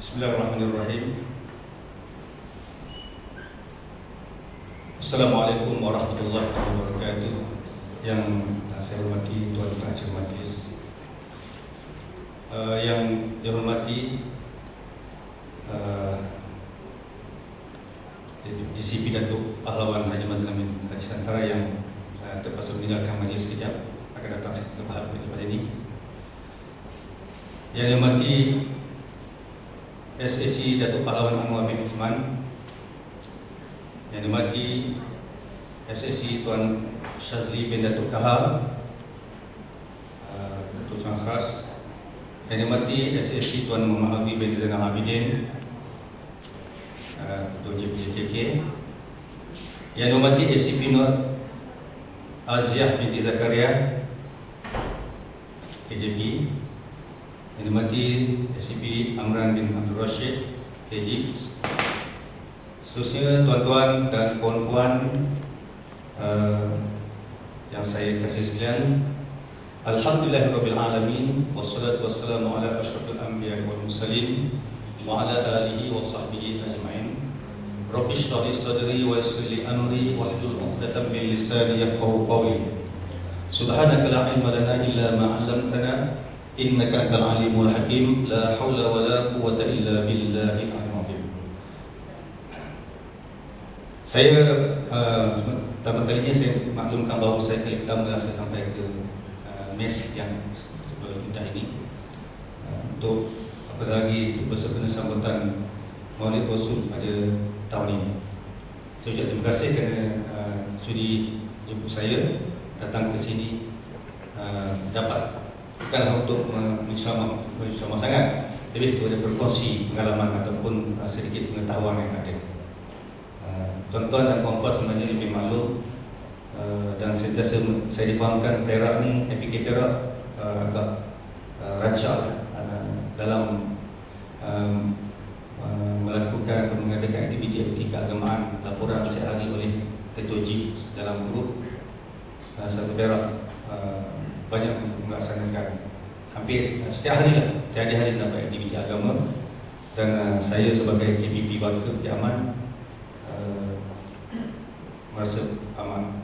Bismillahirrahmanirrahim. Assalamualaikum warahmatullahi wabarakatuh. Yang saya hormati Tuan Pengacara Majlis, yang dihormati DCP Datuk Pahlawan Haji Mazlamin Haji Santara yang terpaksa meninggalkan majlis sekejap, akan datang setelah pada ini. Yang dihormati SAC Datuk Pahlawan Anwar bin Osman, yang dihormati SAC Tuan Syazli bin Datuk Tahar, Ketua Khas, yang dihormati SAC Tuan Muhammad Habib bin Zainal Abidin, Ketua JPJKK, yang dihormati ACP Nur Aziah binti Zakaria, KJP, yang dihormati ACP Amran bin Abdul Rashid, KJ. Seterusnya tuan-tuan dan puan-puan yang saya kasih sekalian, alhamdulillahirabbil alamin, wassalatu wassalamu ala asyrafil anbiya'i wal mursalin wa ala alihi wa sahbihi ajma'in. Rabbi shrah li sadri wa yassir li amri wahlul 'uqdatam min lisani yafqahu qawli. Subhanaka la ilma lana illa ma 'allamtana innaka antal alimul hakim. La haula wa la quwwata illa billahil aliyyil azim. Saya pertama kalinya saya maklumkan bahawa saya kali pertama saya sampai ke mes yang sebelum ini untuk apa lagi bersempena sambutan Maulid Rasul pada tahun ini. Saya ucap terima kasih kerana sudi jemput saya datang ke sini, dapat bukanlah untuk bersama sangat, lebih kepada berkongsi pengalaman ataupun sedikit pengetahuan yang ada. Tuan-tuan dan puan-puan sebenarnya lebih maklum, dan sentiasa saya difahamkan Perak ni, MPK Perak agak rancak dalam melakukan atau mengadakan aktiviti-aktiviti keagamaan. Laporan setiap hari oleh Ketua JIP dalam grup satu Perak banyak melaksanakan hampir setiap hari lah, tiada hari dapat aktiviti agama. Dan saya sebagai KPP Bakar Keaman merasa aman,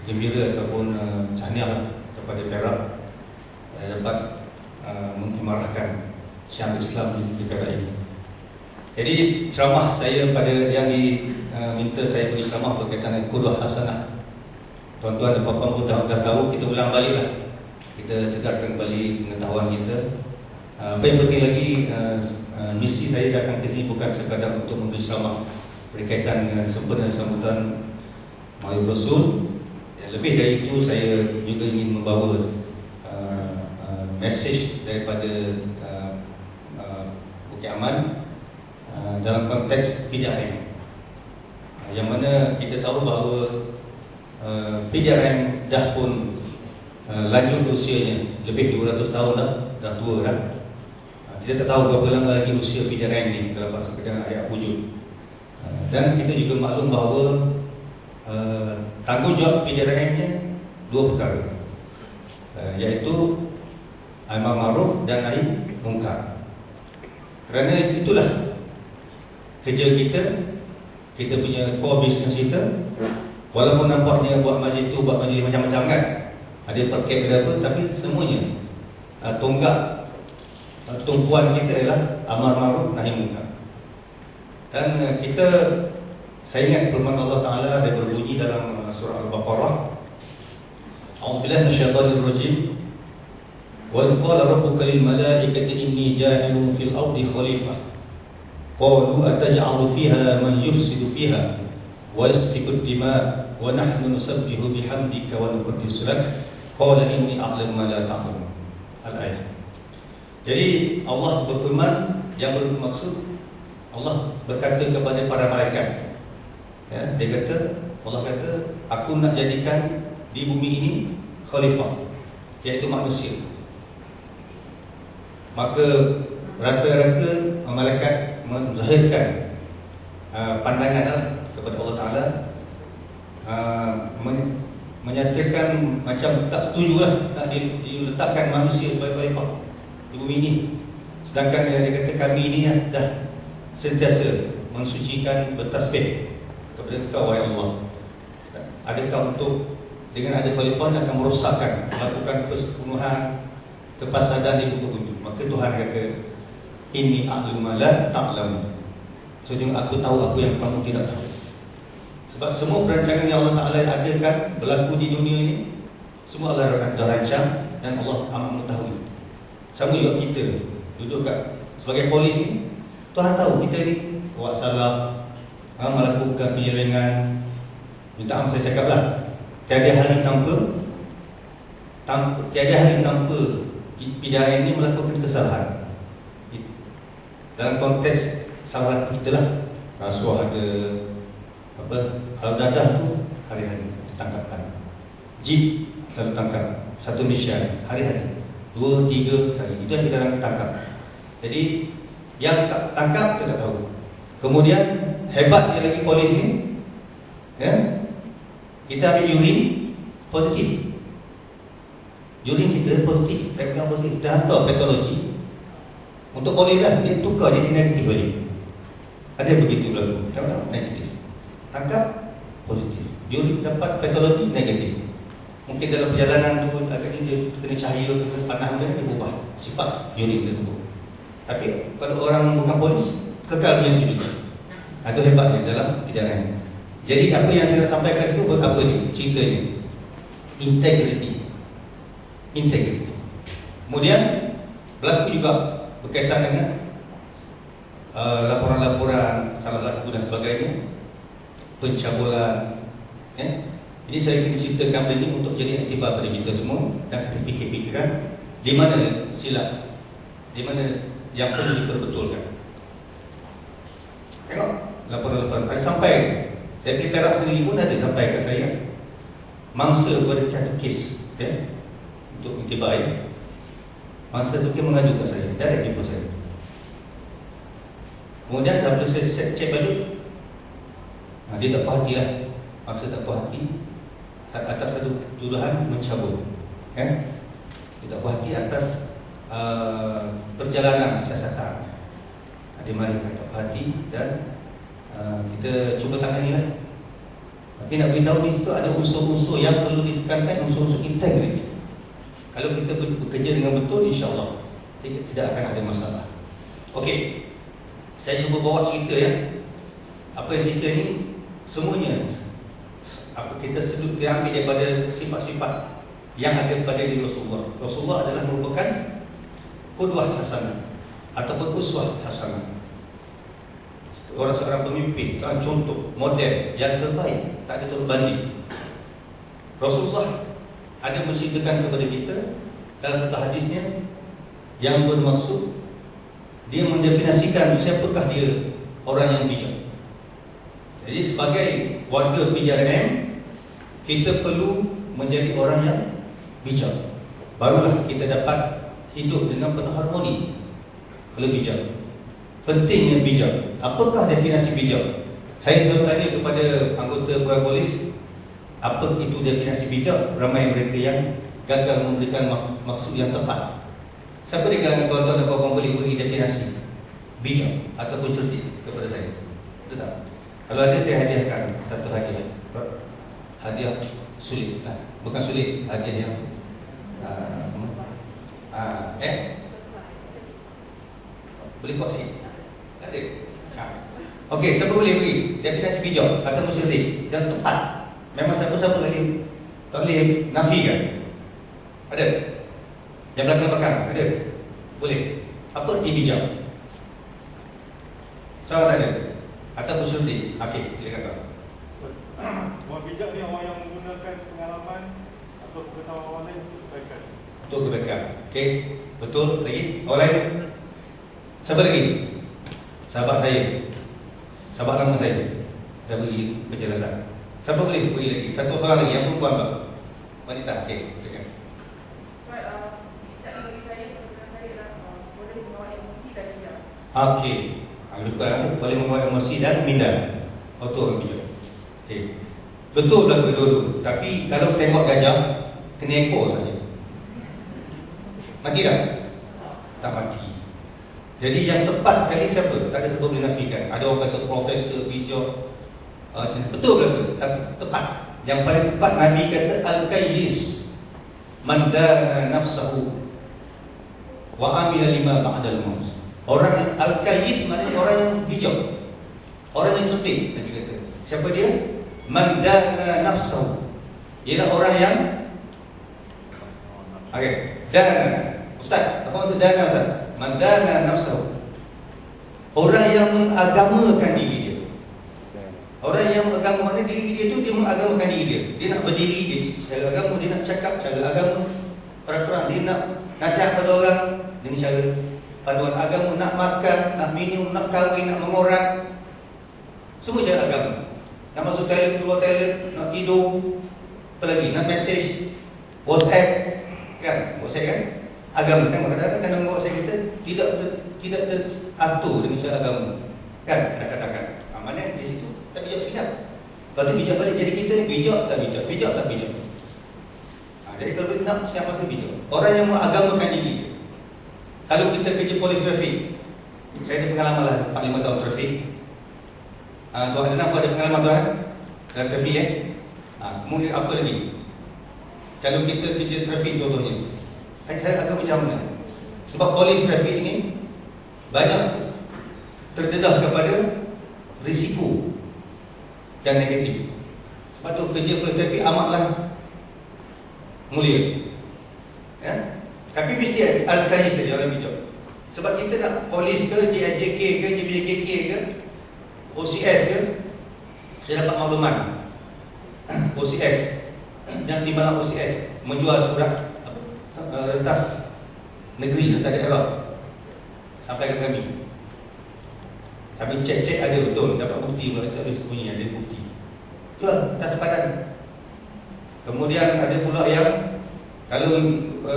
gembira ataupun tahniah kepada Perak dapat mengimarahkan syiar Islam di Perak ini. Jadi ceramah saya pada yang diminta saya beri ceramah berkaitan dengan qudwah hasanah. Tuan-tuan dan puan-puan pun dah tahu, kita ulang balik lah, kita segarkan kembali pengetahuan kita. Apa yang penting lagi, misi saya datang ke sini bukan sekadar untuk memberi ceramah berkaitan dengan sempena sambutan Maulid Rasul. Lebih dari itu, saya juga ingin membawa mesej daripada Bukit Aman dalam konteks PDRM, yang mana kita tahu bahawa PDRM dah pun lanjut usianya, lebih 200 tahun dah tua dah. Kita tak tahu berapa lama lagi usia PDRM ni dalam masa perjalanan ayat wujud. Dan kita juga maklum bahawa tanggungjawab PDRM-nya dua perkara, iaitu amar ma'ruf dan nahi mungkar. Kerana itulah kerja kita, kita punya core business kita. Walaupun nampaknya buat majlis tu, buat majlis macam-macam kan, ada paket berapa, tapi semuanya tonggak tumpuan kita ialah amar ma'ruf nahi mungkar. Dan saya ingat firman Allah Ta'ala ada berbunyi dalam surah Al-Baqarah, A'udzubillahi minasyaitonir rajim, wa idh qala rabbuka lil malaikati inni ja'ilun fil ardi khalifah qalu ataj'alu fiha man yufsidu fiha wa yasfiku ad-dima wa nahnu nusabbihu bihamdika wa nuqaddisu lak qala inni a'lamu ma la ta'lamun. Al-ayat. Jadi Allah berfirman, yang bermaksud Allah berkata kepada para malaikat, ya, dia kata, Allah kata, aku nak jadikan di bumi ini khalifah, iaitu manusia. Maka rata-rata malaikat menzahirkan pandangan kepada Allah Ta'ala, menyatakan macam tak setuju lah nak diletakkan manusia sebagai khalifah di bumi ini. Sedangkan dia kata kami ni dah sentiasa mensucikan, bertasbih kepada Engkau wahai Allah. Adakah untuk dengan ada khalifah akan merosakkan, melakukan pembunuhan, kepasadan di muka bumi? Maka Tuhan kata, inni a'lamu ma la ta'lamun. Sesungguhnya aku tahu apa yang kamu tidak tahu. Sebab semua perancangan yang Allah Ta'ala adakan berlaku di dunia ini, semua Allah dah rancang dan Allah amat mengetahui. Sama juga kita duduk sebagai polis ni, Tuhan tahu kita ni buat salah, melakukan penyelewengan. Minta maaf saya cakap lah, tiada hari tanpa pidana ini melakukan kesalahan. Dalam konteks salah kita lah, rasuah ada, kalau dadah tu hari-hari ditangkapkan, jeep selalu tangkap, satu mission hari-hari, 2, 3 sehari, itu yang kita orang tangkap. Jadi yang tak tangkap kita tak tahu. Kemudian hebatnya lagi polis ni, ya, kita ambil urin positif, urin kita positif, pegang positif, kita hantar patologi untuk polis lah, dia tukar jadi negatif balik. Ada begitu berlaku, tahu negatif, tangkap positif, urin dapat patologi negatif. Mungkin dalam perjalanan tu agaknya dia kena cahaya, kena panas, dia berubah sifat urin tersebut. Tapi kalau orang bukan polis, kekal macam itu juga. Itu hebatnya dalam pidana. Jadi apa yang saya sampaikan itu apa ni ceritanya? Integrity. Kemudian berlaku juga berkaitan dengan laporan-laporan salah laku dan sebagainya, pencabulan, ya. Jadi saya ingin ceritakan benda ini untuk jadi iktibar pada kita semua dan kita fikir-fikirkan di mana silap, di mana yang perlu diperbetulkan. Tengok laporan-laporan ada sampai dari Perak sendiri pun ada sampai ke saya mangsa pada satu kes, ya, untuk iktibar, ya. Mangsa tu dia mengadu ke saya, direct jumpa saya. Kemudian kalau saya cek balik, dia tak puas hati lah. Mangsa tak puas hati atas satu tuduhan mencabut, ya. Dia tak puas hati atas perjalanan siasatan. Dia mari tak puas hati dan kita cuba tangani lah. Tapi nak beritahu di situ ada unsur-unsur yang perlu ditekankan, unsur-unsur integriti. Kalau kita bekerja dengan betul, insya-Allah tidak akan ada masalah. Okey, saya cuba bawa cerita, ya. Apa yang cerita ni semuanya apa kita sedut diambil daripada sifat-sifat yang ada pada diri Rasulullah. Rasulullah adalah merupakan qudwah hasanah ataupun uswah hasanah, seorang pemimpin, seorang contoh, model yang terbaik, tak ada terbanding. Rasulullah ada menceritakan kepada kita dalam satu hadisnya yang bermaksud dia mendefinisikan siapakah dia orang yang bijak. Jadi sebagai warga PJRM, kita perlu menjadi orang yang bijak. Barulah kita dapat hidup dengan penuh harmoni. Kalau bijak, pentingnya bijak. Apakah definisi bijak? Saya selalu tanya kepada anggota pegawai polis, apa itu definisi bijak? Ramai mereka yang gagal memberikan maksud yang tepat. Siapa di kalangan tuan-tuan dan puan-puan boleh beri definisi bijak ataupun cerdik kepada saya? Betul tak? Kalau ada, saya hadiahkan satu hadiah. Hadiah sulit, bukan sulit, hadiah yang boleh kongsi? Ada? Okey, siapa boleh beri definisi bijak ataupun cerdik yang tepat? Memang siapa-siapa lagi tak boleh nafikan. Ada? Yang belakang-belakang ada? Boleh? Apa arti bijak? Soalan ada? Ataupun cerdik? Okey, silakan tahu. Orang bijak ni orang yang menggunakan pengalaman atau pengetahuan orang lain untuk kebaikan. Untuk kebaikan. Okey, betul. Lagi? Orang lain? Siapa lagi? Sahabat saya, sahabat lama saya dah beri penjelasan. Siapa boleh beri lagi? Satu orang lagi yang perempuan, Pak. Wanita. Okey, silakan. Bijak bagi saya, boleh membawa emosi dan bijak. Okey, boleh membawa emosi dan minda. Betul, bijak. Okey. Betul lah kedua-dua. Tapi kalau tembak gajah, kena ekor saja. Mati tak? Tak mati. Jadi yang tepat sekali siapa? Tak ada siapa boleh nafikan. Ada orang kata profesor, bijak, betul betul, tapi tepat. Yang paling tepat Nabi kata al-kayyis man dana nafsahu wa amila lima ba'dal maut. Orang yang al-kayyis maknanya orang yang bijak, orang yang cerdik. Nabi kata, siapa dia? Man dana nafsahu, ialah orang yang dana. Ustaz, apa maksud dana Ustaz? Man dana nafsahu, orang yang mengagamakan diri dia. Orang yang mengagamakan diri dia tu, dia mengagamakan diri dia. Dia nak berdiri, dia cara agama, dia nak cakap cara agama, peraturan, dia nak nasihat pada orang dengan cara panduan agama, nak makan, nak minum, nak kahwin, nak mengorat, semua cara agama. Nak masuk toilet, keluar toilet, nak tidur, apa lagi, nak message, WhatsApp, kan? WhatsApp kan? Agama kan, kadang-kadang kan WhatsApp kita tidak teratur dengan cara agama, kan? Katakan, mana di situ tak bijak sekejap. Lepas tu bijak balik, jadi kita bijak tak bijak, bijak tak bijak. Jadi kalau nak siapa masa bijak, orang yang mengagamakan diri. Kalau kita kerja polis trafik, saya ada pengalaman lah 4-5 tahun trafik. Tuan ada nampak ada pengalaman tuan dalam trafik kemudian apa lagi? Kalau kita kerja trafik contohnya, saya agak macam mana? Sebab polis trafik ini banyak terdedah kepada risiko yang negatif. Sebab tu kerja polis trafik amatlah mulia, ya? Tapi mesti ada al-kayyis tadi, orang bijak. Sebab kita nak polis ke, JIJK ke, JBJKK ke, OCS ke, saya dapat makluman OCS dan timbalan OCS menjual surat rentas negeri atau daerah sampai ke kami. Sambil cek-cek ada betul, dapat bukti, mereka ada sembunyi, ada bukti. Jual tas padan. Kemudian ada pula yang kalau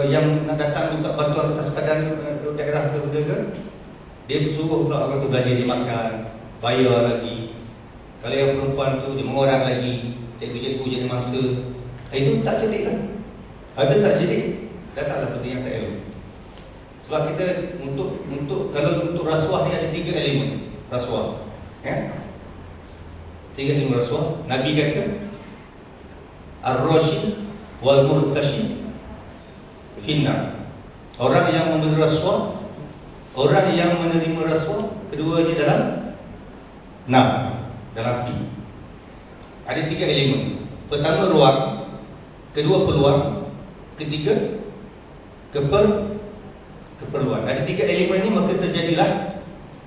yang nak datang minta bantuan tas padan daerah ke dia suruh pula orang tu belanja dia makan, bayar lagi. Kalau yang perempuan tu dia mengorat lagi, cikgu-cikgu jadi mangsa. Itu tak sedih kan? Ada tak sedih? Datanglah benda yang tak elok. Sebab kita untuk kalau untuk rasuah ni ada 3 elemen rasuah, ya? 3 elemen rasuah. Nabi kata ar-rasyid wal murtasyid finnar. Orang yang memberi rasuah, orang yang menerima rasuah, keduanya dalam api. Ada 3 elemen. Pertama ruang, kedua peluang, ketiga keperluan. Ada 3 elemen ni, maka terjadilah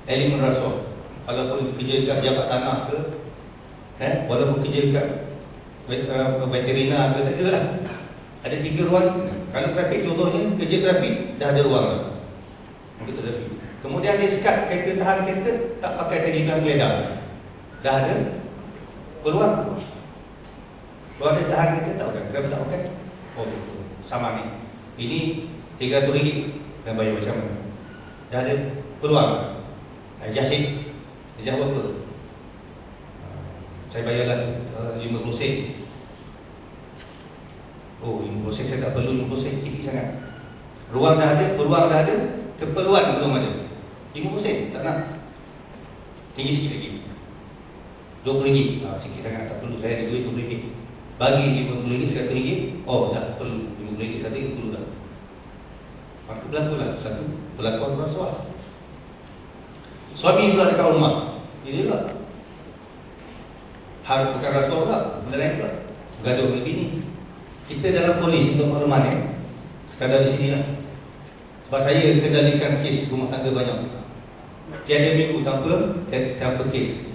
elemen rasuah. Walaupun kerja kat jabat tanah ke, walaupun kerja kat veterina ke, tak ada lah. Ada 3 ruang. Kalau trafik contohnya, kerja trafik dah ada ruang lah. Kita trafik. Kemudian dia sekat kereta, tahan kereta, tak pakai terjebak geledah, dah ada peluang. Kalau dia tahan kereta, tak pakai, kenapa tak pakai? Oh betul, sama ni. Ini RM300 dan bayar macam mana? Dah ada peluang. Jahit, dia berapa? Saya bayarlah 50 sen. Oh 50 sen, saya tak perlu 50 sen, sikit sangat. Ruang dah ada, peluang dah ada, keperluan belum ada. 50 sen, tak nak. Tinggi sikit lagi, RM20. Sikit sangat, tak perlu, saya ada duit RM20. Bagi RM50, RM100. Oh dah perlu, RM50, RM100 dah. Maka berlakulah satu pelakon rasuah. Suami pula dekat rumah, ini lah harus bukan rasuah pula, benda lain pula, gaduh dengan bini. Kita dalam polis untuk makluman sekadar di sini lah. Sebab saya kendalikan kes rumah tangga banyak. Tiada minggu tanpa kes.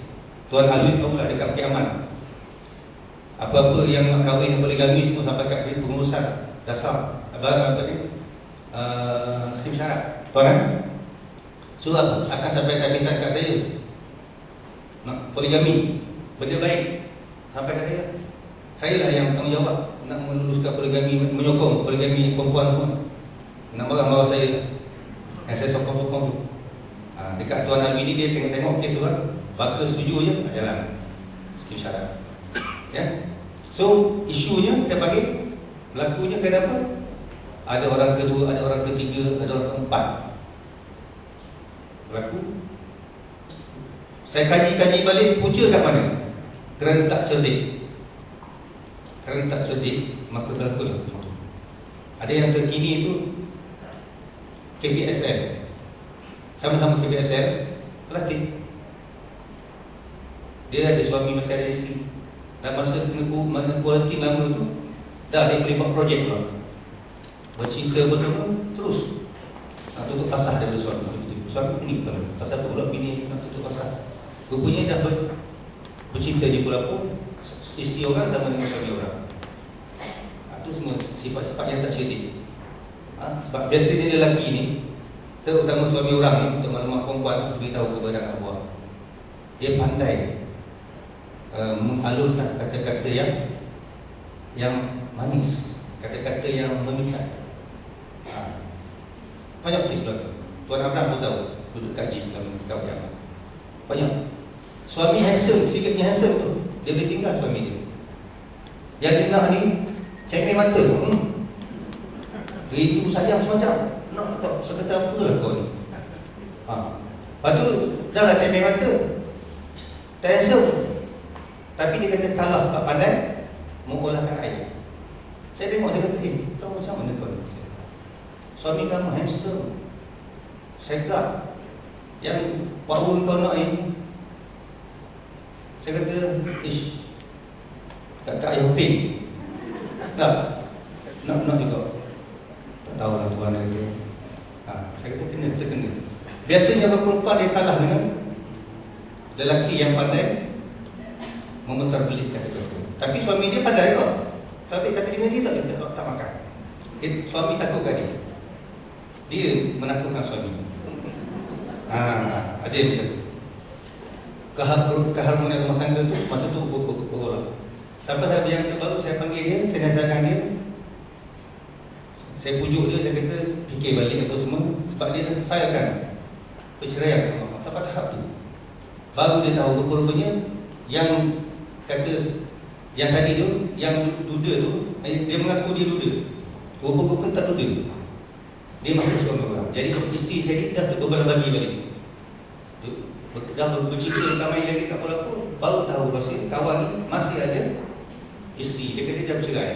Tuan Alwi pula dekat kiamat. Apa-apa yang nak kahwin poligami semua sampai kat pengurusan dasar skim syarat. Tuan suruh apa? Akan sampai kehabisan kat saya. Nak poligami, benda baik, sampai kat saya. Saya lah yang bertanggungjawab nak meluluskan poligami, menyokong poligami perempuan semua. Nak marah saya. Yang saya sokong-sokong tu. Dekat Tuan Alwi ni, dia tengok kes tu kan, bakal setuju je, jalan skim syarat. Ya. So isunya kita bagi, berlakunya kenapa? Ada orang kedua, ada orang ketiga, ada orang keempat. berlaku. Saya kaji-kaji balik punca kat mana? Kerana tak cerdik. Kerana tak cerdik, maka berlakulah itu. Ada yang terkini itu KPSL. Sama-sama KPSL, pelatih. Dia ada suami macam ada isteri. Dan masa mana kualiti lama tu, dah dia boleh buat projek lah. Bercinta bersama, terus nak tutup pasah daripada suami. Suami ni bukan pasal apa pula bini nak tutup pasah. Rupanya dah bercinta je pula pun isteri orang sama dengan suami orang. Itu semua sifat-sifat yang tak cerdik. Sebab biasanya lelaki ni, terutama suami orang ni, untuk maklumat perempuan, beritahu kepada anak buah, dia pandai mengalurkan kata-kata yang manis, kata-kata yang memikat. Banyak kes berlaku. Tuan Abraham pun tahu, duduk kaji dalam kitab Kiamat. Banyak. Suami handsome, sikitnya handsome tu, dia boleh tinggal suami dia. Yang dia nak ni cemeh mata tu. Itu sayang semacam. Nak tak sekedar apa lah kau ni. Lepas tu dah lah cemeh mata, tak handsome. Tapi dia kata kalah tak pandai mengolahkan air. Saya tengok dia kata, kau macam mana kau ni? Suami kamu handsome, segak, yang power kau nak ni. Saya kata, tak ayah pin. Tak, nak juga. Tak tahulah tuan dia. Saya kata terkena. Biasanya perempuan dia kalah dengan lelaki yang pandai memutar belit kata-kata. Tapi suami dia pandai kok. Tapi dengan dia tak makan. Suami takut kat dia. Dia menakutkan suami. Ada macam tu. Keharmonian rumah tangga tu masa tu bergolak. Sampai saya yang terbaru saya panggil dia, saya nasihatkan dia. Saya pujuk dia, saya kata fikir balik apa semua. Sebab dia dah filekan perceraian ke mahkamah. Sampai tahap tu baru dia tahu rupa-rupanya yang kata yang tadi tu, yang duda tu, dia mengaku dia duda. Rupa-rupa tak duda. Dia masih suami orang. Jadi isteri saya dah terbelah bagi balik. Dah bercerita ramai yang dekat pun baru tahu bahasa kawan ni masih ada isteri. Dia kata dia bercerai.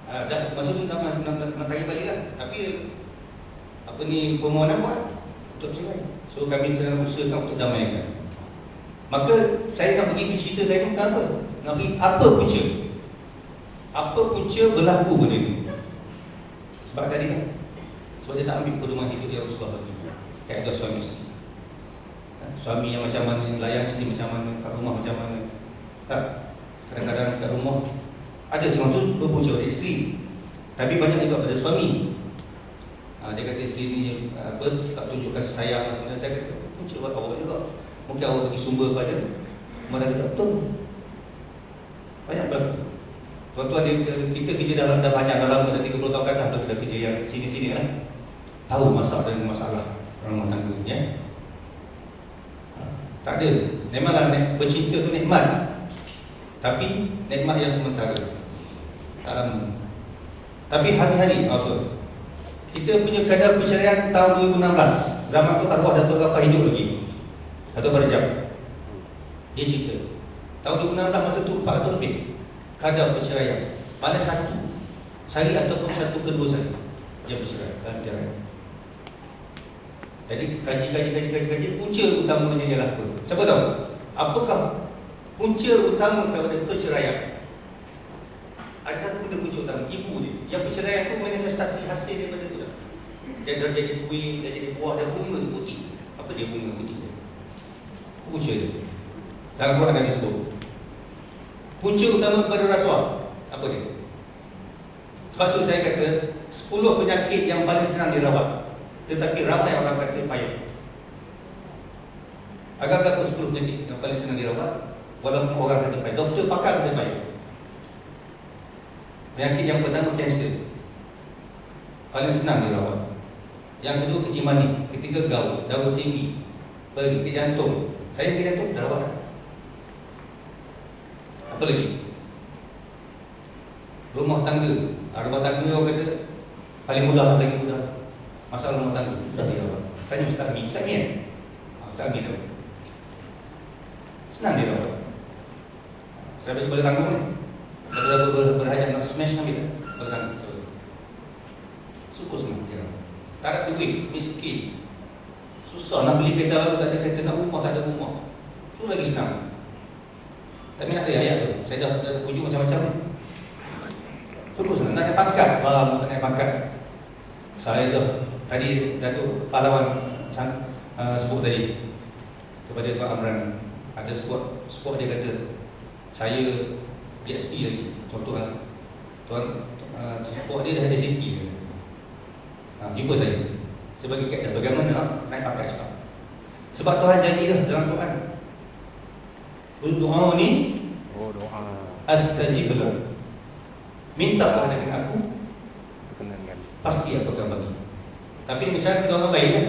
Dah maksud tu nak tanya balik lah. Tapi apa ni permohonan buat untuk cerai. So kami sedang usahakan untuk damaikan. Maka saya nak pergi ke cerita saya ni bukan apa. Nak pergi apa punca. Apa punca berlaku benda ni. Sebab tadi kan, sebab dia tak ambil pedoman hidup yang Rasulullah bagi. Kaedah suami isteri. Suami yang macam mana, layan isteri macam mana, kat rumah macam mana. Tak. Kadang-kadang kat rumah ada seorang tu berpunca pada isteri, tapi banyak juga pada suami. Dia kata isteri ni tak tunjukkan sayang. Dan saya kata punca buat awak juga. Mungkin awak bagi sumber pada mana kita betul. Banyak berlaku. Tuan-tuan kita kerja dah banyak, dah lama, dah 30 tahun ke atas dah kerja yang sini-sini lah. Tahu masalah dan masalah rumah tangga ya. Tak ada. Memanglah bercinta tu nikmat, tapi nikmat yang sementara, tak lama. Tapi hari-hari kita punya kadar perceraian tahun 2016. Zaman tu arwah Datuk Gafar hidup lagi, Datuk Barjab. Dia cerita tahun 2016 masa tu 400 lebih kadar perceraian. Pada satu sehari ataupun satu kedua sehari dia bercerai dalam perceraian. Jadi kaji punca utamanya ialah apa? Siapa tahu? Apakah punca utama kepada perceraian? Ada satu benda punca utama, ibu dia. Yang perceraian tu manifestasi hasil daripada tu dah. Dia dah jadi kuih, dah jadi buah, dah bunga tu putih. Apa dia bunga putih dia? Punca dia. Dalam Quran ada disebut. Punca utama kepada rasuah, apa dia? Sebab tu saya kata 10 penyakit yang paling senang dirawat, tetapi ramai orang kata payah. Agak-agak 10 penyakit yang paling senang dirawat, walaupun orang kata payah. Doktor pakar kata payah. Penyakit yang pertama kanser, paling senang dirawat. Yang kedua kecil manik, ketiga gaul, darah tinggi, peri, ke jantung. Saya ke jantung dah rawat. Apa lagi? Rumah tangga. Rumah tangga orang kata paling mudah, lagi mudah. Masalah rumah tangga dah dirawat. Tanya Ustaz Mi. Ustaz Mi kan? Ustaz Mi tahu. Senang dia tahu. Saya bagi balik tanggung ni. Saya berhajat nak smash Nabi tak? Balik tanggung. Syukur senang dia. Tak ada duit, miskin. Susah nak beli kereta baru, tak ada kereta, nak rumah, tak ada rumah. Tu lagi senang. Tak minat dia ayat tu. Saya dah ujuk macam-macam ni. Syukur senang. Nak naik pangkat, tak naik pangkat. Saya dah tadi Datuk Pahlawan sebut tadi kepada Tuan Amran, ada sport dia kata saya DSP lagi, contohlah Tuan sport dia dah SCP. Jumpa saya sebagai kapten, bagaimana nak naik pangkat sebab Tuhan janji dah dalam Quran, ud'uni astajib lakum, minta pada aku pasti aku akan bagi. Tapi misalnya kita orang baik kan,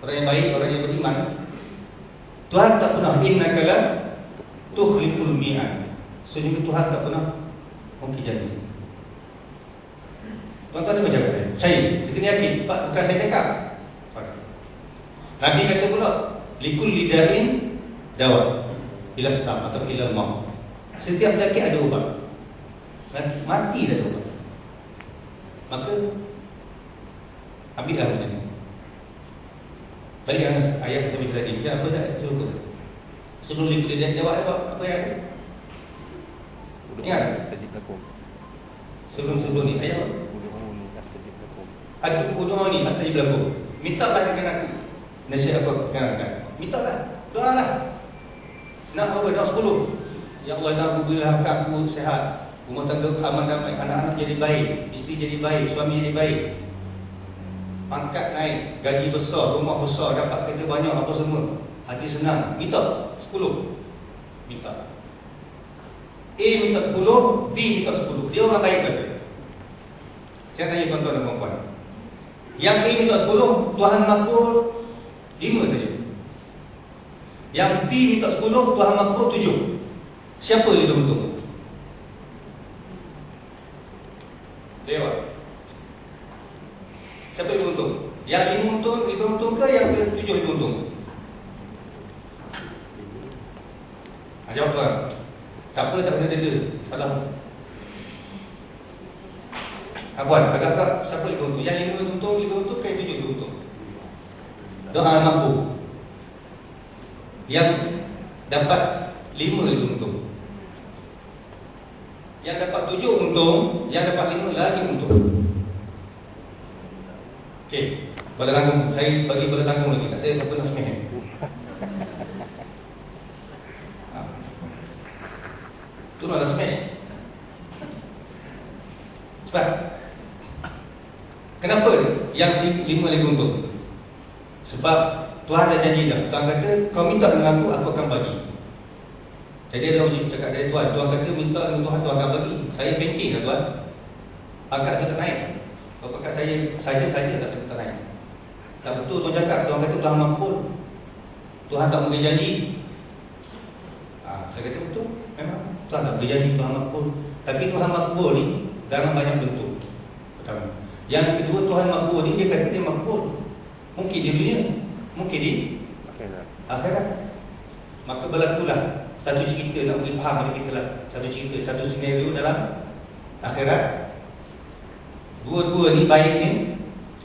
orang yang baik, orang yang beriman, Tuhan tak pernah innaka la tukhliful mi'ad. Sesungguhnya Tuhan tak pernah mungkin janji. Tuan-tuan dengar cakap saya kena yakin, Pak, bukan saya cakap. Nabi kata pula, likul lidain dawa ila sam atau ila maut. Setiap penyakit ada ubat. Mati dah ada ubat. Maka ambillah benda ni. Balik dengan ayat saya baca tadi. Macam apa tak? Cuba. Sebelum likul lidain dawa apa ayat tu? Ingat? Sebelum ni ayat apa? Doa ni astajib lakum. Mintalah dengan aku. Nasihat aku kenalkan. Mintalah. Doalah. Nak apa? Doa 10. Ya Allah, nak berilah aku sihat, rumah tangga aman damai, anak-anak jadi baik, isteri jadi baik, suami jadi baik, pangkat naik, gaji besar, rumah besar, dapat kereta banyak, apa semua, hati senang. Minta 10. Minta. A minta 10, B minta 10. Dia orang baik kata. Saya tanya tuan-tuan dan puan-puan, yang A minta 10, Tuhan makbul 5 saja. Yang B minta 10, Tuhan makbul 7. Siapa yang lebih untung? Dewa. Siapa yang lebih untung? Yang 5 lebih untung ke yang 7 lebih untung? Jawab tuan. Tak apa, tak kena denda. Salah. Puan, agak-agak siapa lebih untung? Yang 5 lebih untung ke yang 7 lebih untung? Doa makbul. Yang dapat 5 lebih untung. Yang dapat 7 untung, yang dapat 5 lagi untung. Okey, bala tanggung. Saya bagi bala tanggung lagi. Tak ada siapa nak semeh. Tu nak smash. Sebab kenapa yang 5 lagi untung? Sebab Tuhan dah janji dah. Tuhan kata, kau minta dengan aku akan bagi. Jadi ada orang cakap saya, Tuhan kata minta dengan Tuhan, Tuhan akan bagi. Saya pencin dah Tuhan. Pangkat saya tak naik. Kalau pangkat saya saja tak naik. Tak betul Tuhan cakap. Tuhan kata Tuhan makbul. Tuhan tak beri janji. Saya kata betul. Memang Tuhan tak beri janji Tuhan makbul. Tapi Tuhan makbul ni dalam banyak bentuk. Pertama. Yang kedua, Tuhan makbul ni dia kata dia makbul. Mungkin di dunia, mungkin di akhirat. Maka berlakulah satu cerita, nak beri faham pada kita lah. Satu cerita, satu senario dalam akhirat. Dua-dua ni baik ni.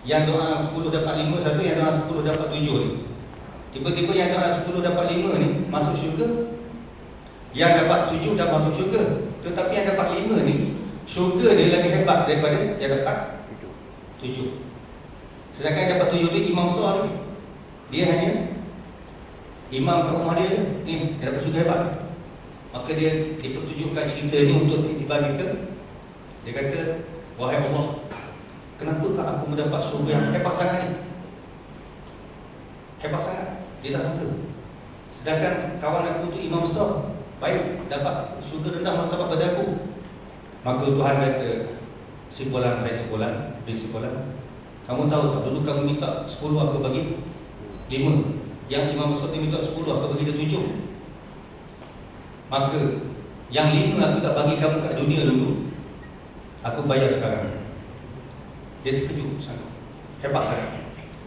Yang doa 10 dapat 5, satu yang doa 10 dapat 7 ni. Tiba-tiba yang doa 10 dapat 5 ni masuk syurga. Yang dapat 7 dah masuk syurga. Tetapi yang dapat 5 ni, syurga dia lagi hebat daripada yang dapat 7. Sedangkan yang dapat 7 ni imam besar ni. Dia hanya imam kat rumah dia ni, dia dapat syurga hebat. Maka dia pertunjukkan cerita ni untuk tiba kita. Dia kata, wahai Allah, kenapakah aku mendapat syurga yang hebat sangat ni? Hebat sangat. Dia tak sangka. Sedangkan kawan aku tu imam besar, baik, dapat syurga rendah martabat pada aku. Maka Tuhan kata, simpulan, kamu tahu tak, dulu kamu minta 10, aku bagi 5. Yang imam besar ni minta 10, aku bagi dia 7. Maka yang 5 aku tak bagi kamu kat dunia dulu, aku bayar sekarang. Dia terkejut sangat. Hebat sangat.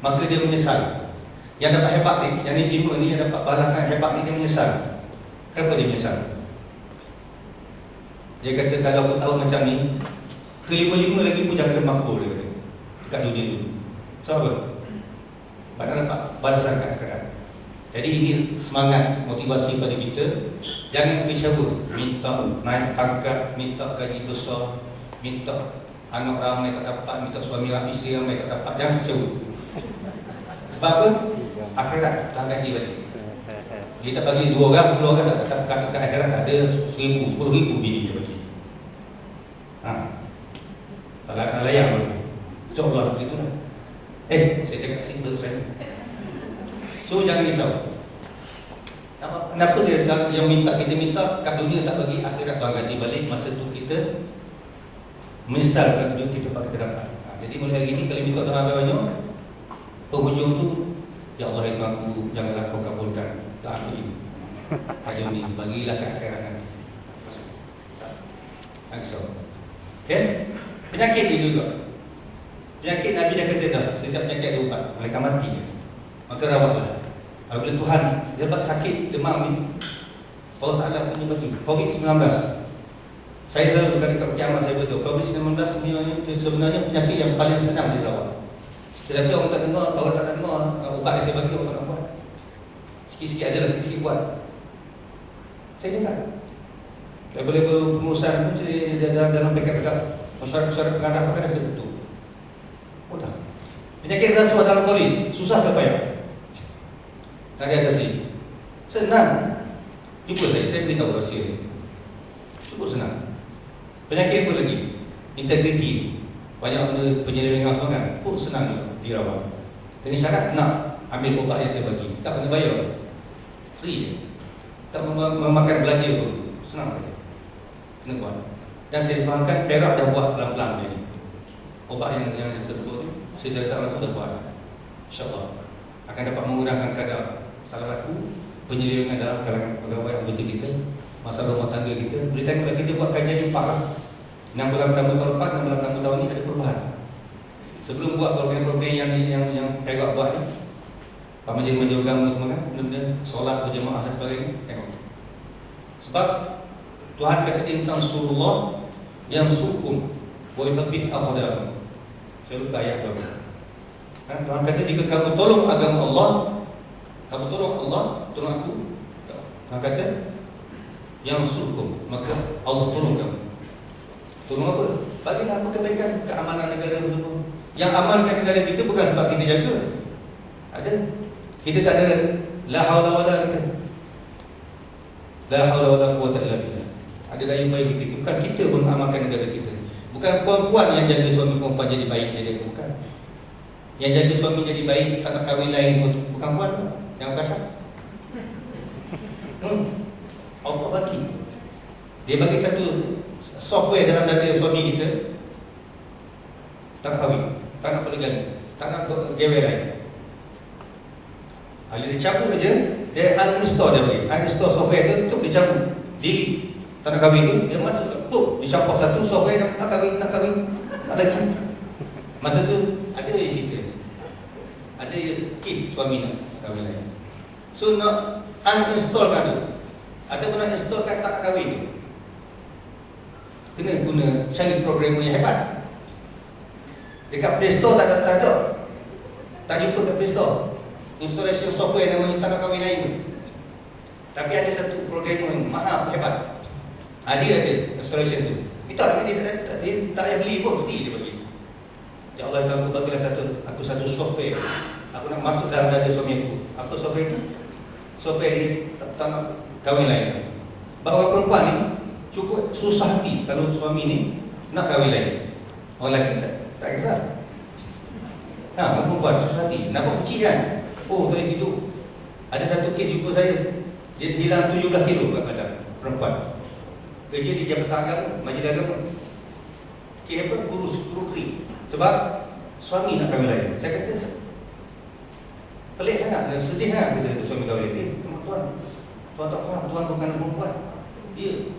maka dia menyesal. Yang dapat hebat ni, yang ni 5 ni, yang dapat balasan hebat ni, dia menyesal. Kenapa dia menyesal? Dia kata kalau aku tahu macam ni, ke-5 lagi pun jangan ada makbul, dia kata, dekat dunia dulu. Sebab apa? Pada dapat balasan kat akhirat. Jadi ini semangat, motivasi pada kita. Jangan kecewa, minta naik pangkat, minta gaji besar, minta anak ramai tak dapat, minta suami ramai, isteri ramai tak dapat. Jangan kecewa. Sebab apa? Akhirat tak gaji balik. Dia tak bagi 2 orang, 10 orang tak dapat. Kat akhirat ada 1000, 10,000 bini dia bagi. Tak nak layan masa tu. InsyaAllah begitulah. Saya cakap simple saya. So jangan risau. Kenapa yang kita minta kat dunia tak bagi, akhirat Tuhan ganti balik. Masa tu kita menyesal kat dunia kita kita dapat. Jadi mulai hari ni kalau minta doa banyak, penghujung tu, ya Allah ya Tuhanku, janganlah kau kabulkan doa aku ini. Hari ni bagilah kat akhirat nanti. Tak risau. Okay? Penyakit ni juga. Penyakit Nabi dah kata dah, setiap penyakit ada ubat, mereka mati. Maka rawatlah. Apabila Tuhan sebab sakit demam ni, Allah Ta'ala punya bagi COVID-19. Saya selalu berkata kiamat, saya betul COVID-19 ni sebenarnya penyakit yang paling senang dirawat. Tetapi orang tak dengar, ubat yang saya bagi orang tak nak buat. Sikit-sikit adalah, sikit-sikit buat. Saya cakap label-label pengurusan pun saya dalam paket dekat syarat-syarat pengarah pakai dah saya tentu. Oh tak. Penyakit rasuah dalam polis, susah ke payah? Tak ada asasi. Senang. Jumpa saya beritahu rahsia ni. Cukup senang. Penyakit apa lagi? Integriti. Banyak benda penyelewengan semua kan, pun senang dirawat. Dengan syarat nak ambil ubat yang saya bagi, tak kena bayar. Free je. Tak memakan belanja pun. Senang saja. Kena buat. Dan saya fahamkan Perak dah buat pelan-pelan dia ni. Ubat yang tersebut tu saya tak langsung dah buat. InsyaAllah akan dapat menggunakan kadar salah laku penyelewengan dalam kalangan pegawai anggota kita, masalah rumah tangga kita. Boleh tengok kita buat kajian 4 lah. 6 bulan pertama tahun lepas, 6 bulan pertama tahun ni ada perubahan. Sebelum buat program-program yang Perak buat ni, Pak Majlis Agama semua kan, benda-benda solat berjemaah dan sebagainya. Tengok. Sebab Tuhan kata tentang Rasulullah yang sukum wa yuthabbit aqdamakum. Saya lupa ayat tu. Tuhan kata jika kamu tolong agama Allah, kamu tolong Allah, tolong aku. Tuhan kata yang sukum, maka Allah tolong kamu. Tolong apa? Bagilah apa kebaikan, keamanan negara semua. Yang amankan negara kita bukan sebab kita jaga. Ada. Kita tak ada la haula wala kita. La haula wala quwwata illa billah. Ada daya upaya kita. Bukan kita pun amankan negara kita. Bukan perempuan yang jaga suami perempuan jadi baik dia bukan. Yang jaga suami jadi baik, tak nak kahwin lain pun bukan puan tu. Yang kasar. Allah bagi. Dia bagi satu software dalam dada suami kita. Tak kahwin, tak nak poligami, tak nak gawe lain. Bila dia cabut aja, dia uninstall dia bagi. Uninstall software tu, dia cabut. Diri tak nak kahwin tu, dia masuk, dia campak satu software nak kahwin, tak lagi. Masa tu ada je cerita. Ada key suami nak kahwin lain. So nak uninstall kan tu. Ada pun nak install kan tak kahwin tu. Kena guna cari programmer yang hebat. Dekat Play Store tak ada. Tak jumpa kat Play Store installation software namanya tak nak kahwin lain tu. Tapi ada satu programmer yang mahal, hebat. Dia ada installation tu. Dia tak payah beli pun, sendiri dia bagi. Ya Allah, aku bagilah satu software. Aku nak masuk dalam dada suami aku. Apa software tu? Software dia tak nak kahwin lain. Sebab orang perempuan ni cukup susah hati kalau suami ni nak kahwin lain. Orang lelaki tak kisah. Orang perempuan susah hati. Nampak kecil kan? Oh, boleh tidur. Ada satu kes jumpa saya, dia hilang 17 kilo kat badan perempuan. Kerja di Jabatan Agama, Majlis Agama. Cik apa? Kurus kering. Sebab suami nak kahwin lain. Saya kata pelik sangat, sedih sangat bila suami kahwin lain. Tuan tak faham, Tuan bukan perempuan. Dia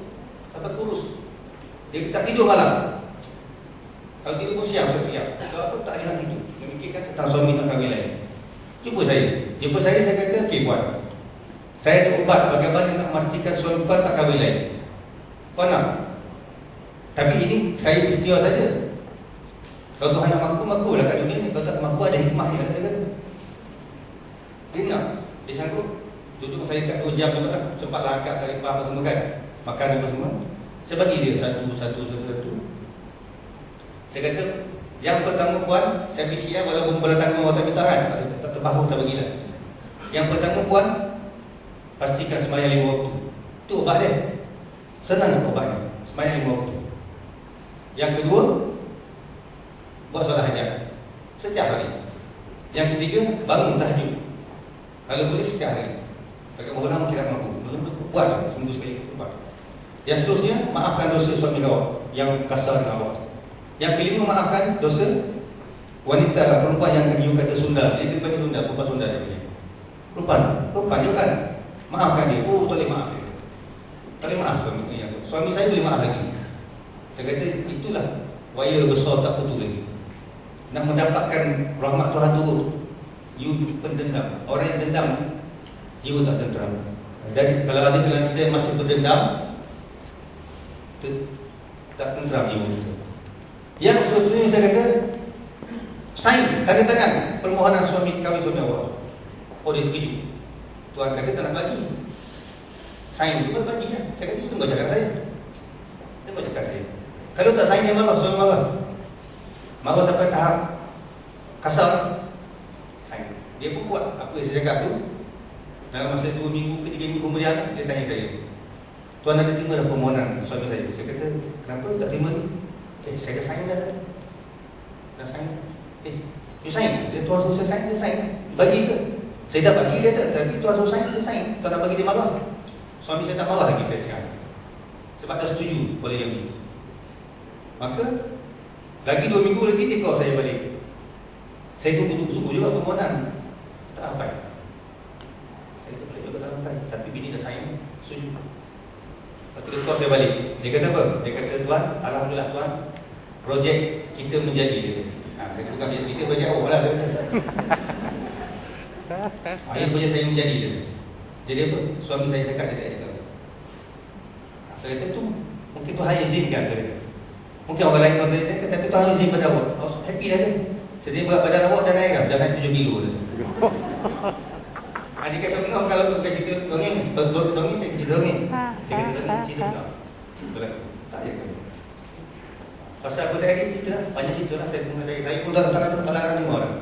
sampai kurus. Dia tak tidur malam. Kalau tidur pun siap, saya siap. Kalau apa tak ada nak tidur. Dia fikirkan tentang suami nak kahwin lain. Jumpa saya kata, okey puan, saya ada ubat bagaimana nak memastikan suami puan tak kahwin lain. Puan nak? Tapi ini saya istiwa saja. Kalau Tuhan nak mampu lah kat dunia ni. Kalau tak mampu, ada hikmahnya, saya kata. Dia nak, dia sanggup. Duduk saya kat 2 jam juga lah. Sempat langkah tarik apa semua kan, makan apa semua. Saya bagi dia satu. Saya kata, yang pertama puan, saya bisik walaupun pada tangan orang tak minta kan, tak terbahu saya bagilah. Yang pertama puan, pastikan sembahyang 5 waktu. Itu ubat dia. Senang ubatnya, sembahyang 5 waktu. Yang kedua, buat solat hajat setiap hari. Yang ketiga, bangun tahajud. Kalau boleh setiap hari. Bagi orang lama tidak mampu, belum buat seminggu sekali buat. Yang seterusnya, maafkan dosa suami awak yang kasar dengan awak. Yang kelima, maafkan dosa wanita perempuan yang you kata Sunda. Dia kata bagi Sunda, perempuan Sunda dia punya. Perempuan juga kan. Maafkan dia. Oh, tak boleh maaf dia. Tak boleh maaf suami saya boleh maaf lagi. Saya kata itulah wire besar tak putus lagi. Nak mendapatkan rahmat Tuhan tu, you pendendam. Orang yang dendam, jiwa tak tenteram. Dan kalau ada kalangan kita yang masih berdendam, tak tenteram jiwa kita. Yang seterusnya saya kata, sign, tanda tangan permohonan suami kawin suami awak. Oh, dia terkejut. Tuan kata tak nak bagi. Sign tu bagi kan. Saya kata itu bukan cakap saya. Itu bukan cakap saya. Kalau tak sign dia marah, suami marah. Marah sampai tahap kasar. Sign. Dia pun buat apa yang saya cakap tu. Dalam masa 2 minggu ke 3 minggu kemudian, dia tanya saya, tuan ada terima dah permohonan suami saya? Saya kata, kenapa tak terima ni? Saya dah sign dah. Dah sign. You sign? Dia tuan suruh saya sign. Bagi ke? Saya dah bagi dia tak, tapi tuan suruh saya sign. Tuan nak bagi dia marah. Suami saya tak marah lagi saya sekarang. Sebab dah setuju oleh yang ini. Maka lagi 2 minggu lagi dia call saya balik. Saya pun butuh juga permohonan. Tak sampai. Saya tak boleh juga tak sampai. Tapi bini dah sign. Setuju. Lepas tu dia call saya balik. Dia kata apa? Dia kata, tuan, alhamdulillah tuan, projek kita menjadi. Dia kata, saya bukan kita projek awak lah. Dia kata, ayah projek saya menjadi. Dia kata. Jadi apa? Suami saya cakap dia tak cakap. Saya kata tu mungkin Tuhan izinkan. Saya kata mungkin orang lain kata saya kata, tapi Tuhan izin pada awak. Oh, happy lah dia. Jadi berat badan awak dah naik dah. Dah naik 7 kilo dah. Dia kata benar kalau bukan cerita dongeng. Kalau dongeng saya cerita dongeng. Saya kata dongeng cerita benar. Betul tak ya kan. Pasal apa tadi cerita lah. Banyak cerita lah. Saya pun dah tak ada kalangan 5 orang.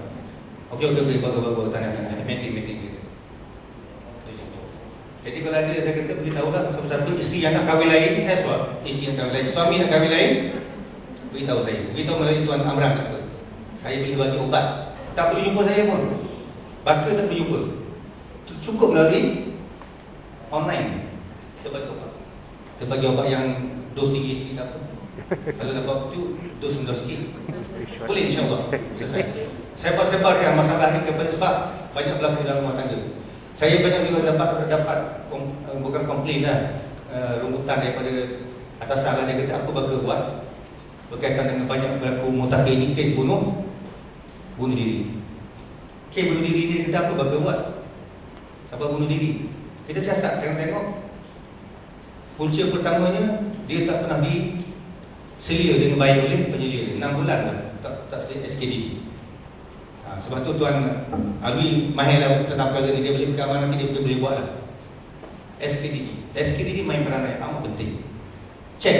Okey. Bagus. Tanya. Meeting. Jadi kalau ada, saya kata beritahulah siapa isteri yang nak kahwin lain, isteri yang kahwin lain, suami nak kahwin lain, beritahu saya. Beritahu melalui Tuan Amran apa. Saya boleh bagi ubat. Tak perlu jumpa saya pun. Baka tak perlu jumpa. Cukup melalui online. Kita bagi ubat. Kita bagi ubat yang dos tinggi sikit apa. Kalau dapat tu, dos rendah sikit. Boleh insyaAllah. Selesai. Sebar-sebarkan masalah ni kepada sebab banyak berlaku dalam rumah tangga. Saya banyak juga dapat bukan komplain lah, rungutan daripada atasan lah. Dia kata apa bakal buat berkaitan dengan banyak berlaku mutakhir ni, kes bunuh diri. Kes bunuh diri ni, dia kata apa bakal buat. Siapa bunuh diri? Kita siasat, jangan tengok. Punca pertamanya, dia tak pernah diselia dengan baik oleh penyelia. 6 bulan lah tak SKD. Sebab tu Tuan Alwi mahir lah tentang perkara ni. Dia boleh berkawan nanti, dia boleh buat lah. SKD main peranan yang amat penting. Cek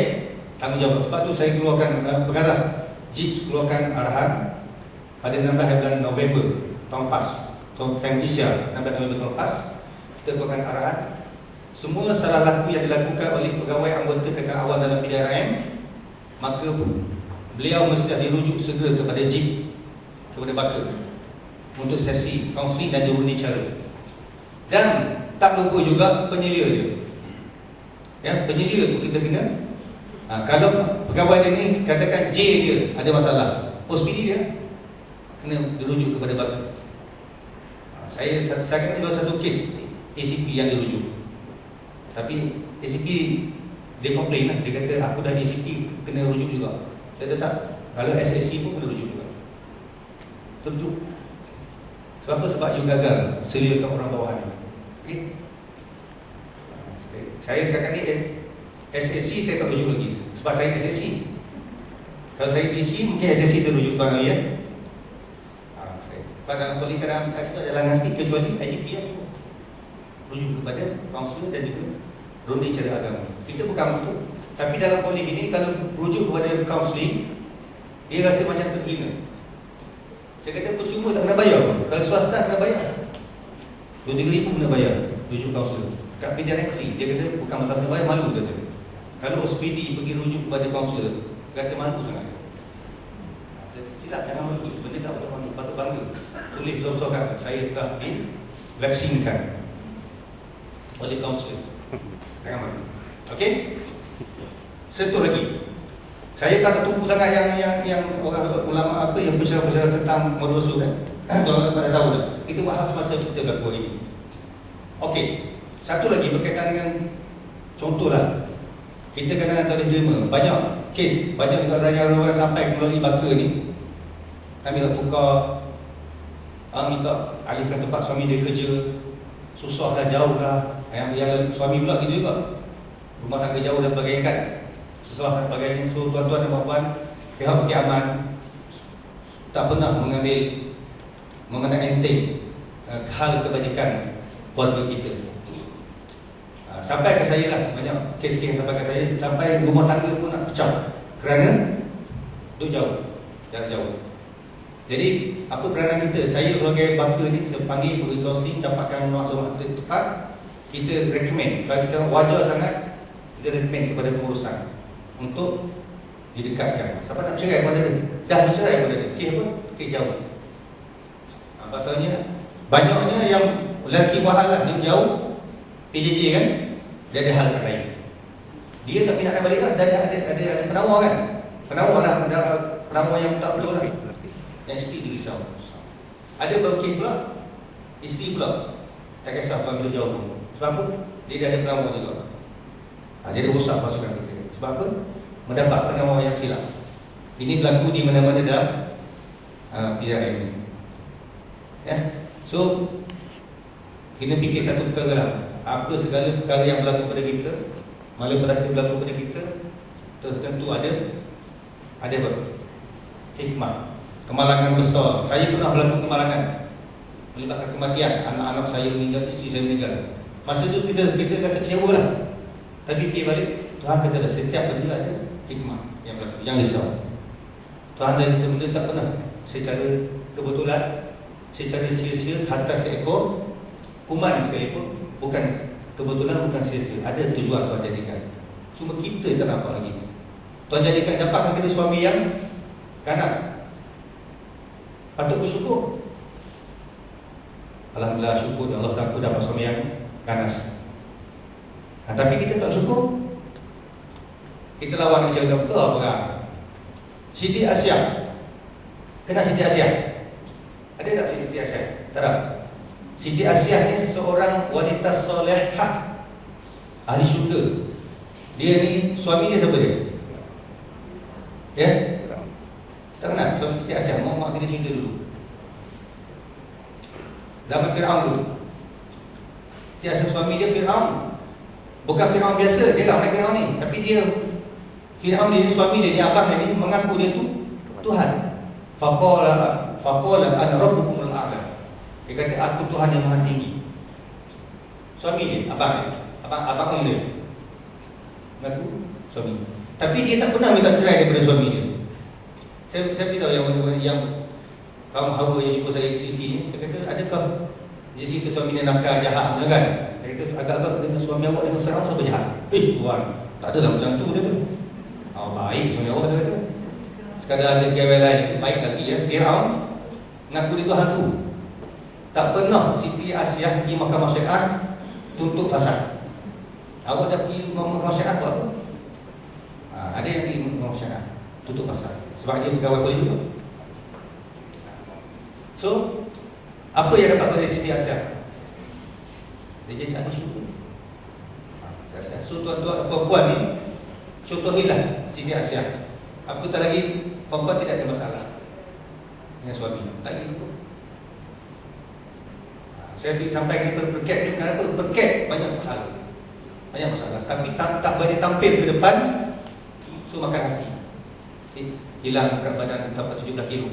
tanggungjawab. Sebab tu saya keluarkan pengarah JIP keluarkan arahan pada 16 bulan November tahun lepas, tahun Isya 16 November tahun lepas. Kita keluarkan arahan semua salah laku yang dilakukan oleh pegawai anggota kekal awal dalam PDRM, maka beliau mesti dirujuk segera kepada JIP, kepada Baka untuk sesi kaunseling dan juruni cara. Dan tak lupa juga penyelia dia. Ya, penyelia tu kita kena kalau pegawai dia ni katakan J dia ada masalah, OSPD dia kena dirujuk kepada Baka. Saya kena jual satu kes ACP yang dirujuk. Tapi ACP dia komplain lah, dia kata aku dah ACP kena rujuk juga. Saya tetap kalau SSC pun kena rujuk juga. Terjuk. Sebab apa? Sebab you gagal seliakan orang bawahan. Okay? Saya cakap ni SSC saya tak rujuk lagi. Sebab saya SSC. Kalau saya DC, mungkin SSC terujuk tuan ya. Pada dalam kat situ adalah nasti kecuali IGP yang semua rujuk kepada kaunselor dan juga ronde cara agama. Kita bukan itu. Tapi dalam polis ini kalau rujuk kepada kaunseling, dia rasa macam terhina. Saya kata percuma tak kena bayar. Kalau swasta kena bayar. 2-3 ribu kena bayar rujuk kaunselor. Kat media negeri dia kata bukan masalah kena bayar, malu kata. Kalau OSPD pergi rujuk kepada kaunselor, rasa malu sangat. Silap, jangan malu. Benda tak boleh malu, patut bangga. Tulis besar-besar, saya telah divaksinkan oleh kaunselor. Jangan malu. Okey? Satu lagi, saya tak tunggu sangat yang orang ulama apa yang berbicara tentang modal rasul kan. Tuan-tuan pada tahu dah. Kita buat hal semasa kita berlaku ini. Okey. Satu lagi berkaitan dengan contohlah. Kita kadang-kadang tak boleh terima banyak kes, banyak juga raja-raja sampai melalui baka ni. Kami nak tukar, minta alihkan tempat suami dia kerja, susah dah, jauh dah. Yang suami pula gitu juga, rumah tangga jauh dan sebagainya kan, susah dan sebagainya. So tuan-tuan dan puan-puan, pihak Bukit Aman tak pernah memandang enteng hal kebajikan keluarga kita. Sampai ke saya lah, banyak kes-kes sampai ke saya, sampai rumah tangga pun nak pecah kerana duduk jauh, jarak jauh. Jadi apa peranan kita? Saya sebagai baka ni, saya panggil pergi kaunseling, dapatkan maklumat tepat, kita recommend. Kalau kita wajar sangat, kita recommend kepada pengurusan untuk didekatkan. Siapa nak bercerai pada dia? Dah bercerai pada dia. Kes apa? Kes jauh. Pasalnya banyaknya yang lelaki mahal lah, dia jauh PJJ kan, dia ada hal lain. Dia tak minat nak balik lah, ada penawar kan. Penawar lah, penawar yang tak betul lah. Dan isteri dirisau. Ada berkait pula, isteri pula tak kisah tuan bila jauh pun. Sebab apa? Dia dah ada penawar juga. Jadi rosak pasukan kita. Sebab apa? Mendapat penawar yang silap. Ini berlaku di mana-mana dalam bidang ini. Ya. So kita fikir satu perkara lah. Apa segala perkara yang berlaku pada kita, malapetaka berlaku pada kita, tentu ada apa? Hikmah. Kemalangan besar. Saya pernah berlaku kemalangan, melibatkan kematian. Anak-anak saya meninggal, isteri saya meninggal. Masa itu kita kata kecewa lah. Tapi fikir balik, Tuhan kata setiap benda ada hikmah yang berlaku, yang risau. Tuhan dari benda tak pernah secara kebetulan, secara sia-sia hantar seekor kuman sekalipun, bukan kebetulan, bukan sia-sia. Ada tujuan Tuhan jadikan. Cuma kita tak nampak lagi. Tuhan jadikan, dapatkan kita suami yang ganas. Patut bersyukur. Alhamdulillah, syukur Allah Ta'ala dapat suami yang ganas. Tapi kita tak syukur. Kita lawan dengan syaitan betul apa? Siti Asyah. Kenal Siti Asyah? Ada tak Siti Asyah? Tak ada. Siti Asyah ni seorang wanita solehah, ahli syurga. Dia ni, suami dia siapa dia? Ya? Tak kenal suami Siti Asyah. Mak kita cerita dulu. Zaman Fir'aun dulu. Siti Asyah suami dia Fir'aun. Bukan Fir'aun biasa, dia ramai Fir'aun ni. Tapi dia, Fir'aun dia, suami dia abang dia ni mengaku dia tu Tuhan. Faqala ana rabbukumul a'la. Dia kata aku Tuhan yang maha tinggi. Suami dia, abang dia mengaku suami. Tapi dia tak pernah minta cerai daripada suami dia. Saya beritahu yang kaum Hawa yang jumpa saya sisi ni, saya kata adakah dia cerita suami dia nakal jahat kan? Saya kata agak-agak dengan suami awak dengan Fir'aun siapa jahat? Tuan, tak adalah macam tu dia tu. Baik suami awak dia kata. Sekadar ada kewel lain, baik lagi ya. Fir'aun ngaku dia tu hantu. Tak pernah Siti Asyah pergi mahkamah syariat tuntut fasad. Awak dah pergi mahkamah syariat buat apa? Ada yang pergi mahkamah syariat tuntut fasad sebab dia pegawai polis juga. So, apa yang dapat pada Siti Asyah? Dia jadi ahli syurga. So tuan-tuan perempuan ni, contohilah Siti Asyah. Apatah lagi perempuan tidak ada masalah dengan suami. Lagi betul. Saya sampaikan perket itu kerana perket banyak masalah. Tapi tak boleh tampil ke depan, so makan hati. Hilang berat badan sampai 17 kilo.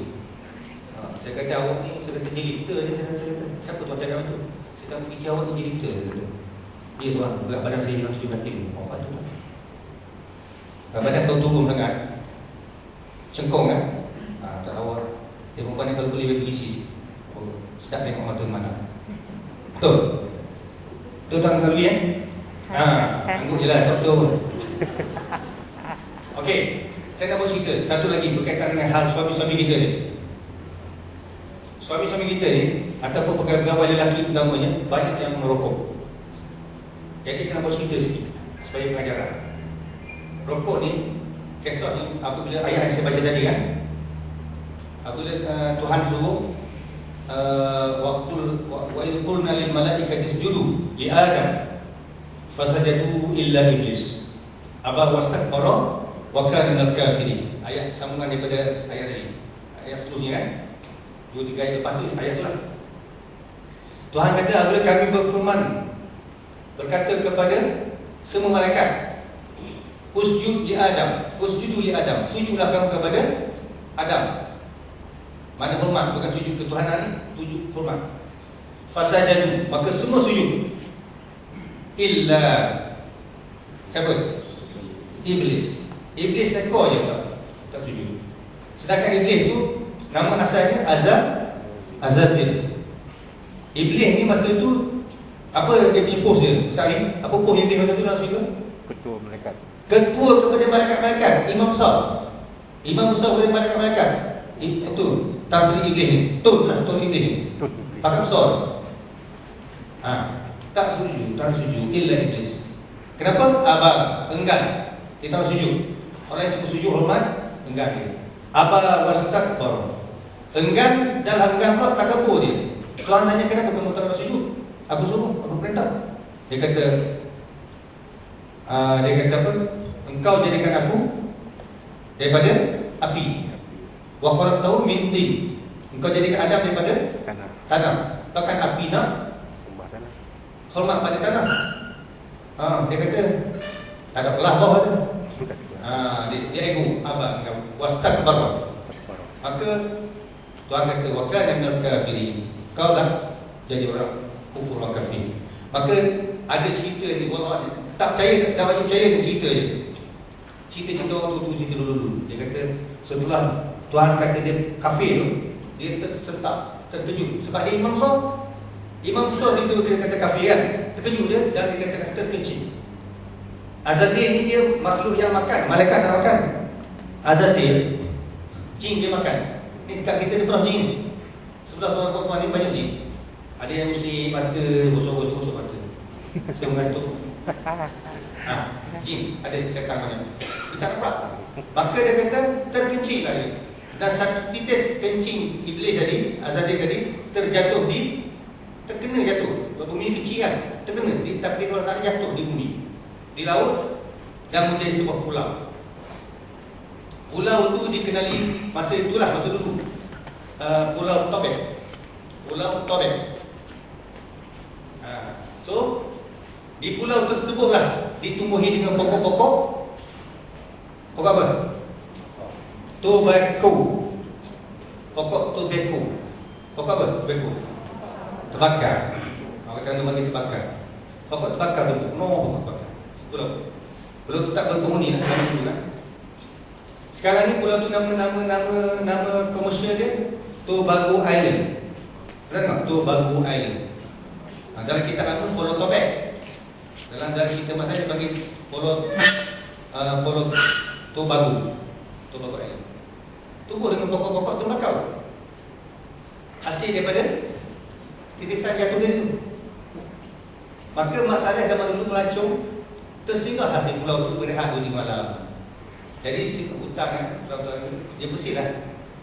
Saya kata awak ni, saya kata jelita je. Saya kata, siapa tuan cakap itu? Saya kata fikir awak ni jelita. Dia kata, ya tuan, berat badan saya hilang 17 kilo. Apa tu tuan? Berat badan kau turun sangat, cengkong kan? Tak awak. Dia perempuan kalau boleh berisi. Sedap tengok mata mana. Betul? Betul tuan Kalwi angguk je lah, tak betul. Okey, saya nak buat cerita satu lagi berkaitan dengan hal suami-suami kita ni. Suami-suami kita ni ataupun pegawai lelaki utamanya banyak yang merokok. Jadi saya nak buat cerita sikit sebagai pengajaran. Rokok ni, kisah ni apabila ayat yang saya baca tadi kan, apabila Tuhan suruh wa idh qulna lil malaikati isjudu li Adam fasajadu illa iblis aba wastakbara wa kana minal kafirin. Ayat sambungan daripada ayat tadi. Ayat seterusnya kan, 2-3 ayat lepas tu ayat tu lah. Tuhan kata apabila kami berfirman, berkata kepada semua malaikat, usjudu li Adam, sujudlah kamu kepada Adam. Mana hormat, bukan sujud ketuhanan ni, sujud hormat. Fasajadu, maka semua sujud. Illa siapa? Iblis. Iblis ekor je tak sujud. Sedangkan Iblis tu nama asalnya Azazil. Iblis ni masa tu apa dia punya pos dia sekarang ni? Apa pos Iblis masa tu dalam surga? Ketua malaikat. Ketua kepada malaikat-malaikat, imam besar. Imam besar kepada malaikat-malaikat. Itu Tafsir Iblis ni, Tun Iblis ni, pakar besar. Tak sujud illa Iblis. Kenapa? Abang enggan, dia tak sujud. Orang yang sebut sujud hormat, enggan dia. Aba wastakbar, enggan dalam enggan pula takabur dia. Tuhan tanya kenapa kamu tak sujud? Aku suruh, aku perintah. Dia kata apa? Engkau jadikan aku daripada api. Wa khalaqtahu min tin. Engkau jadikan Adam daripada tanah. Takkan api nak hormat pada tanah. Dia kata tak ada kelah bawah dia. Dia ego abang wastakbar. Maka Tuhan kata wa kana minal kafirin. Kau dah jadi orang kufur orang kafir. Maka ada cerita ni, wallah tak percaya, tak baca percaya dengan cerita dia. Cerita-cerita orang dulu, cerita dulu. Dia kata setelah Tuhan kata dia kafir tu, dia terkejut sebab dia imam besar. Imam besar dia kata kafir kan, terkejut dia dan dia kata terkencing. Azazil ni dia makhluk yang makan, malaikat tak makan. Azazil jin dia makan. Ni dekat kita ada pernah jin. Sebelah tuan-tuan ni banyak jin. Ada yang mesti mata bosok mata. Saya mengantuk. Jin ada sekarang banyak. Kita nampak. Maka dia kata terkencing lah dia. Dan satu titis kencing Iblis tadi, Azazil tadi terjatuh terkena jatuh. Bumi kecil kan, terkena. Tapi kalau tak jatuh di bumi, di laut, dan menjadi sebuah pulau. Pulau itu dikenali masa itulah, masa dulu, Pulau Tobek. Pulau Tobek. So di pulau tersebutlah ditumbuhi dengan pokok-pokok. Pokok apa? Tobacco. Pokok tobacco. Pokok apa? Tobacco. Tebakar. Orang kata bagi tebakar. Pokok tebakar tu pokok tebakar. Pulau tu tak berpenghuni lah, nama dulu kan. Sekarang ni pulau tu nama komersial dia Tobago Island. Pernah tak? Tobago Island. Dalam kitab apa? Pulau Tobek. Dalam cerita masa dia bagi Pulau Tobago Island. Tumbuh dengan pokok-pokok tembakau. Hasil daripada titisan jatuh dia itu. Maka masalah zaman dulu melancong, tersinggahlah di pulau itu berehat 2-3 malam. Jadi di hutan kan, pulau dia bersih lah.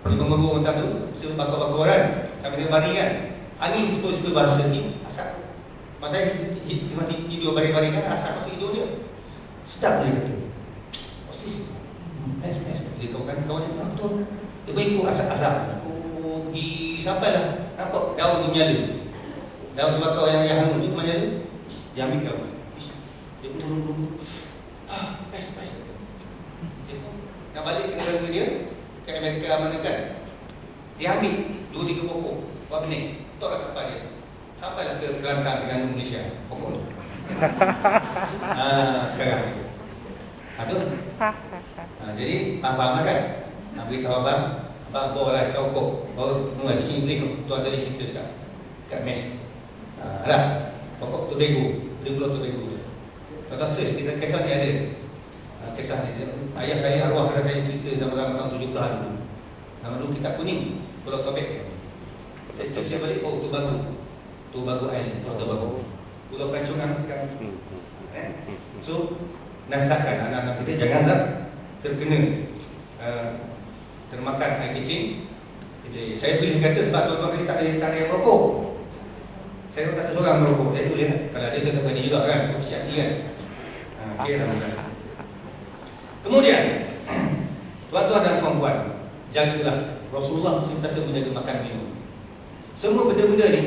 Dia mengurung hutan tu, bersih bakar-bakar kan, sampai dia baring kan. Angin sepuluh-sepuluh bahasa ni, asap. Masa tidur baring-baring kan, asap masuk hidung dia. Sedap dia kata. Dia kawan-kawan dia tak betul. Dia berikut asap-asap. Aku pergi sampailah, nampak daun tu menyala. Dan tembakau yang hangus tu macam tu, dia ambil kau. Dia pun burung-burung. Best. Nak balik ke negara dia, ke Amerika mana kan? Dia ambil 2-3 pokok, buat benih, tok kat tempat dia. Sampailah ke Kelantan dengan Malaysia. Pokok tu. Sekarang ni. Tu. Jadi abang kan? Nak beritahu abang bawa lah sokok, baru mulai sini tu ada di situ dekat mes. Ada pokok Tobago, dia pulau Tobago. Kata search kita kisah ni ada. Kisah ni ayah saya, arwah saya cerita zaman tahun 70-an dulu. Nama dulu kitab kuning, Pulau Tobago. Saya balik Tobago Island, Pulau Tobago. Pulau Pencungan sekarang. So nasihatkan anak-anak kita janganlah terkena termakan air kecil. Jadi saya boleh kata sebab tuan-tuan kita tak ada merokok. Saya tak ada seorang merokok. Dia boleh lah. Kalau dia tak berani juga kan, kecil hati kan. Okey, alhamdulillah. Kemudian tuan-tuan dan puan-puan, jagalah. Rasulullah sentiasa menjaga makan minum. Semua benda-benda ni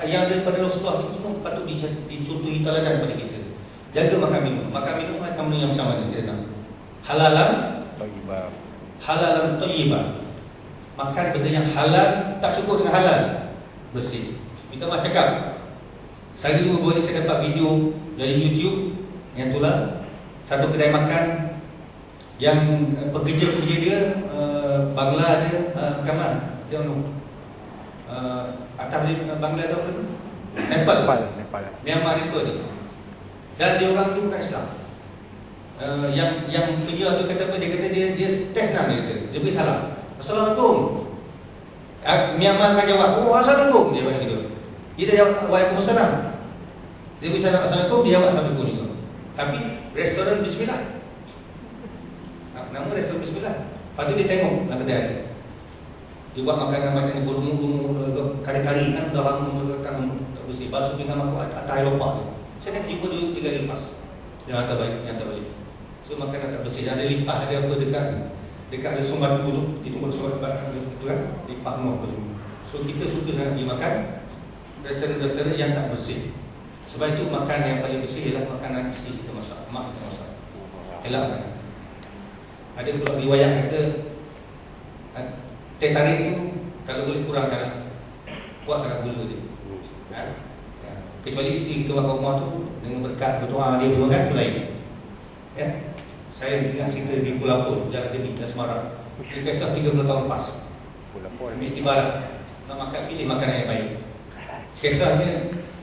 yang daripada Rasulullah itu semua patut dicontohi teladan pada kita. Jaga makan minum. Makan minum macam mana yang macam mana kita tahu. Halalan thayyibah. Makan benda yang halal, tak cukup dengan halal, bersih. Kita macam cakap, saya dulu boleh saya dapat video dari YouTube yang itulah satu kedai makan yang pekerja-pekerja dia Bangla dia macam mana? Dia atas Bangla tu apa tu? Nepal. Myanmar Nepal ni. Dan dia orang tu bukan Islam. Yang penjual tu kata apa? Dia kata dia test nak dia kata. Dia beri salam. Assalamualaikum. Myanmar kan jawab, oh assalamualaikum. Dia bagi gitu. Dia tak jawab waalaikumsalam. Dia beri salam assalamualaikum, dia jawab assalamualaikum juga. Tapi restoran bismillah. Nama restoran bismillah. Lepas tu dia tengok nak kedai dia. Dia buat makanan macam ni, burung-burung, kari-kari kan, dah lama kan tak bersih. Basuh pinggan makuk atas air lopak tu. Saya kan jumpa dulu 3 lipas. Yang hantar balik. So makanan tak bersih. Ada lipas, ada apa dekat ada sumber batu tu. Itu pun sumber batu tu kan. Lipas semua apa semua. So kita suka sangat pergi makan restoran-restoran yang tak bersih. Sebab itu makan yang paling bersih ialah makanan isteri kita masak, mak kita masak. Elakkan. Ada pula riwayat kata teh tarik tu kalau boleh kurangkanlah. Buat sangat gula dia. Kecuali isteri kita makan rumah tu dengan berkat berdoa dia semua kan, tu lain. Ya. Saya ingat cerita di Pulau Pol, Jalan Demi dan Semarang. Dia kisah 30 tahun lepas. Pulau Pol ambil tibaran. Nak makan, pilih makanan yang baik. Kisahnya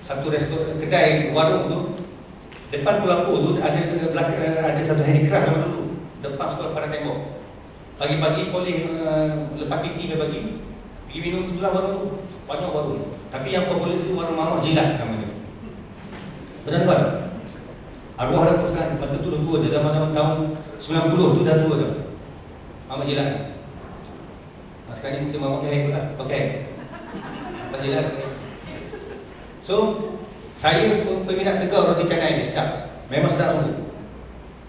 satu restoran, kedai, warung tu depan Pulau Pol tu ada satu handicraft zaman dulu. Depan sekolah pada tembok. Pagi-pagi boleh lepas piti dia bagi. Pergi minum tu lah warung tu. Banyak warung. Tapi yang popular tu warung Mamak Jilat namanya. Benar tak? Arwah dah sekarang, masa tu dah tua, dia zaman-zaman tahun 90 tu dah tua dah. Mamak Jilat. Sekarang ni mungkin Mamak Jahit pula, pakai. Tak Jilat. So, saya peminat tegak roti canai ni, sedap. Memang sedap dulu.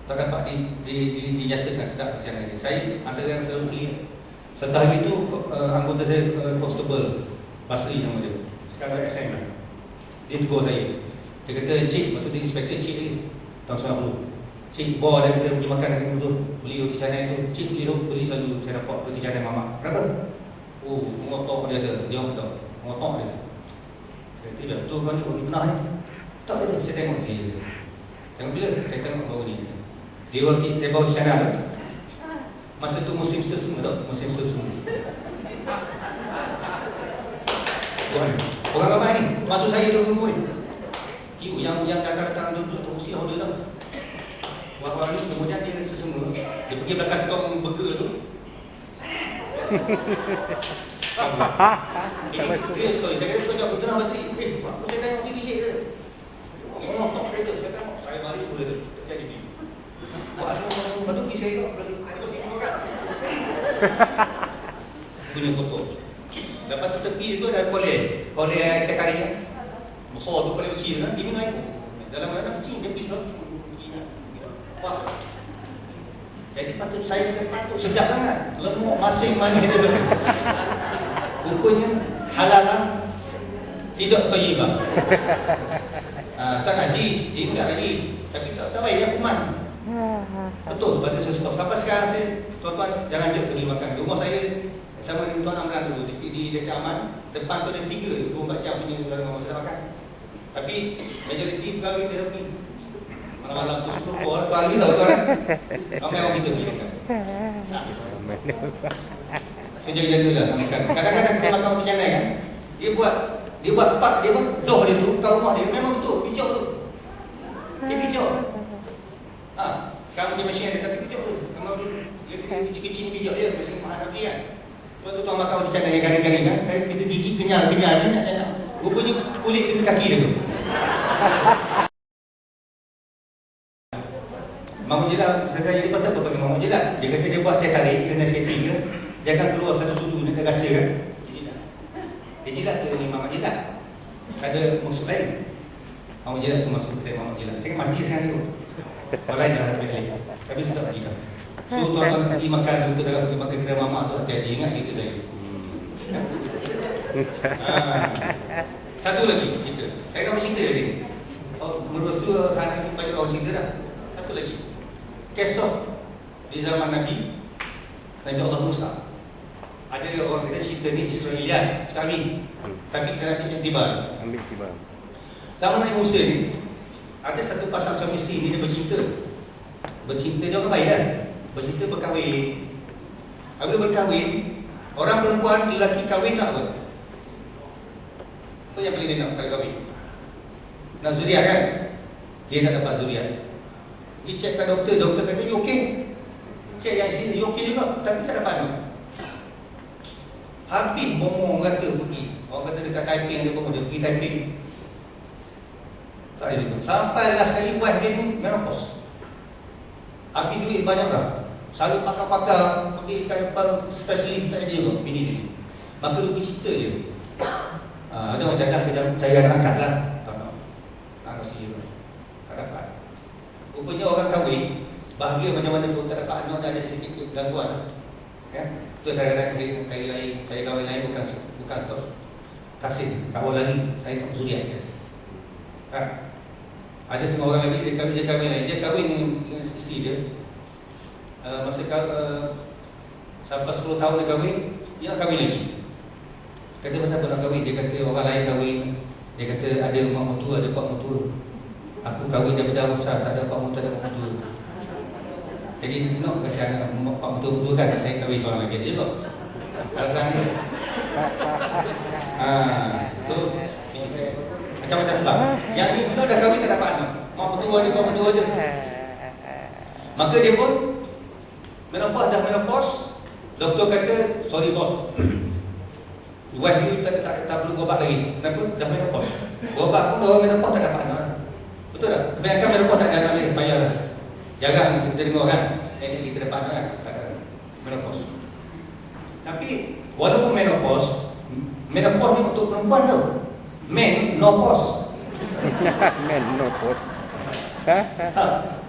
Tak dapat dinyatakan sedap roti canai ni. Saya antara yang selalu beli. Setelah itu, anggota saya Constable Basri nama dia. Sekarang SM lah. Dia tegur saya. Dia kata, cik, maksud dia inspektor cik ni tahun 90. Cik, bawa dah kita pergi makan dengan tu, beli roti canai tu. Cik beli selalu saya dapat roti canai mamak. Berapa? Oh, ngotok dia ada. Dia orang tahu. Ngotok dia. Saya kata, dia betul kan ni, pernah ni? Tak ada, saya tengok dia. Tengok bila? Saya tengok baru ni. Dia roti, dia bawa roti canai tu. Masa tu musim sesung tau, musim sesung. Orang ramai ni, masuk saya tunggu ni. Kiu yang datang-datang dulu tu mesti order tau. Orang-orang ni kemudian dia sesemua. Dia pergi belakang tong burger tu. Dia sekali, saya kata kau jawab betul lah Basri. Aku saya tengok cik-cik je. Orang tok dia tu, saya tengok. Saya mari boleh tu, terjadi ni. Buat ada orang, lepas tu pergi saya tengok. Ada Basri semua kan. Punya kotor. Lepas tu tepi tu ada kolej ikan kari kan. Besar tu kolej besi kan, dia naik. Dalam anak kecil, dia pergi lah. Wah. Jadi patut saya kata patut sedap sangat. Lemuk, masing manis dia belakang. Rupanya halal lah. Tidak thayyibah. Tak haji, dia enggak haji. Tapi tak baik dia kuman. Betul, sebab itu saya stop. Sampai sekarang saya, tuan-tuan jangan ajak saya pergi makan. Di rumah saya, sama dengan Tuan Amran dulu, di Desa Aman, depan tu ada 3, 24 jam punya dalam rumah saya makan. Tapi, majoriti pegawai dia pergi. Malam-malam tu 10 orang, tuan Ali tahu tuan. Ramai orang kita pergi makan. Saya jaga-jaga lah makan. Kadang-kadang kita makan macam mana kan, dia buat tempat, dia buat doh dia tu, kat rumah dia, memang betul, pijak tu. Dia pijak. Sekarang dia mesin ada tapi pijak tu. Memang dia kecil-kecil ni pijak dia, mesin mahal Nabi kan. Sebab tu tuan makan macam mana yang garing-garing kan, kita gigi kenyal-kenyal je nak. Rupanya kulit kena kaki dia tu. Mahmud Jelal, saya jadi pasal apa bagi Mahmud Jelal? Dia kata dia buat teh tarik, kena sepi ke, dia akan keluar satu sudu, dia rasa kan. Dia jilat tu ni Mahmud Jelal. Ada maksud lain. Mahmud Jelal tu masuk ke Mahmud Jelal. Saya mati sekarang tu. Orang lain dah habis lagi. Tapi saya tak pergi kan. So tuan-tuan pergi makan tu, kita makan kedai mamak tu, hati-hati ingat cerita saya. Satu lagi cerita. Saya dah cerita tadi. Merosot hari ni banyak orang cerita dah. Satu lagi. Kisah di zaman Nabi Allah Musa. Ada orang kata cerita ni Israelian sekali. Tapi kerana dia tiba. Ambil tiba. Zaman Nabi Musa ni ada satu pasang suami isteri ni dia bercinta. Bercinta dia orang baik kan? Bercinta berkahwin. Apabila berkahwin, orang perempuan lelaki kahwin nak apa? Apa yang paling dia nak kalau kahwin? Nak zuriat kan? Dia tak dapat zuriat. Dia cek ke doktor, doktor kata you okey. Cek yang isteri you okey juga, tapi tak dapat anak. Habis bohong kata pergi. Orang kata dekat Taiping ada bohong, dia pergi Taiping. Tak ada itu. Sampai last kali wife dia ni menopause. Habis duit banyak dah. Selalu pakar-pakar pergi kapal spesialis tak ada juga bini dia. Maka dia cerita je. Ada orang cakap saya nak angkat lah. Tak nak. Nak kasi je. Tak dapat. Rupanya orang kahwin, bahagia macam mana pun tak dapat anak, ada sedikit gangguan. Ya? Itu kadang-kadang sekali lain, saya kahwin lain bukan terus kasih, kawal lagi, saya nak zuriat dia. Kan? Ada semua orang lagi, dia kahwin lain, dia kahwin dengan isteri dia. Masa sampai 10 tahun dia kahwin, dia nak kahwin lagi. Kata pasal apa nak kahwin, dia kata orang lain kahwin, dia kata ada mak mertua, ada pak mertua. Aku kahwin daripada besar, tak ada pak mertua, tak ada mak mertua. Jadi nak kasi anak pak mertua kan, saya kahwin seorang lagi. Dia juga alasan dia. Tu macam-macam sebab. Yang ni pula dah kahwin tak dapat anak, mak mertua dia, pak mertua je. Maka dia pun menopause, dah menopause. Doktor kata, sorry bos, wife you tak perlu berubat lagi. Kenapa? Dah menopause. Berubat pun orang menopause tak dapat anak. Betul tak? Kebanyakan menopause tak ada anak lagi, payahlah. Jarang kita dengar kan, ini kita dapat anak kan, tak ada menopause. Tapi walaupun menopause ni untuk perempuan tau. Men no pause. Men no pause.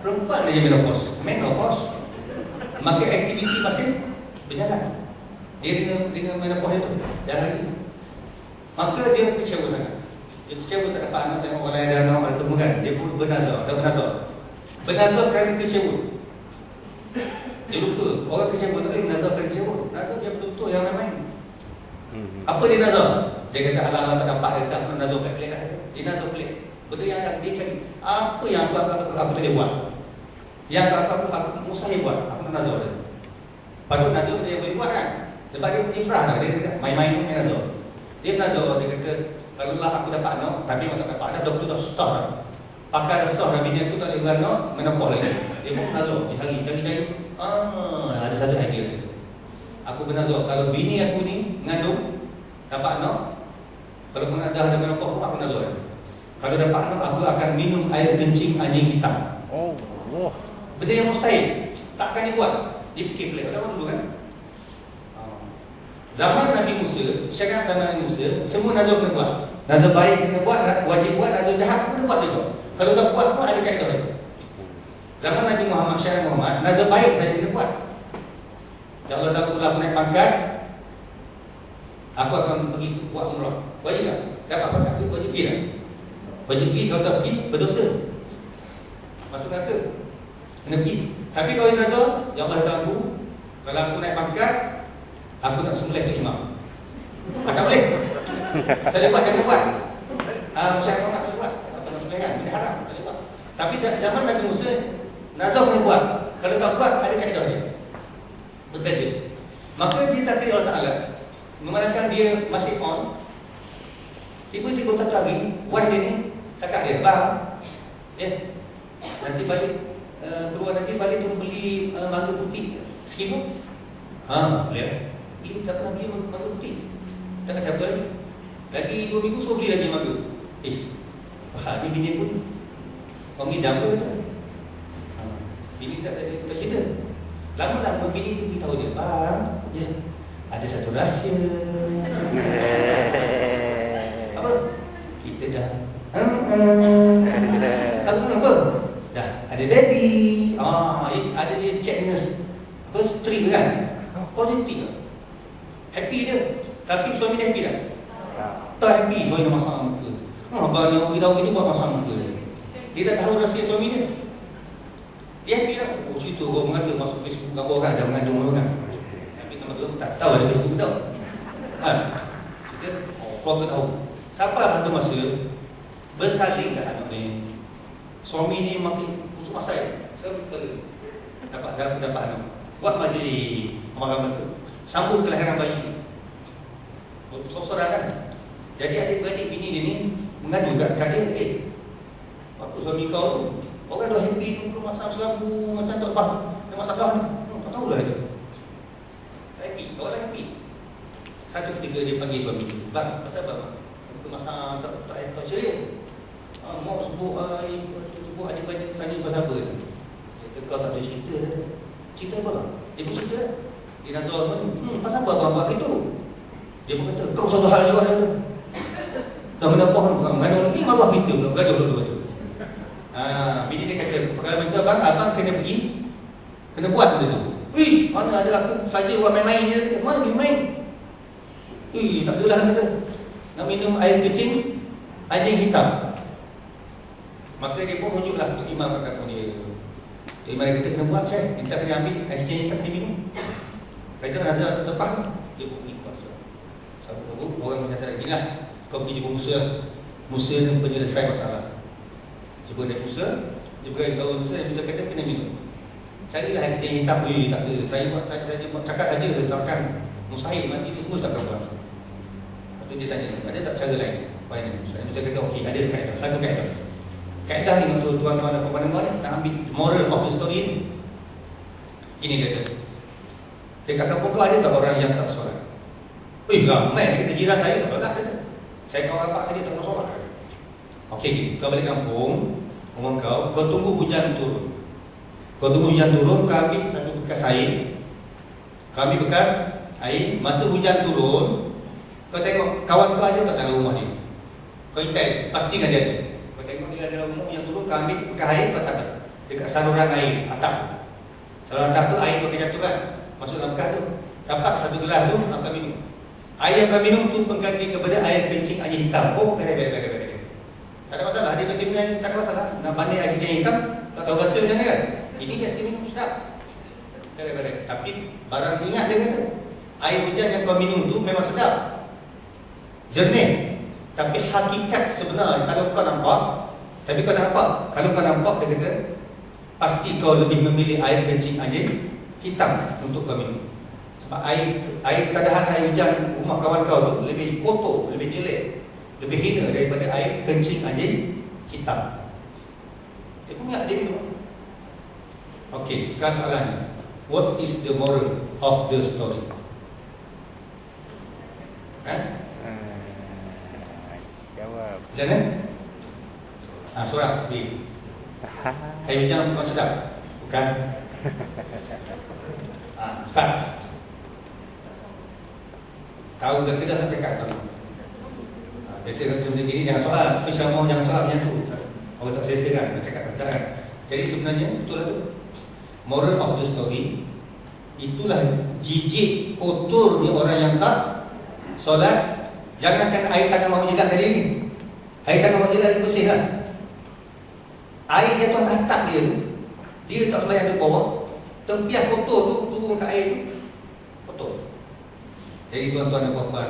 Perempuan dia menopause, men no pause. Maka aktiviti masih berjalan. Dia dengan menopause itu jalan lagi. Maka dia kecewa sangat. Dia kecewa tak dapat anak, tengok orang lain ada anak, ada temukan. Dia pun bernazar. Bernazar kerana kecewa. Dia lupa, orang kecewa tak boleh bernazar kerana kecewa. Nazar dia betul-betul yang main-main. Apa dia nazar? Dia kata alam-alam tak dapat, dia tak nazar pelik-pelik dah. Dia nazar pelik. Betul yang dia cari, apa yang aku tak boleh buat? Yang aku mustahil buat, aku nak nazar dia. Patut nazar dia boleh buat kan? Sebab dia ifrah tak, dia kata main-main pun dia nazar. Dia nazar, dia kata kalau lah aku dapat anak, tapi tak dapat anak, doktor dah stop dah. Pakar dah stop dah, bini aku tak boleh buat anak, menopause lagi. Dia pun nazar, cari. Ada satu idea dia. Aku bernazar, kalau bini aku ni mengandung, dapat anak, kalau pun dah ada menopause pun aku nazar. Kalau dapat anak, aku akan minum air kencing anjing hitam. Oh, wah. Benda yang mustahil, takkan dia buat. Dia fikir pelik, orang dulu kan. Zaman Nabi Musa, syariat zaman Nabi Musa, semua nazar kena buat. Nazar baik kena buat, wajib buat, nazar jahat kena buat juga. Kalau tak buat pun ada kaedah lain. Zaman Nabi Muhammad, syariat Muhammad, nazar baik saja kena buat. Ya Allah, tak pula naik pangkat, aku akan pergi buat umrah. Wajib tak? dapat pakat tu wajib pergi lah. Wajib pergi, kalau tak pergi berdosa, masuk neraka. Kena pergi. Tapi kalau dia kata, ya Allah kata aku, kalau aku naik pangkat, aku nak sembelih tu imam. Tak boleh. Tak boleh buat, jangan buat. Masyarakat tak boleh buat. Apa nak sembelih kan? Benda haram, tak boleh buat. Tapi zaman Nabi Musa, nazar boleh buat. Kalau tak buat, ada kaedah dia. Berbeza. Maka dia takdir Allah Ta'ala, memandangkan dia masih on. Tiba-tiba satu hari, wife dia ni cakap dia, bang, nanti balik keluar, nanti balik tu beli mangga putih RM1,000. Boleh. Ini tak pernah beli mangga putih. Tak kata apa lagi. Lagi 2 minggu so beli lagi mangga. Ni bini pun kau ngidam ke kata. Bini tak cerita. Lama-lama bini tu beritahu dia, bang, ada satu rahsia. Apa? Kita dah apa? Dah ada baby. Ada dia check dengan strip kan? Positif. Happy dia. Tapi suami dia happy tak? Tak happy. Suami dia masam muka. Abang yang beritahu kita buat masam muka dia. Dia tak tahu rahsia suami dia. Dia happy tak? Cerita orang mengata masuk Facebook gambar orang dah mengandung orang. Tapi nama tu tak tahu ada Facebook tau. Kita keluarga tahu. Sampai satu masa bersaling kat anak ni. Suami ni makin putus asa. Saya dapat anak. Buat majlis ramai-ramai tu. Sambut kelahiran bayi. Besar-besar kan. Jadi adik-beradik bini dia ni mengadu kat dia, apa suami kau tu? Orang dah happy tu masang selambu macam tak faham. Ada masalah ni. Tak tahulah itu. Happy, orang happy. Satu ketika dia panggil suami tu, bang, pasal apa? Muka masang tak ceria. Mau sebut adik-beradik tanya pasal apa? Dia kata kau tak ada cerita. Cerita apa? Dia pun cerita. Dia nak tahu apa tu? Pasal apa abang buat itu? Dia pun kata, kau satu hal juga kata. Tak benda apa orang mengandung lagi, malah kita pula bergaduh dua-dua tu. Bini dia kata, perkara minta abang kena pergi, kena buat benda tu. Mana ada aku saja buat main-main je. Mana pergi main? Tak adalah kata. Nak minum air kecing, anjing hitam. Maka dia pun rujuklah untuk imam kata dia. Imam dia kata kena buat saya, minta kena ambil air kecing hitam kena minum. Kata rasa lepas dia pun pergi buat. Satu orang yang saya gini lah. Kau pergi jumpa Musa ni penyelesai masalah. Jumpa dia Musa, dia beritahu Musa, Musa kata kena minum. Carilah air kecing hitam. Tak ada. Saya buat cakap saja takkan mustahil, nanti dia semua takkan buat. Lepas tu dia tanya, ada tak cara lain? Musa kata okey, ada kaedah. Satu kaedah. Kaedah ni maksud tuan-tuan dan puan-puan ni nak ambil moral of the story ni. Ini kata. Dia kata pokok ada tak orang yang tak solat? Ramai kata jiran saya tak solat kata. Saya kawan rapat tadi tak pernah solat. Okey, kau balik kampung, rumah kau tunggu hujan turun. Kau tunggu hujan turun, kau ambil satu bekas air. Kau ambil bekas air, masa hujan turun, kau tengok kawan kau ada tak dalam rumah ni. Kau intai, pastikan dia ada. Kau tengok dia ada rumah yang turun, kau ambil bekas air, kau tak dekat saluran air atap. Saluran atap tu air kau jatuh kan, masuk dalam bekas tu. Dapat satu gelas tu, kau minum. Air yang kau minum tu pengganti kepada air kencing anjing hitam. Baik. Tak ada masalah. Dia mesti minum, tak ada masalah. Nak banding air kencing hitam, tak tahu rasa macam mana kan. Ini biasa minum sedap. Baik. Tapi barang ingat dia kata, air hujan yang kau minum tu memang sedap, jernih. Tapi hakikat sebenarnya kalau kau nampak, kalau kau nampak dia kata, pasti kau lebih memilih air kencing anjing hitam untuk kau minum. Air keadaan air hujan rumah kawan kau tu lebih kotor, lebih jelek, lebih hina daripada air kencing anjing hitam. Dia pun ingat dia minum. Okey, sekarang soalannya, what is the moral of the story? Jawab. Macam mana? Surat B. Air hujan bukan sedap? Bukan. Cepat. Tahu dah tidak nak cakap tahu. Biasa kalau benda gini jangan soal. Tapi sama jangan soal macam tu. Orang tak selesa kan nak cakap tak kan. Jadi sebenarnya itulah tu. Moral of the story, itulah jijik kotornya orang yang tak solat Jangankan air tangan mau jilat tadi ni. Air tangan mau jilat itu bersih kan? Air jatuh atas atap dia tu, dia tak sembahyang di bawah, tempias kotor tu turun ke air tu, kotor. Jadi tuan-tuan dan puan-puan,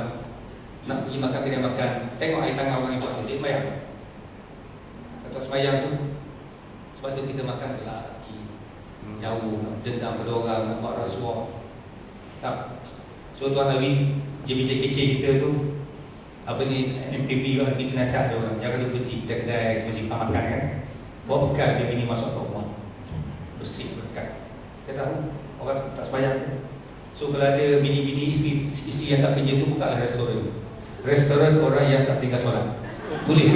nak pergi makan kedai makan, tengok air tangan orang yang buat tu, dia sembahyang. Kata sembahyang tu, sebab tu kita makan gelap hati, jauh, dendam pada orang, nak buat rasuah. Tak. So tuan Nabi, JBJKK kita tu, apa ni, MPV kan, bikin nasihat dia orang, jangan lupa pergi kedai-kedai simpan makan kan. Bawa bekal dia bini masuk ke rumah, bersih berkat. Kita tahu orang tak sembahyang. So kalau ada bini-bini isteri yang tak kerja tu, buka restoran. Restoran orang yang tak tinggal solat. Boleh.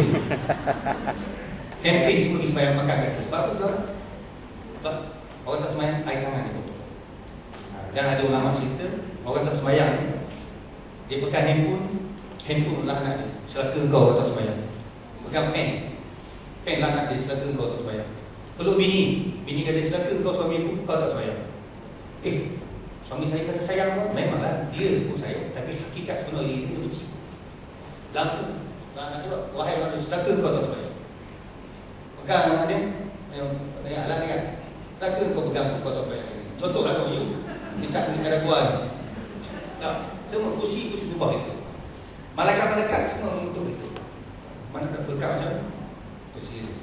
Campaign semua pergi sembahyang makan kat situ. Sebab apa solat? Sebab orang tak sembahyang, air tangan dia kotor. Dan ada ulama cerita, orang tak sembahyang dia pegang handphone lah anak dia. Celaka kau tak sembahyang. Pegang pen lah anak dia, celaka kau tak sembahyang. Peluk bini kata celaka kau suami aku, kau tak sembahyang. Suami saya kata sayang kau, memanglah dia sebut sayang, tapi hakikat sebenarnya dia benci. Lampu anak dia, wahai anak dia, celaka kau tak sembahyang. Pegang anak dia, yang alat dia kan, celaka kau pegang kau tak sembahyang. Contohlah kau dekat Nicaragua. Tak, semua kursi berubah itu. Malaikat-malaikat semua menuntut itu. Mana nak berkat macam kursi itu.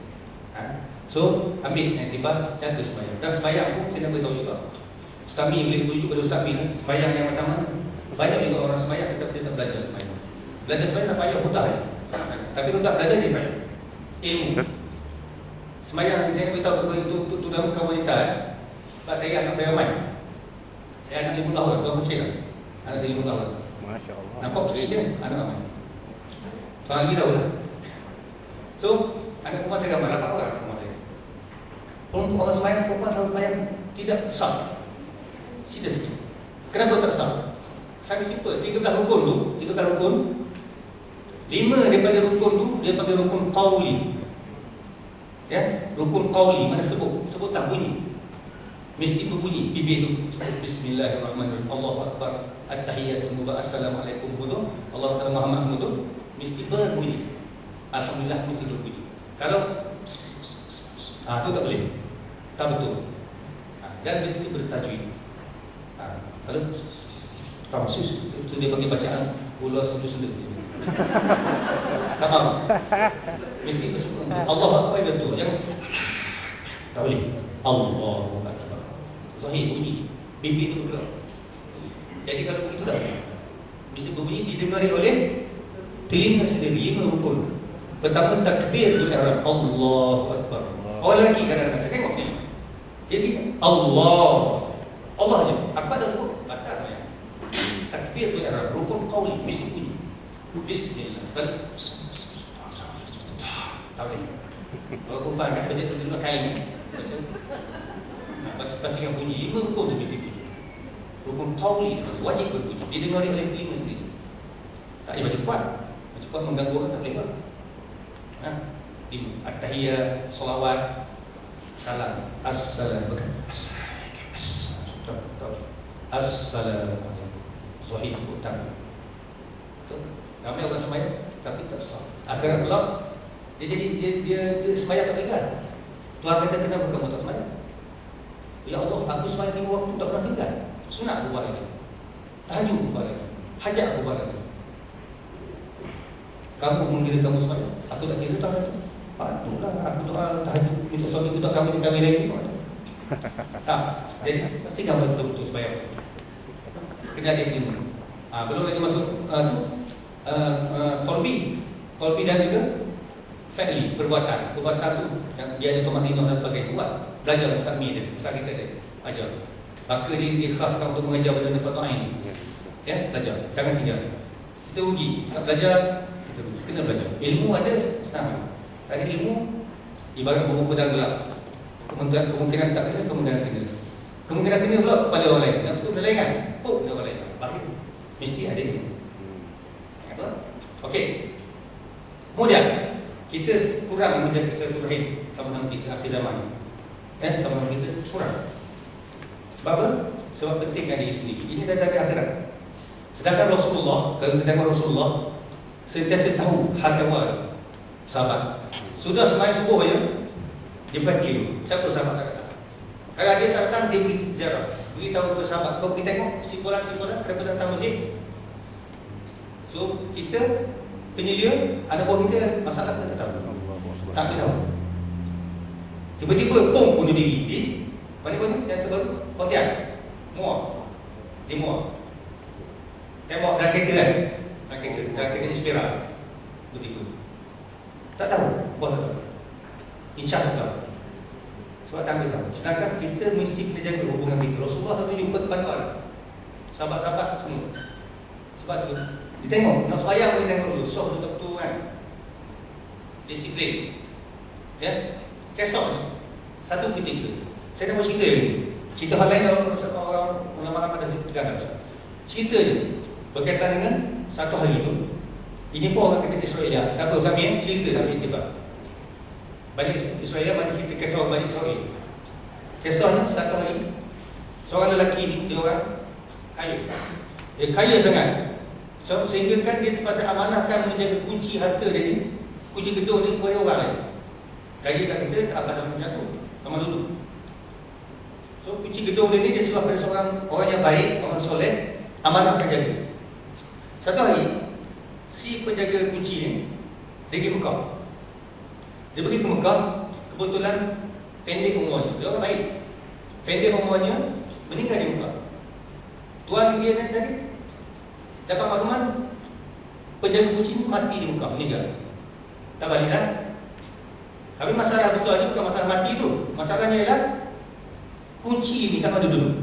So, ambil ikhtibas, jaga sembahyang. Dan sembahyang pun saya nak beritahu juga. Kami boleh tunjuk pada Ustaz Bin, sembahyang yang macam mana. Banyak juga orang sembahyang tetapi dia tak belajar sembahyang. Belajar sembahyang tak payah, mudah je. Tapi kalau tak belajar dia payah. Ilmu. Sembahyang saya beritahu kepada itu dalam kaum wanita. Sebab saya anak saya ramai. Saya anak 50 orang, tuan percaya tak? Anak saya 50 orang. Masya Allah. Nampak kecil dia, anak ramai. Tuan lagi tahu lah. So, anak perempuan saya ramai, 8 orang rumah saya. Orang sembahyang, perempuan selalu sembahyang tidak sah. Sida sikit. Kenapa tak sah? Sangat simple. 13 rukun tu, 13 rukun. 5 daripada rukun tu dia panggil rukun qawli. Ya, rukun qawli, mana sebut tak bunyi. Mesti berbunyi bibir tu. Bismillahirrahmanirrahim. Allahu akbar. At-tahiyyatu wa assalamualaikum wudu. Allahu akbar Muhammad wudu. Mesti berbunyi. Alhamdulillah mesti berbunyi. Kalau tu tak boleh. Tak betul. Dan mesti bertajwid. Kalau tafsir tu dia bagi bacaan ulas sudut-sudut. Tak faham. Mesti Allahu akbar betul. Jangan tak boleh. Allahu akbar. Zahir bunyi. Bibir itu bergerak. Jadi kalau begitu tak boleh. Mesti berbunyi didengari oleh telinga sendiri. 5 rukun. Pertama takbir tu ihram. Allahu akbar. Orang lagi kadang-kadang saya tengok ni. Jadi Allah je. Apa dah rukun? Batal ya. Takbir tu ihram. Rukun qauli mesti bunyi. Bismillah. Tak boleh. Kalau kumpulan kat bejat tu dulu kain macam pastikan bunyi 5 rukun tu mesti bunyi. Rukun qauli wajib berbunyi. Didengari oleh telinga sendiri. Tak boleh baca kuat. Baca kuat mengganggu orang tak boleh buat. At-tahiyyah, salawat, salam, assalamualaikum. Assalamualaikum. Sahih utang. Ramai orang sembahyang tapi tak sah. Akhirat pula dia sembahyang tak tinggal. Tuhan kata kenapa kamu tak sembahyang? Ya Allah, aku sembahyang 5 waktu tak pernah tinggal. Sunat aku buat lagi. Tahajud aku buat lagi. Hajat aku buat lagi. Kamu mengira kamu sembahyang. Aku tak kira tahajud. Patutlah aku doa tahajud untuk suami aku tak kahwin lagi. Jadi pasti kamu betul-betul sembahyang. Kena ada ilmu. Belum lagi masuk kolbi dan juga fi'li, perbuatan tu yang dia ada tomatinah dan sebagainya. Buat belajar Ustaz Mi dia, Ustaz kita dia ajar. Maka dia dikhaskan untuk mengajar benda fardhu ain. Ya, belajar. Jangan tinggal. Kita uji, nak belajar kita kena belajar. Ilmu ada senang. Tadi ilmu ibarat buku dan gelap. Kemungkinan tak kena, kemungkinan kena. Kemungkinan kena pula kepada orang lain. Yang itu benda lain kan? Benda orang lain. Bahaya. Mesti ada ilmu. Okey. Kemudian kita kurang menjaga silaturahim sama-sama kita akhir zaman. Sama-sama kita kurang. Sebab apa? Sebab pentingkan diri sendiri. Ini dah jaga akhirat. Sedangkan Rasulullah, kalau kita tengok Rasulullah, sentiasa tahu hal kamu sahabat. Sudah sembahyang subuh je, dia pergi dulu. Siapa sahabat tak datang? Kalau dia tak datang, dia beri jarak. Beritahu kepada sahabat, kau pergi tengok simpulan-simpulan daripada datang masjid. So, kita penyelia, anak buah kita masalah kita tak tahu. Tak kita tahu. Tiba-tiba, pom, bunuh diri. Di mana-mana, yang terbaru, Pontian. Muar. Di Muar. Tembak dalam kereta kan? Dalam kereta Inspira. Tiba-tiba. Tak tahu, buah tak tahu. InsyaAllah tak tahu. Sebab tak tahu. Sedangkan kita mesti kita jaga hubungan kita. Rasulullah tu jumpa depan-depan sahabat-sahabat semua. Sebab tu dia tengok, nak sembahyang dia tengok dulu. Sok betul-betul kan. Disiplin. Ya. Kesok ni. Satu ketika saya nak buat cerita ni. Cerita hal lain orang ulama-ulama dah pegang. Cerita ni berkaitan dengan satu hari tu. Ini pun orang kata Israel. Tak apa, Sami cerita tak boleh tiba. Banyak Israel, banyak cerita kisah banyak Israel. Kisahnya satu hari seorang lelaki ni, dia orang kaya. Dia kaya sangat. So, sehingga kan dia terpaksa amanahkan menjaga kunci harta dia ni. Kunci gedung ni kepada orang lain. Kaya kat kita tak apa dalam jatuh sama dulu. So, kunci gedung dia ni dia serah pada seorang orang yang baik, orang soleh, amanahkan jaga. Satu hari si penjaga kunci ni dia pergi Mekah. Dia pergi ke Mekah, kebetulan pendek umurnya. Dia orang baik. Pendek umurnya, meninggal di Mekah. Tuan dia tadi dapat makluman penjaga kunci ni mati di Mekah, meninggal. Tak balik dah. Tapi masalah besar ni bukan masalah mati tu. Masalahnya ialah kunci ni tak ada dulu.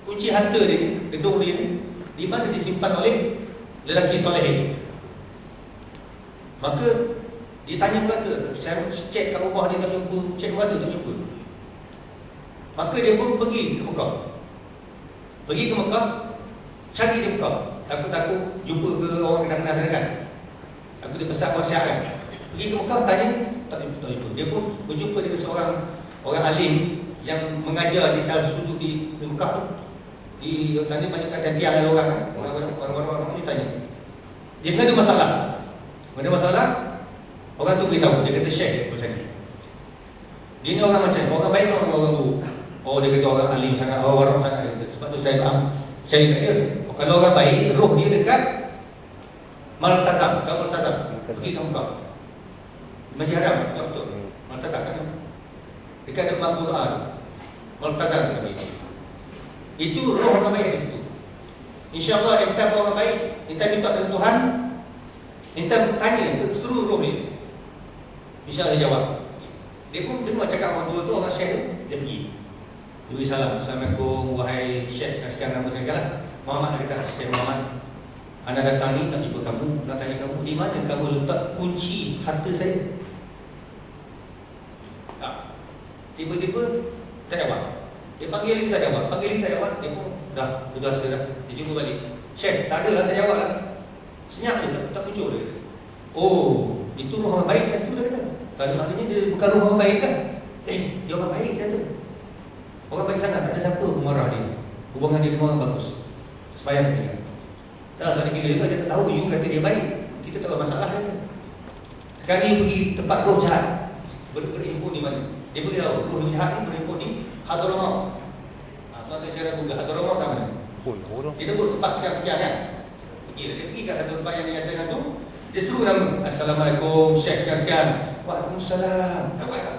Kunci harta dia ni, gedung dia ni, di mana disimpan oleh lelaki soleh ni. Maka dia tanya berkata, saya cek kat rumah dia tak jumpa, cek berkata tak jumpa. Maka dia pun pergi ke Mekah. Pergi ke Mekah, cari di Mekah. Takut-takut jumpa ke orang yang kenal kan. Aku dia pesan wasiat kan. Pergi ke Mekah, tanya, tak jumpa. Dia pun berjumpa dengan seorang orang alim yang mengajar di salah sudut di Mekah tu. Di tadi banyak kat tiang orang kan. Orang-orang ni tanya. Dia ada masalah. Ada masalah, orang tu beritahu, dia kata Syekh macam ni. Dia ni orang macam, orang baik orang buruk. Oh, dia kata orang alim sangat, orang sangat. Sebab tu saya faham, saya kat dia. Kalau orang baik, roh dia dekat Maltazam. Tahu Maltazam? Pergi ke Mekah. Masjid Haram, tak betul. Maltazam kan? Dekat depan Quran. Maltazam kami. Itu roh orang baik di situ. InsyaAllah kita orang baik, kita minta dengan Tuhan, minta tanya ke seluruh roh ni. InsyaAllah dia jawab. Dia pun dengar cakap orang tua tu, orang Syekh tu, dia pergi. Dia beri salam. Assalamualaikum, wahai Syekh, sekian nama saya lah. Muhammad, dia kata, Syekh Muhammad, anda datang ni nak jumpa kamu, nak tanya kamu, di mana kamu letak kunci harta saya? Tiba-tiba tak jawab. Dia panggil lagi tak jawab. Panggil lagi tak jawab. Dia pun dah berdosa dah. Dia jumpa balik. Syekh, tak adalah, tak jawab lah. Senyap je, tak muncul dia. Oh, itu roh orang baik kan? Itu dia kata. Kalau maknanya dia bukan roh orang baik kan? Dia orang baik kata. Orang baik sangat, tak ada siapa marah dia. Hubungan dia dengan orang bagus. Sembahyang dia. Dah tak ada kira juga, dia tak tahu. You kata dia baik, kita tak ada masalah kata. Sekarang dia pergi tempat roh jahat. Berimpun di mana? Dia beritahu, roh jahat ni berimpun di Hadramaut. Tuan saya ragu ke Hadramaut tak mana? Kita pun tempat sekian-sekian kan? Dia pergi kat satu tempat yang dia katakan tu. Dia suruh nama, Assalamualaikum Syekh sekian-sekian. Waalaikumsalam. Nampak tak?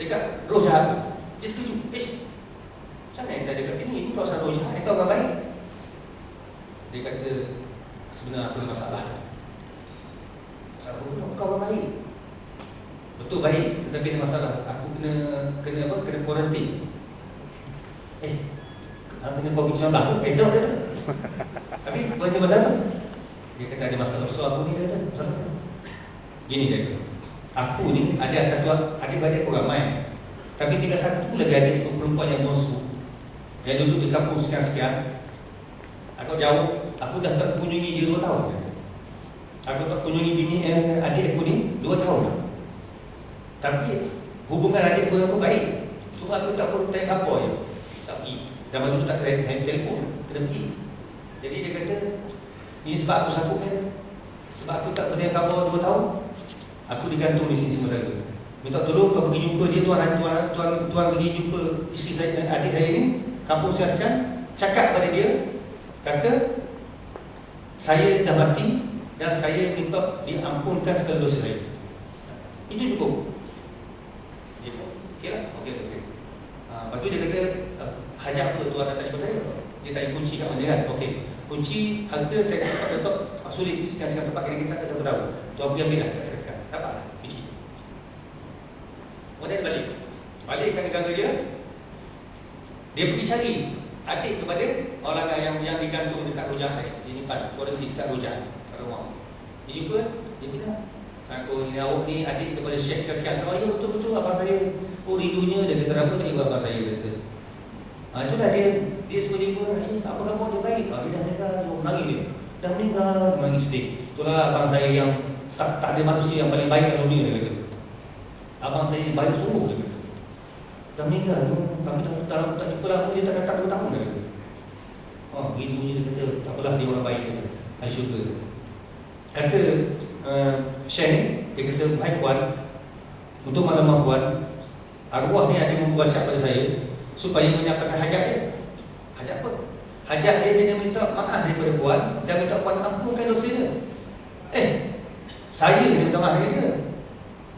Dekat roh jahat tu. Dia terkejut. Macam mana yang ada kat sini? Ini kawasan roh jahat. Itu orang baik. Dia kata, sebenarnya apa masalah? Kau orang baik. Betul baik, tetapi ada masalah. Aku kena apa? Kena kuarantin. Kena COVID-19 tu? Tak ada. Tapi baca pasal apa? Dia kata ada masalah besar aku ni. Dia kata masalah apa? Gini dia kata, aku ni ada satu adik-adik aku ramai, tapi tinggal satu lagi adik itu perempuan yang bongsu, yang duduk di kampung sekian-sekian. Aku jauh, aku dah tak kunjungi dia 2 tahun. Aku tak kunjungi bini adik aku ni 2 tahun. Tapi hubungan adik aku dengan aku baik. Cuma aku tak perlu tanya apa je. Tak pergi. Zaman dulu tak kena telefon, kena pergi. Jadi dia kata, ini sebab aku sabuk kan. Sebab aku tak berniaga khabar 2 tahun. Aku digantung di sini saudara. Minta tolong kau pergi jumpa dia, tuan pergi jumpa isteri saya dan adik saya ni, kampung saya sekarang, cakap pada dia, kata saya dah mati dan saya minta diampunkan segala dosa saya. Itu cukup. Okey lah. Okey. Lepas tu dia kata, hajat apa tuan datang jumpa saya? Dia tanya kunci kat mana kan? Okey. Kunci harga saya dapat Datuk sulit sekarang tempat kita tak tahu. Tuan pergi ambil lah kat saya sekarang. Dapatlah kunci. Kemudian balik ke negara dia. Dia pergi cari adik kepada orang yang digantung dekat rojak tadi. Dia simpan kuarantin dekat rojak, kat rumah. Dia jumpa, dia bilang, "Sangko ni awak ni adik kepada Syekh sekian." "Oh ya, betul-betul abang saya." Oh rindunya dia kata, "Apa tadi abang saya kata?" Itulah dia suruh jumpa. Apa khabar dia baik? Dia dah meninggal. Menangis dia. Dah meninggal, menangis sedih. Itulah abang saya yang tak ada manusia yang paling baik dalam dunia, dia kata. Abang saya baik sungguh, dia kata. Dah meninggal tu, kami tak jumpa lama, dia tak datang 2 tahun, dia kata. Rindunya dia kata, tak apalah dia orang baik, kata. Syurga. Kata Syekh ni, dia kata, "Baik puan, untuk malam puan, arwah ni ada membuat syak pada saya supaya menyampaikan hajat dia." Hajat apa? Hajat dia minta maaf daripada puan dan minta puan ampunkan dosa dia. Saya dia minta maaf dia.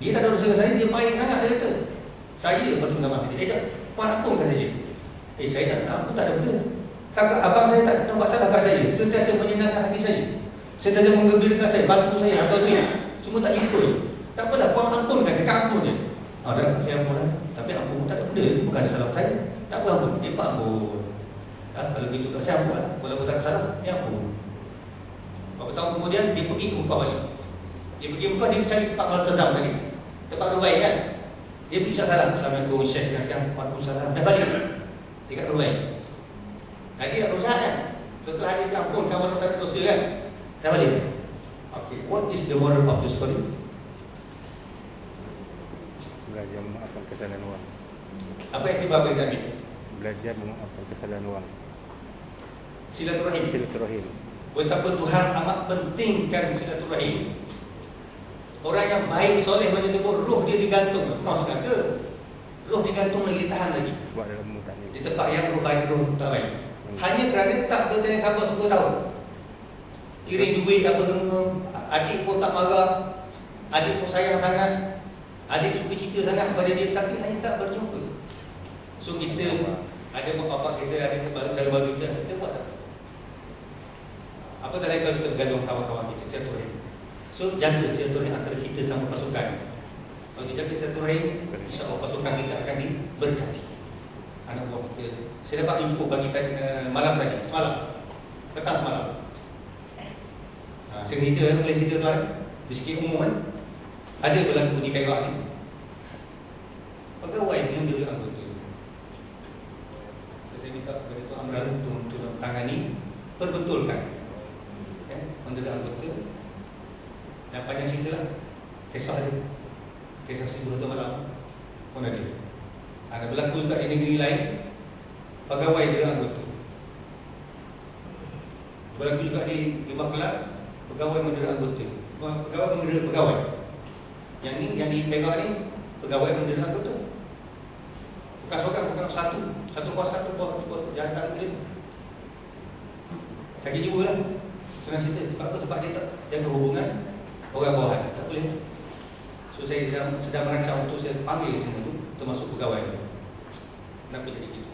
Dia tak ada dosa dengan saya, dia baik sangat, dia kata. Saya patut minta maaf dia. Puan ampunkan saja. Saya tak ampun, tak ada benda. Abang saya tak nampak salah kat saya. Sentiasa menyenangkan hati saya. Sentiasa menggembirakan saya, bantu saya atau ni. Cuma tak jumpa. Tak apalah, puan ampunkan, cakap ampun je. Dah saya ampun lah. Tapi ampun tak ada benda, itu bukan salah saya. Tak apa ampun, dia pak ampun. Kalau gitu tak saya ampun lah. Walaupun tak ada salah, dia ampun. Beberapa tahun kemudian dia pergi ke Mekah balik. Dia pergi Mekah, dia cari tempat Maltazam tadi, tempat Rubai kan. Dia pergi cakap salam, "Assalamualaikum Syekh sekarang." "Waalaikumsalam." Dah balik dekat Rubai. Tadi tak dosa kan. Setelah dia diampunkan walaupun tak ada dosa kan. Dah balik. Okay, what is the moral of the story? Belajar memaafkan kesalahan orang. Apa yang kita ambil tadi? Belajar memaafkan kesalahan orang. Silaturahim. Betapa Tuhan amat pentingkan silaturahim. Orang yang baik, soleh macam tu pun roh dia digantung. Masuk ke? Roh digantung lagi, tahan lagi. Buat dalam mudah ni. Di tempat yang roh baik, roh tak baik. Hanya kerana tak bertanya khabar 10 tahun. Kirim duit apa semua. Adik pun tak marah. Adik pun sayang sangat. Adik suka cerita sangat kepada dia, tapi hanya tak berjumpa. So kita ada apa kita, ada cara baru kita buat tak? Apa kalau kita bergaduh kawan-kawan kita, silaturahim. So jaga silaturahim antara kita sama pasukan. Kalau kita jaga silaturahim, insya-Allah pasukan kita akan diberkati. Anak buah kita. Saya dapat info pagi tadi, malam tadi, petang semalam. Saya boleh cerita tuan, di sikit umum kan. Ada berlaku di Perak ni. Pegawai menteri anggota. Saya minta kepada Tuan Amran untuk tangani, perbetulkan menteri anggota. Dan panjang cerita lah, kisah dia, kisah si Berita Malam pun ada. Ada berlaku juga di negeri lain, pegawai dia anggota. Berlaku juga di Bakelat, pegawai menteri anggota. Pegawai menteri pegawai. Yang di Perak ni pegawai menteri anggota. Bukan seorang, bukan satu bos jangan tak boleh. Sakit jiwa lah. Senang cerita. Sebab apa? Sebab dia tak jaga hubungan orang bawahan. Tak boleh. So saya sedang merancang untuk saya panggil semua tu, termasuk pegawai. Kenapa jadi gitu?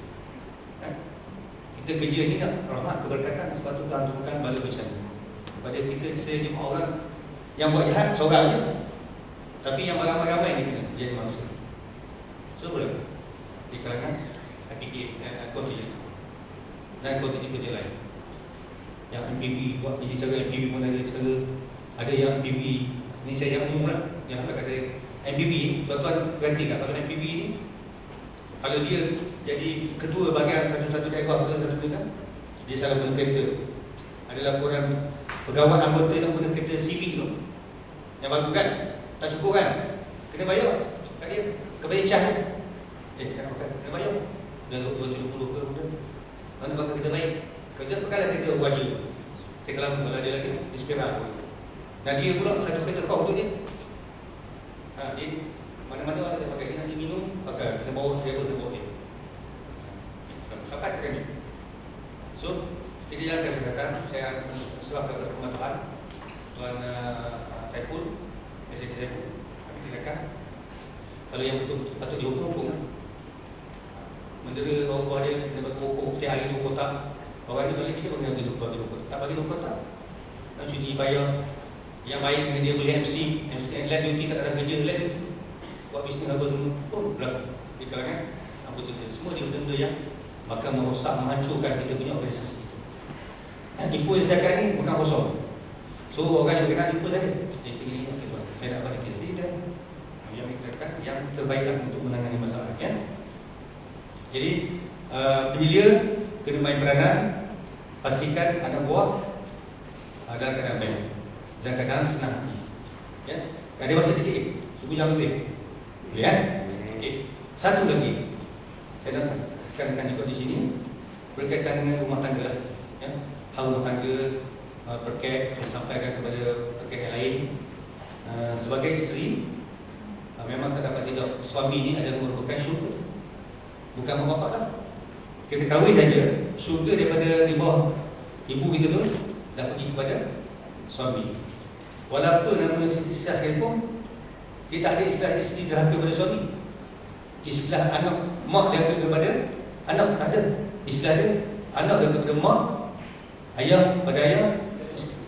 Kita kerja ni nak rahmat keberkatan. Sebab tu Tuhan turunkan bala bencana kepada kita. Saya jumpa orang yang buat jahat seorang je, tapi yang ramai-ramai ni kena jadi mangsa. So boleh di kalangan PPA dan kontingen dan kontingen kerja lain. Yang MPB buat kerja cara, MPB pun ada cara. Ada yang MPB ni saya yang umum lah, yang tak kata MPB. Tuan-tuan ganti kat kalau MPB ni, kalau dia jadi ketua bahagian satu-satu daerah ke satu negara, dia salah guna kereta. Ada laporan pegawai anggota yang guna kereta Civic tu, yang baru kan, tak cukup kan, kena bayar kat dia, kepada Syah tu. Saya kata kena bayar. Dan 270 ke kemudian mana bakal kita baik. Kerja perkara kita wajib. Saya kalau ada lagi, dispira aku. Dan dia pula satu kereta kau untuk dia. Dia mana-mana ada pakai, dia nak minum pakai, kena bawa driver, kena bawa dia. Sampai ke kami. So, jadi yang saya katakan, saya serah kepada Rumah Tuhan, Tuan Taipul, SSC Taipul. Kami silakan. Kalau yang betul patut dihukum, hukum. Mendera bawah dia, kena bagi hukum setiap hari 2 kotak. Orang ni balik kita bagi 2 kotak. Tak bagi 2 kotak. Nak cuti bayar. Yang baik dengan dia boleh MC land duty, tak ada kerja land duty. Buat bisnes apa semua pun berlaku di kalangan anggota kita. Semua dia benda-benda yang maka merosak, menghancurkan kita punya organisasi kita. Info yang saya cakap ni bukan kosong. So orang yang berkenaan info saya, dia tinggi okay, saya nak balik ke sini dan yang dikatakan yang terbaiklah untuk menangani masalah ya. Jadi penyelia kena main peranan, pastikan anak buah dalam keadaan baik, dalam keadaan senang hati ya. Ada masa sikit, subuh jam lebih ya. Okay. Satu lagi saya nak tekankan juga di sini berkaitan dengan rumah tangga lah ya. Hal rumah tangga, perket, saya sampaikan kepada perket yang lain. Sebagai isteri, memang tak dapat tidak, suami ini adalah merupakan syurga, bukan mak bapak dah. Kita kahwin saja, syurga daripada di bawah ibu kita tu dah pergi kepada suami. Walaupun nama istilah sekalipun, dia tak ada istilah isteri derhaka kepada suami. Istilah anak mak derhaka kepada anak tak ada. Istilah dia anak derhaka kepada mak, ayah pada ayah,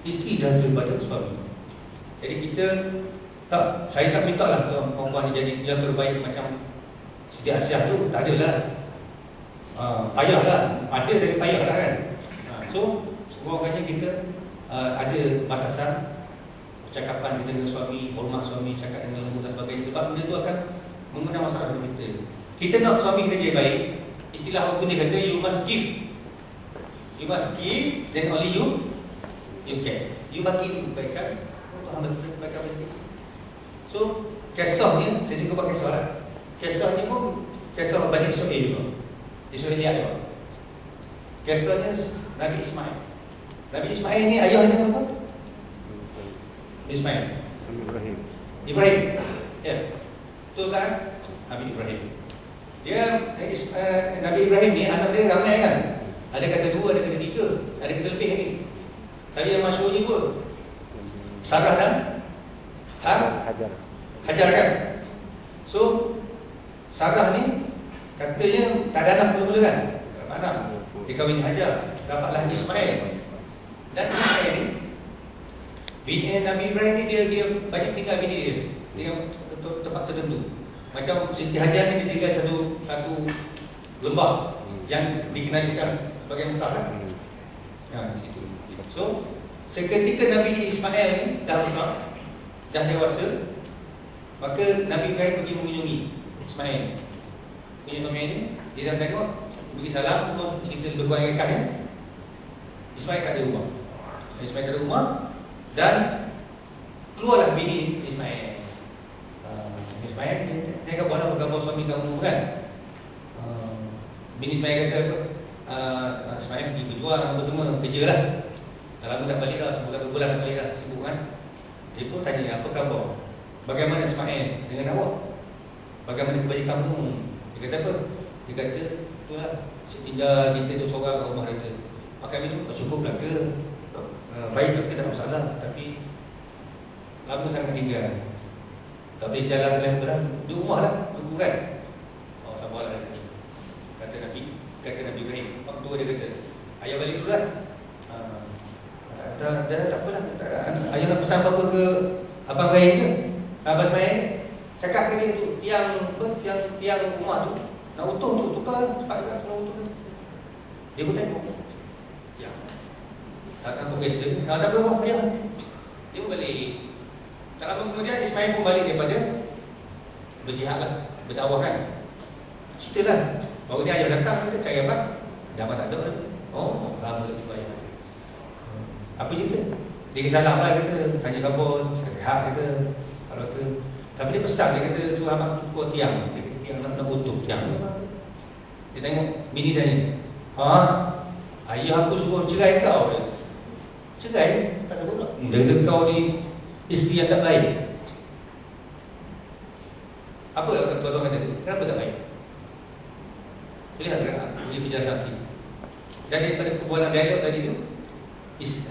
isteri derhaka kepada suami. Jadi kita tak, saya tak minta lah perempuan ni jadi yang terbaik macam Siti Asyah tu, tak adalah. Payah lah, ada dari payah lah kan. So sekurang-kurangnya kita ada batasan percakapan kita dengan suami, hormat suami, cakap dengan lembut dan sebagainya. Sebab benda tu akan mengundang masalah dalam kita. Kita nak suami kita jadi baik, istilah orang Putih kata you must give. You must give, then only you can. You bagi kebaikan, Tuhan bagi kebaikan pada kita. So kisahnya, saya juga buat kisah lah. Kisahnya pun kisah Bani Israel juga, Israeliat juga. Kisahnya Nabi Ismail. Nabi Ismail ni ayahnya apa? Ismail Ibrahim. Ya. Betul kan? Nabi Ibrahim. Dia Nabi Ibrahim ni anak dia ramai kan? Ada kata 2, ada kata 3, ada kata lebih lagi. Tapi yang masyhurnya pun Sarah dan Hajar kan? So Sarah ni katanya tak ada anak mula-mula kan? Tak ada anak. Dia kahwin Hajar, dapatlah Ismail. Dan Ismail ni bini Nabi Ibrahim ni dia banyak tinggal bini dia. Dia tempat tertentu. Macam Siti Hajar ni dia tinggal satu lembah yang dikenali sekarang sebagai Mekah kan? Situ. So seketika Nabi Ismail ni dah besar, dah dewasa, maka Nabi Ibrahim pergi mengunjungi Ismail. Ismail ni dia dah tengok, bagi salam, cerita berkuah yang kaya. Ismail tak ada rumah. Ismail tak ada rumah. Dan keluarlah bini Ismail. Ismail dia kata, buatlah bergambar suami kamu kan. Bini Ismail kata, Ismail pergi berjuang apa semua, kerja lah. Dah lama tak balik dah, sebulan 2 bulan tak balik dah, sibuk kan. Dia pun tanya, apa khabar? Bagaimana Ismail dengan awak? Bagaimana kebajikan kamu? Dia kata apa? Dia kata, itulah, tinggal kita tu seorang kat rumah kita. Makan minum, cukup lah ke? Baik ke, tak masalah. Tapi lama sangat tinggal, tak boleh jalan dengan berang. Di rumah lah, tunggu kan. Oh, sabarlah dia kata Nabi Ibrahim. Waktu tua dia kata, ayah balik dulu lah. Tak apalah, ayah nak pesan apa-apa ke Abang Ibrahim ke? Abang Ismail cakap ke dia tiang rumah tu nak untung tu, tukar sepatutnya nak untung tu. Dia pun tengok ya, tak biasa. Tak apa-apa, ayah. Dia pun balik. Tak lama kemudian Ismail pun balik daripada berjihad lah, berdakwah kan. Cerita lah, baru dia ayah datang, kata cari abang, dah tak ada dah. Oh, lama lagi bayar. Apa cerita? Dia salam lah, kata tanya khabar, sihat kata, kalau tu. Tapi dia pesan, dia kata suruh abang tukar tiang. Dia kata tiang nak butuh tiang. Dia tengok bini tanya, ayah aku suruh cerai kau. Cerai? Tak ada pula. Dia kata kau ni isteri yang tak baik. Apa yang tuan-tuan kata tu? Kenapa tak baik? Lihat kan, ini penjelasan saksi. Daripada perbualan dialog tadi tu,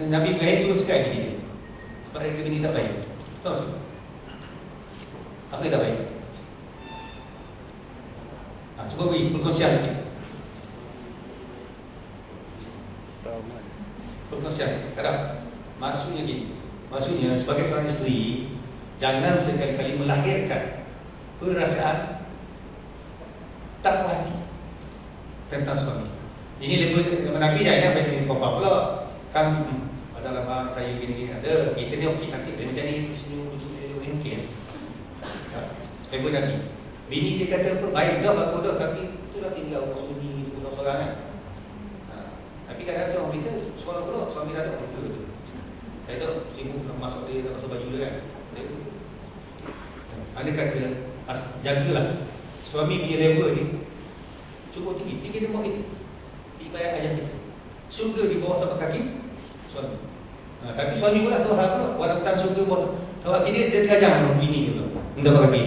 Nabi Ibrahim suruh cakap gini dia. Sebab mereka bini tak baik. Tahu tak? Apa yang tak baik? Cuba beri perkongsian sikit. Perkongsian. Kadang maksudnya gini. Maksudnya sebagai seorang isteri, jangan sekali-kali melahirkan perasaan tak puas hati tentang suami. Ini lebih Nabi dah yang bagi apa pula kan dalam saya gini ada kita ni okey cantik dia macam ni senyum mungkin. Ibu Nabi bini dia kata baik dah bagus dah tapi itulah tinggal orang sunyi orang seorang kan. Tapi kadang-kadang orang kita sekolah pula suami dah tak betul tu. Saya tak sibuk nak masuk dia nak masuk baju dia kan. Ada kata jagalah suami punya level ni cukup tinggi dia bawah kita. Ibarat ayah kita. Surga di bawah tapak kaki suami. Tapi suami pula tahu apa? Walaupun surga bawah tapak kaki dia terajang bini dia pula. Tapak kaki.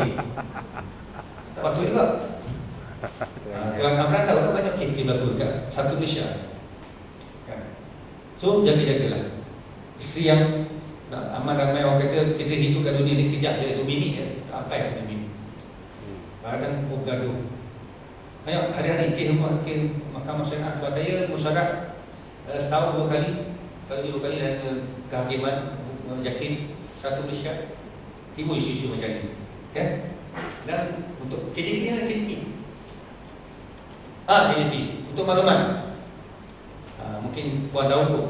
Tak patut juga. Tuan Amran tahu tak banyak kes berlaku dekat satu Malaysia. Kan? So jaga-jagalah. Isteri yang amat ramai orang kata kita hidup kat dunia ni sekejap je, 2 minit je. Tak apa yang 2 minit. Kadang bergaduh. Ayo hari-hari kes Mahkamah Syariah sebab saya musyarat setahun 2 kali. Kalau 2 kali dan kehakiman Jakim satu Malaysia timbul isu-isu macam ni. Ya? Dan untuk KJP ni ada KJP. KJP untuk maklumat. Mungkin puan tahu tu.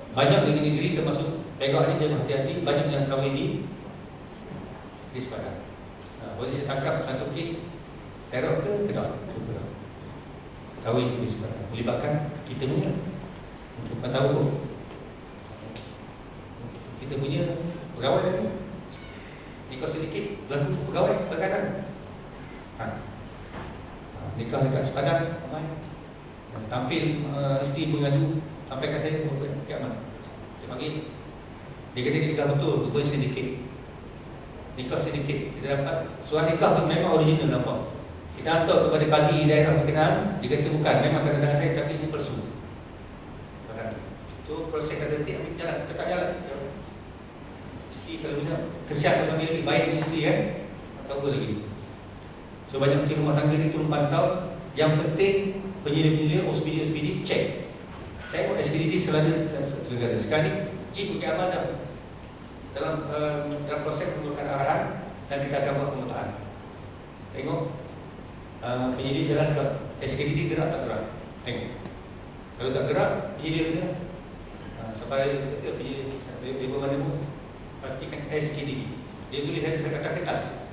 Banyak negeri-negeri termasuk Perak ni jangan hati-hati, banyak yang kahwin di sepadan. Boleh saya tangkap satu kes Perak ke Kedah, kahwin di sepadan, melibatkan kita punya. Bukan tahu tu. Kita punya pegawai lagi. Nikah sedikit, berlaku pegawai berkaitan. Nikah dekat sepadan, tampil isteri mengadu sampai ke saya kiamat. Dia panggil. Dia kata dia nikah betul, rupanya sedikit. Nikah sedikit. Kita dapat surat nikah tu memang original nampak. Kita hantar kepada kadi daerah berkenaan, dia kata bukan, memang kata dengan saya tapi dia palsu. Itu proses kata dia ambil jalan, tetap jalan. Isteri kalau bisa kesian suami lagi, baik dengan isteri kan, tahu lagi. So banyak mungkin rumah tangga ni turun pantau. Yang penting penyelia-penyelia OSPD cek. Tengok SKDD selalu segala. Sekarang ni Jim bagi amal dalam proses memberikan arahan dan kita akan buat pemetaan. Tengok penyedia jalan ke SKDD gerak tak gerak. Tengok. Kalau tak gerak, penyedia dia sampai dia bermana pun pastikan SKDD. Dia tulis kata kertas.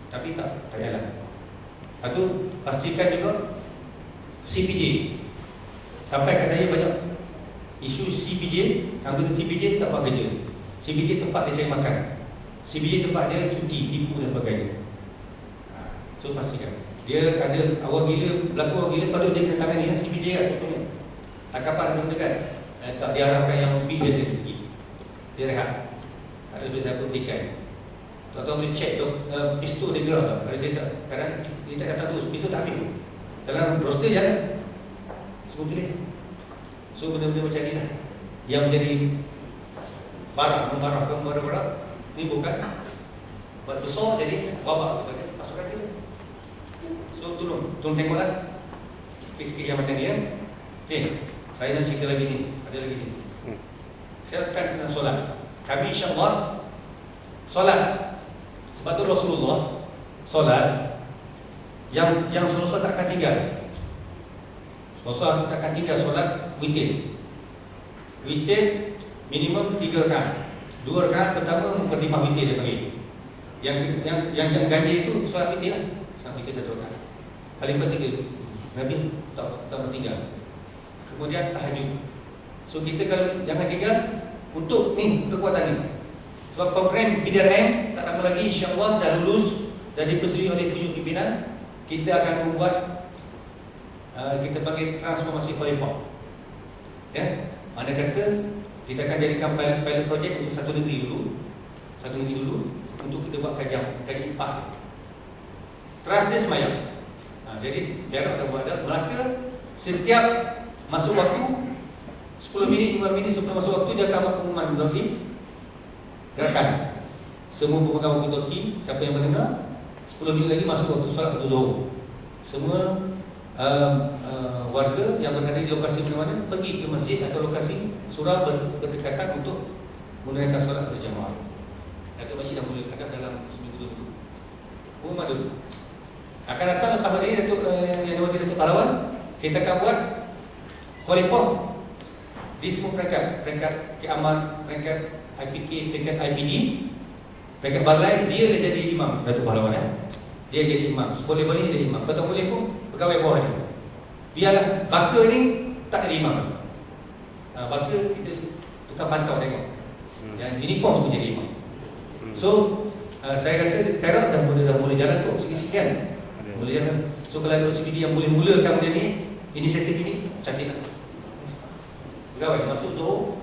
Tapi tak jalan. Lepas tu pastikan juga CPJ. Sampai kat saya banyak isu CPJ, anggota CPJ tak buat kerja. CPJ tempat dia saya makan. CPJ tempat dia cuti, tipu dan sebagainya. So pastikan. Dia ada awal gila, berlaku awal gila, patut dia kena tangani ya, CPJ lah contohnya. Tangkapan menggunakan tak diharapkan yang big biasa. Dia rehat. Tak ada biasa putikan. Tuan-tuan boleh cek tu, pistol dia gerak tak? Kalau dia tak, kadang dia tak datang terus, pistol tak ambil. Dalam roster jalan. Semua pilih. So benda-benda macam ni lah yang menjadi barang. Ini bukan buat besar jadi wabak tu kata. Masukkan kita. So tolong tengoklah kes-kes yang macam ni ya. Okay, saya nak cerita lagi ni. Ada lagi sini. Saya tekan tentang solat. Kami insyaAllah solat. Sebab tu Rasulullah solat yang Rasulullah tak akan tinggal. Rasulullah tak akan tinggal solat witir. Witir minimum 3 rakaat. 2 rakaat pertama mukadimah witir dia panggil. Yang ganjil itu solat witir lah. Solat witir 1 rakaat. Paling ketiga Nabi tak tinggal. Kemudian tahajud. So kita kalau jangan tinggal untuk ni kekuatan ni. Sebab program PDRM tak lama lagi insya-Allah dah lulus, dah dipersetujui oleh 7 pimpinan. Kita akan membuat kita panggil transformasi khalifah. Ya, mana kata Kita akan jadikan pilot project untuk satu negeri dulu untuk kita buat kaji impak. Trust dia semayang. Jadi Perak dah buat Melaka setiap masuk waktu 10 minit, 5 minit sebelum masuk waktu dia akan buat pengumuman melalui gerakan. Semua pemegang walkie-talkie, siapa yang mendengar 10 minit lagi masuk waktu solat waktu Zuhur. Semua warga yang berada di lokasi mana-mana pergi ke masjid atau lokasi surau berdekatan untuk menunaikan solat berjemaah. Datuk Majid dah mula cakap dalam seminggu dulu. Pengumuman dulu. Akan datang lepas hari ini yang diwakili Datuk Pahlawan, kita akan buat kolipor di semua peringkat keamanan, peringkat IPK, peringkat IPD, peringkat balai. Dia jadi imam Datuk Pahlawan ya. Dia jadi imam. Boleh-boleh jadi imam. Kalau tak boleh pun pegawai bawah dia. Biarlah baka ni tak jadi imam. Baka kita tukar pantau tengok. Yang uniform semua jadi imam. So saya rasa Perak dah mula jalan tu sikit-sikit kan. Mula jalan. So kalau ada OCPD yang boleh mulakan benda ni, inisiatif ini cantik tak? Pegawai masuk Zuhur,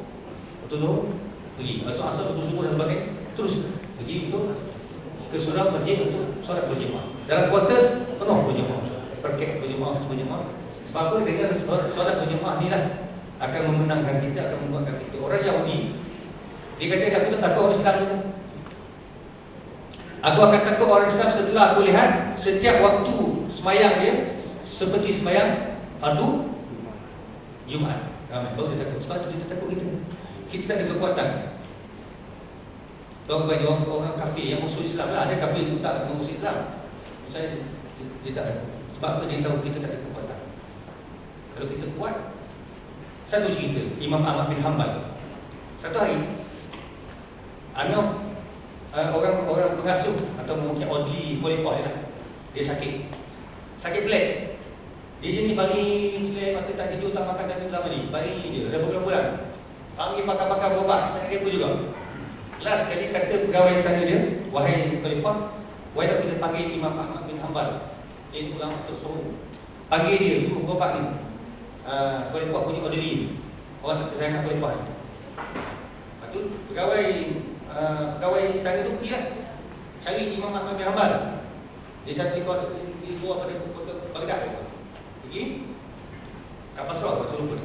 waktu Zuhur pergi, masuk asar waktu subuh dan sebagainya, terus pergi untuk ke surau masjid untuk solat berjemaah. Dalam kuartus penuh berjemaah, perkek berjemaah. Sebab apa? Dengan solat berjemaah ni lah akan memenangkan kita, akan membuatkan kita. Orang Yahudi dia kata aku tak takut orang Islam. Aku akan takut orang Islam setelah aku lihat setiap waktu semayang dia seperti semayang fardu Jumaat. Ramai baru dia takut. Sebab tu dia takut kita. Kita tak ada kekuatan. Kalau bagi orang kafir yang musuh Islam lah, ada kafir yang tak musuh Islam. Saya dia tak takut. Sebab apa? Dia tahu kita tak ada kekuatan. Kalau kita kuat. Satu cerita Imam Ahmad bin Hanbal. Satu hari orang pengasuh atau mungkin odli kolipor dia sakit pelik. Dia ni bagi selai mata tak tidur, tak makan, tak minum selama ni. Bagi dia dah berbulan-bulan. Panggil pakar-pakar berobat, tak ada juga. Last kali kata pegawai istana dia, wahai kolipor, why not kita panggil Imam Ahmad bin Hanbal. Dia ni ulama tersuruh. Panggil dia, suruh berobat ni. Kolipor punya odli. Orang kesayangan kolipor. Lepas tu pegawai istana tu pergi lah cari Imam Ahmad bin Hanbal. Dia cari di luar pada kota Baghdad. Pergi kat Basrah, Kuala Lumpur.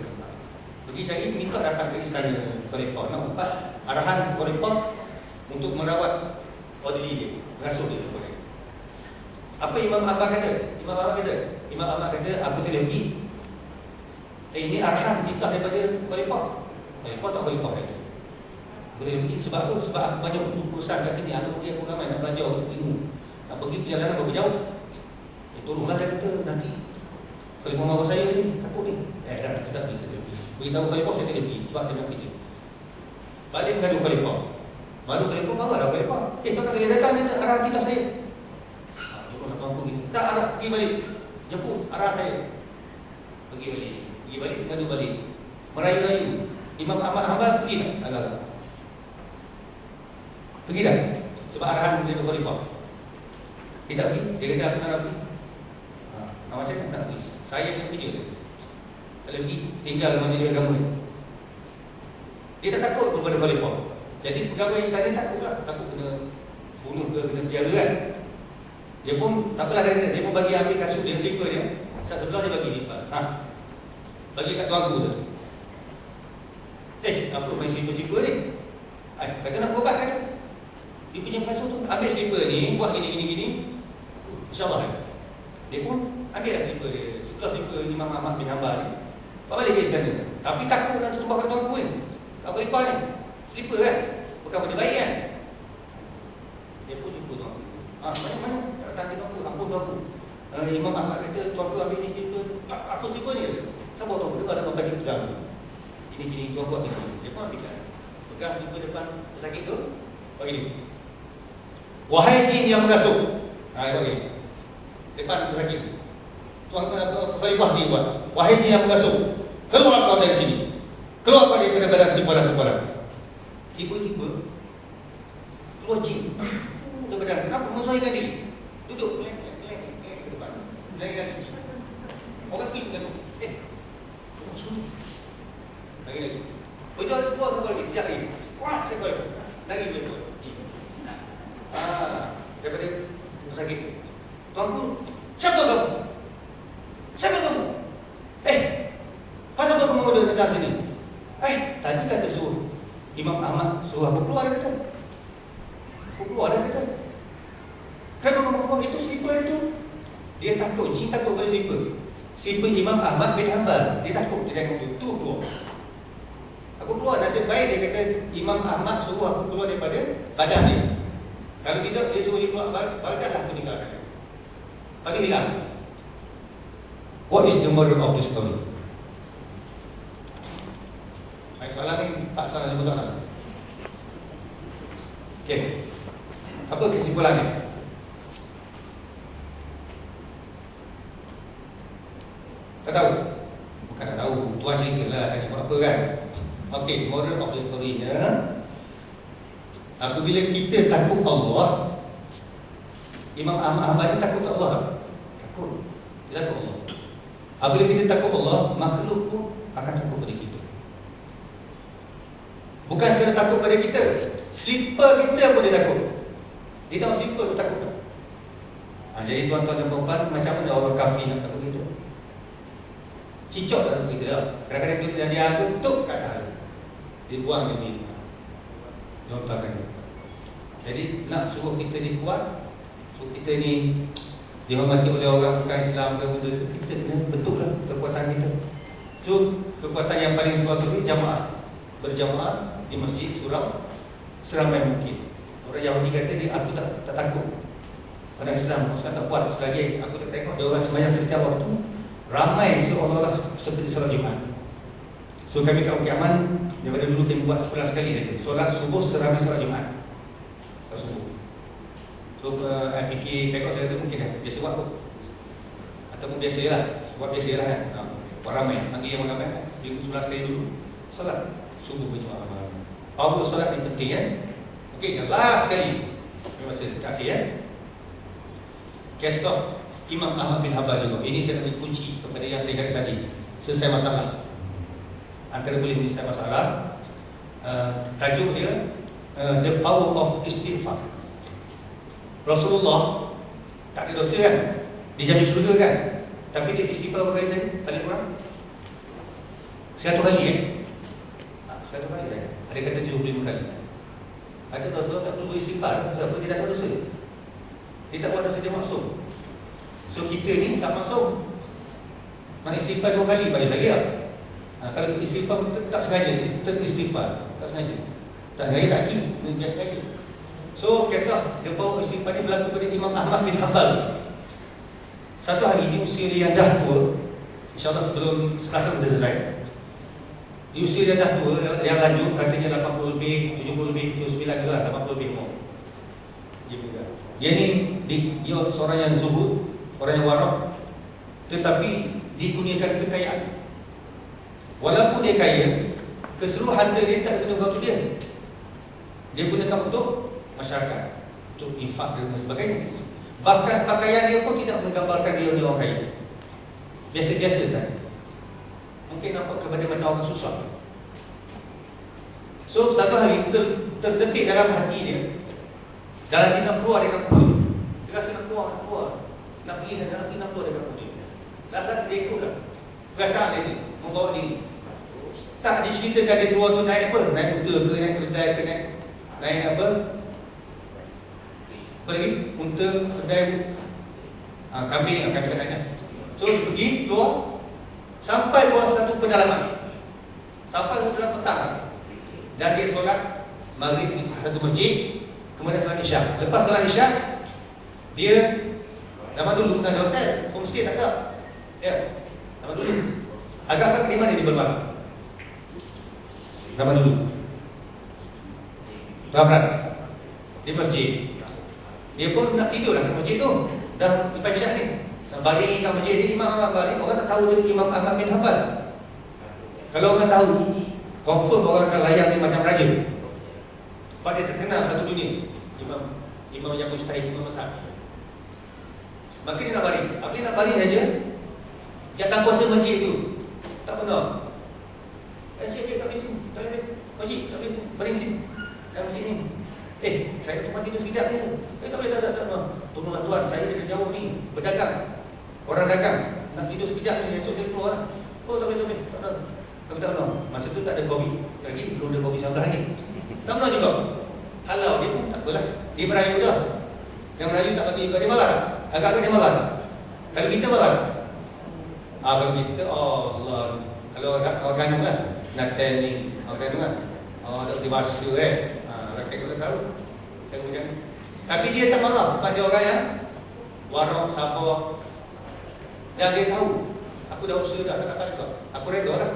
Pergi cari, minta datang ke istana kolipor. Nak dapat arahan kolipor untuk merawat odli dia, pengasuh dia. Apa Imam Ahmad kata? Imam Ahmad kata aku tidak pergi. Ini arahan titah daripada kolipor. Kolipor tak kolipor kata. Boleh pergi sebab apa? Sebab aku banyak urusan kat sini. Aku pergi, aku ramai nak belajar ilmu. Nak pergi perjalanan berapa jauh. Tolonglah dia kata nanti kolipor marah saya ni, takut ni. Dah tak pergi saja. Beritahu kolipor saya tidak pergi sebab saya nak kerja. Balik mengadu kolipor. Malu kolipor marahlah kolipor. Kau kata dia datang, dia arah kita saya. Tolonglah tuanku ni. Tak arah, pergi balik. Jemput arah saya. Pergi balik, mengadu balik. Merayu-rayu. Imam Ahmad Hanbal pergi tak? Agak. Pergi dah. Sebab arahan dia khalifah. Dia tak pergi. Dia kata aku tak nak pergi. Nama saya tak pergi. Saya punya kerja. Kalau pergi, tinggal majlis agama. Dia tak takut kepada khalifah. Jadi pegawai istana takut tak? Takut kena bunuh ke, kena penjara kan? Dia pun, tak apalah dia pun bagi ambil kasut dia, slipper dia. Saat sebelah dia bagi lipat. Bagi kat tuanku tu. Apa main slipper ni? Kata nak berobat kata. Dia punya kasut tu, ambil slipper ni, buat gini. InsyaAllah. Dia pun ambil lah slipper dia. Sebelah slipper Imam Ahmad bin Hanbal ni. Bawa balik ke istana. Tapi takut nak sumpah kat tuanku ni. Kat pelipah ni. Slipper kan? Bukan benda baik kan? Dia pun jumpa tuanku. Mana? Tak datang ke tuanku. Ampun tuanku. Imam Ahmad kata tuanku ambil ni slipper. Apa slipper ni? Siapa tuanku? Dengar ada bagi pegang. Gini tuanku ambil ni. Dia pun ambil kan? Pegang slipper depan pesakit tu. Bagi ni. Wahai jin yang mengasuh. Bagi. Depan pesakit tu. Tuan khalifah ni buat. Wahai jin yang mengasuh. Keluar kau dari sini. Keluar kau daripada badan simpulan-simpulan. Tiba-tiba keluar jin. Badan. Kenapa menyesuaikan diri? Duduk. Ke depan. Lagi jin. Orang pergi ke tu. Tunggu sini. Lagi. Betul keluar sekali sejak ni. Wah, sekali. Lagi betul. Daripada rumah sakit. Tuanku, siapa kamu? Siapa kamu? Pasal apa kamu datang sini? Tadi kata suruh Imam Ahmad suruh aku keluar, dia kata. Aku keluar, dia kata. Kenapa kamu keluar? Itu slipper itu. Dia takut, jin takut pada slipper. Slipper Imam Ahmad bin Hanbal. Dia takut, dia tengok tu keluar. Aku keluar, nasib baik dia kata Imam Ahmad suruh aku keluar daripada badan dia. Kalau tidak, dia suruh dia keluar badan, aku tinggalkan dia. Bagi hilang. What is the moral of the story? Soalan ni tak salah jumpa soalan. Okey. Apa kesimpulannya? Tak tahu? Bukan tak tahu. Tuan ceritalah tanya buat apa kan? Okey, moral of the story-nya, apabila kita takut Allah, Imam Ahmad takut Allah. Takut. Dia takut Allah. Apabila kita takut Allah, makhluk pun akan takut pada kita. Bukan sekadar takut pada kita, slipper kita pun dia takut. Dia tahu slipper tu takut. Jadi tuan-tuan dan puan, macam mana orang kafir nak takut kita? Cicok tak takut kita lah. Kadang-kadang kita dah dia tutup kat dalam, dia buang dia ni. Contohkan tu. Jadi nak suruh kita ni kuat, suruh kita ni dihormati oleh orang bukan Islam ke benda tu, kita kena betul lah kekuatan kita. So kekuatan yang paling kuat tu jamaah, berjamaah di masjid surau seramai mungkin. Orang Yahudi kata dia, aku tak takut pada Islam, aku tak kuat. Selagi aku dah tengok dia orang sembahyang setiap waktu, ramai seolah-olah seperti solat Jumaat. So kami kat Bukit Aman daripada dulu kami buat 11 kali saja solat subuh seramai solat Jumaat. Solat subuh. So fikir tengok saya tu mungkin biasa buat kot, ataupun biasalah, buat biasalah kan. Buat ramai, pagi yang ramai, seminggu 11 kali dulu solat subuh berjemaah ramai. Power solat ni penting kan. Okey, yang last sekali masa terakhir kan, kisah Imam Ahmad bin Hanbal juga. Ini saya nak kunci kepada yang saya kata tadi, selesai masalah. Antara boleh menyelesaikan masalah, tajuk dia The Power of Istighfar. Rasulullah tak ada dosa kan, dijamin syurga kan, tapi dia istighfar berapa kali saja? Paling kurang 100 kali kan? 100 kali saja. Ada kata 75 kali. Ada dosa tak perlu istighfar, sebab dia tak ada dosa. Dia tak buat dosa, dia maksum. So kita ni tak maksum. Nak istighfar 2 kali balik lagi lah. Kalau istighfar tak sengaja, istighfar tak sengaja, tak sengaja tak cik, biasa sengaja. So kisah dia bawa istighfar ni berlaku pada Imam Ahmad bin Hanbal. Satu hari di usia dia yang dah tua, InsyaAllah sebelum selasa kita selesai, di usia dia dah tua, yang lanjut katanya 80 lebih, 70 lebih, 79 ke lah, 80 lebih umur. Dia ni dia seorang yang zuhud, orang yang warak, tetapi dikurniakan kekayaan. Walaupun dia kaya, keseluruh harta dia tak guna untuk dia. Dia gunakan untuk masyarakat, untuk infak dan sebagainya. Bahkan pakaian dia pun tidak menggambarkan dia orang kaya. Biasa-biasa saja. Mungkin nampak kepada macam orang susah. So satu hari terdetik dalam hati dia, dalam dia nak keluar dari kampung dia. Dia rasa nak keluar, nak pergi sana, nak keluar dari kampung dia. Dan dia ikutlah perasaan dia ni, membawa diri. Tak diceritakan dia keluar tu naik apa? Naik unta ke, naik kedai ke, naik apa? Apa lagi? Unta, kedai, kambing kan naiknya. So dia pergi keluar, sampai keluar satu pedalaman, sampai satu dalam petang, dan dia solat maghrib di satu masjid, kemudian solat isyak. Lepas solat isyak, dia nama dulu, bukan hotel, homestay tak ada. Ya, nama dulu. Agak-agak di mana dia bermalam? Nama dulu. Faham? Di masjid. Dia pun nak tidur lah di masjid tu. Dah lepas isyak ni. Balik kat masjid ni, Imam Ahmad balik, orang tak tahu dia Imam Ahmad bin Hanbal. Kalau orang tahu, confirm orang akan layan dia macam raja. Sebab dia terkenal satu dunia. Imam yang mustahil, Imam Masad. Maka dia nak balik. Apa dia nak balik saja, jatah kuasa masjid tu tak benar. Cik tak boleh sini, tak boleh. Pakcik, tak boleh baring sini. Dalam masjid ni. Saya cuma tidur sekejap ni tu. Tak boleh, tak. Tolonglah tuan, saya dari jauh ni berdagang. Orang dagang, nak tidur sekejap ni, esok saya keluar lah. Oh, tak boleh. Tak boleh. Masa tu tak ada COVID. Lagi belum ada COVID-19 ni. Tak pernah juga. Halau dia pun tak apalah. Dia merayu dah. Yang merayu tak bagi juga, dia marah. Agak-agak dia marah. Kalau kita marah. Kalau kita, Allah. Kalau orang kandung lah. Natal ni, orang kandung lah. Tak boleh bahasa rakyat kita tahu. Saya macam ni. Tapi dia tak marah sebab dia orang yang warok, sabar. Dan dia tahu aku dah usaha dah, tak apa juga. Aku reda lah.